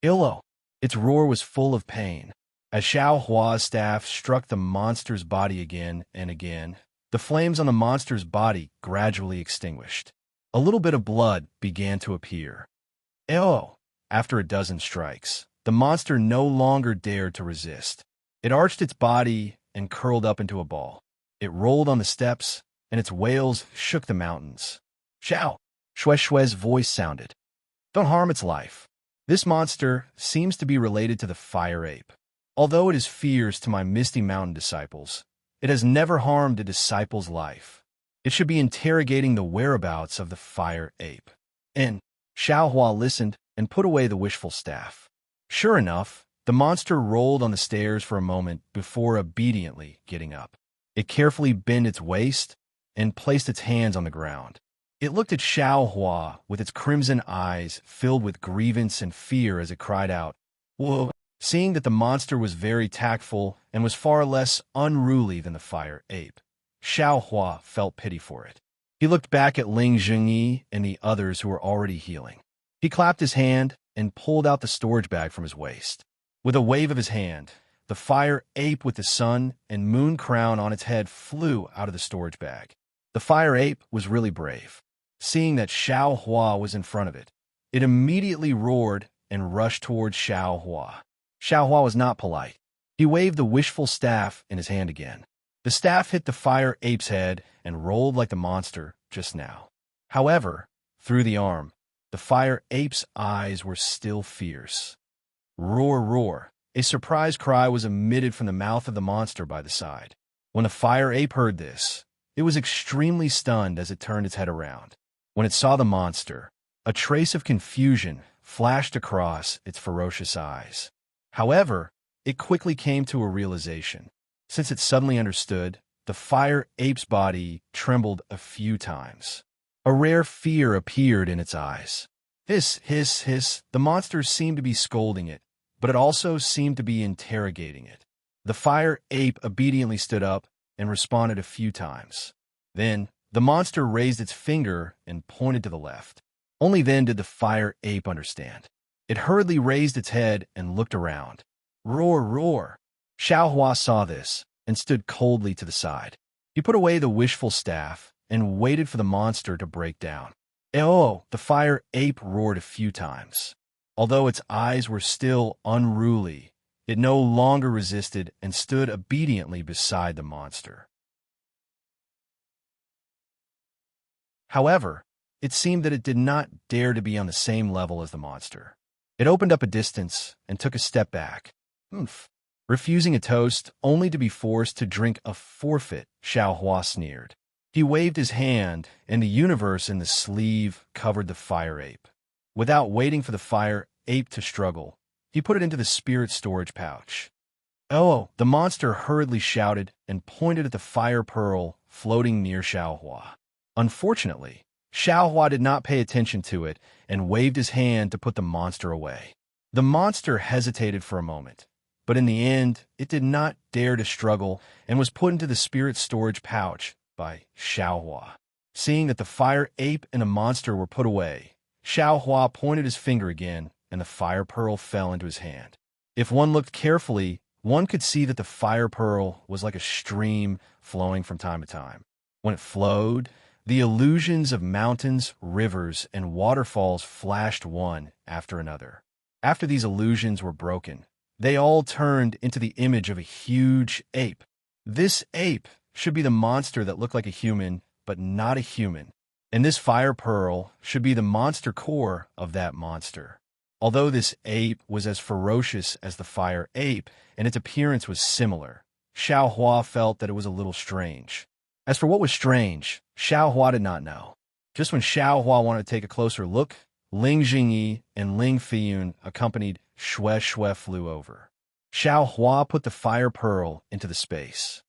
Illo! Its roar was full of pain. As Xiao Hua's staff struck the monster's body again and again, the flames on the monster's body gradually extinguished. A little bit of blood began to appear. Ew! After a dozen strikes, the monster no longer dared to resist. It arched its body and curled up into a ball. It rolled on the steps, and its wails shook the mountains. Xiao! Shui Shui's voice sounded. Don't harm its life. This monster seems to be related to the fire ape. Although it is fierce to my Misty Mountain disciples, it has never harmed a disciple's life. It should be interrogating the whereabouts of the fire ape. And Xiao Hua listened and put away the wishful staff. Sure enough, the monster rolled on the stairs for a moment before obediently getting up. It carefully bent its waist and placed its hands on the ground. It looked at Xiao Hua with its crimson eyes filled with grievance and fear as it cried out, "Whoa!" Seeing that the monster was very tactful and was far less unruly than the fire ape, Xiao Hua felt pity for it. He looked back at Ling Zhengyi and the others who were already healing. He clapped his hand and pulled out the storage bag from his waist. With a wave of his hand, the fire ape with the sun and moon crown on its head flew out of the storage bag. The fire ape was really brave. Seeing that Xiao Hua was in front of it, it immediately roared and rushed towards Xiao Hua. Xiao Hua was not polite. He waved the wishful staff in his hand again. The staff hit the fire ape's head and rolled like the monster just now. However, through the arm, the fire ape's eyes were still fierce. Roar, roar. A surprise cry was emitted from the mouth of the monster by the side. When the fire ape heard this, it was extremely stunned as it turned its head around. When it saw the monster, a trace of confusion flashed across its ferocious eyes. However, it quickly came to a realization. Since it suddenly understood, the fire ape's body trembled a few times. A rare fear appeared in its eyes. Hiss, hiss, hiss. The monster seemed to be scolding it, but it also seemed to be interrogating it. The fire ape obediently stood up and responded a few times. Then, the monster raised its finger and pointed to the left. Only then did the fire ape understand. It hurriedly raised its head and looked around. Roar, roar! Xiaohua saw this and stood coldly to the side. He put away the wishful staff and waited for the monster to break down. Oh! The fire ape roared a few times. Although its eyes were still unruly, it no longer resisted and stood obediently beside the monster. However, it seemed that it did not dare to be on the same level as the monster. It opened up a distance and took a step back. Refusing a toast, only to be forced to drink a forfeit, Xiaohua sneered. He waved his hand, and the universe in the sleeve covered the fire ape. Without waiting for the fire ape to struggle, he put it into the spirit storage pouch. Oh! The monster hurriedly shouted and pointed at the fire pearl floating near Xiaohua. Unfortunately, Xiaohua did not pay attention to it and waved his hand to put the monster away. The monster hesitated for a moment, but in the end, it did not dare to struggle and was put into the spirit storage pouch by Xiaohua. Seeing that the fire ape and the monster were put away, Xiaohua pointed his finger again, and the fire pearl fell into his hand. If one looked carefully, one could see that the fire pearl was like a stream flowing from time to time. When it flowed, the illusions of mountains, rivers, and waterfalls flashed one after another. After these illusions were broken, they all turned into the image of a huge ape. This ape should be the monster that looked like a human, but not a human. And this fire pearl should be the monster core of that monster. Although this ape was as ferocious as the fire ape, and its appearance was similar, Xiaohua felt that it was a little strange. As for what was strange, Xiaohua did not know. Just when Xiaohua wanted to take a closer look, Ling Jingyi and Ling Feiyun, accompanied Xue flew over. Xiaohua put the fire pearl into the space.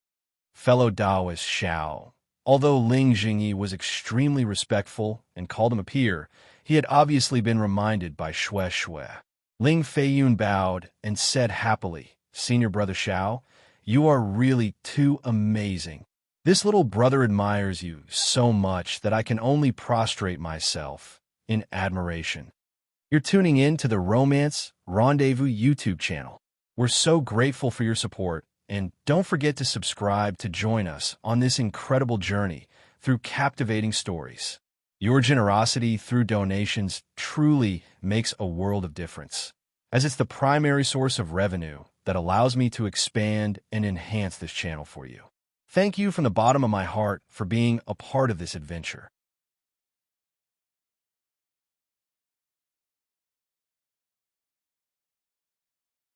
Fellow Taoist Xiao. Although Ling Jingyi was extremely respectful and called him a peer, he had obviously been reminded by Xue. Ling Feiyun bowed and said happily, "Senior brother Xiao, you are really too amazing. This little brother admires you so much that I can only prostrate myself in admiration." You're tuning in to the Romance Rendezvous YouTube channel. We're so grateful for your support, and don't forget to subscribe to join us on this incredible journey through captivating stories. Your generosity through donations truly makes a world of difference, as it's the primary source of revenue that allows me to expand and enhance this channel for you. Thank you from the bottom of my heart for being a part of this adventure.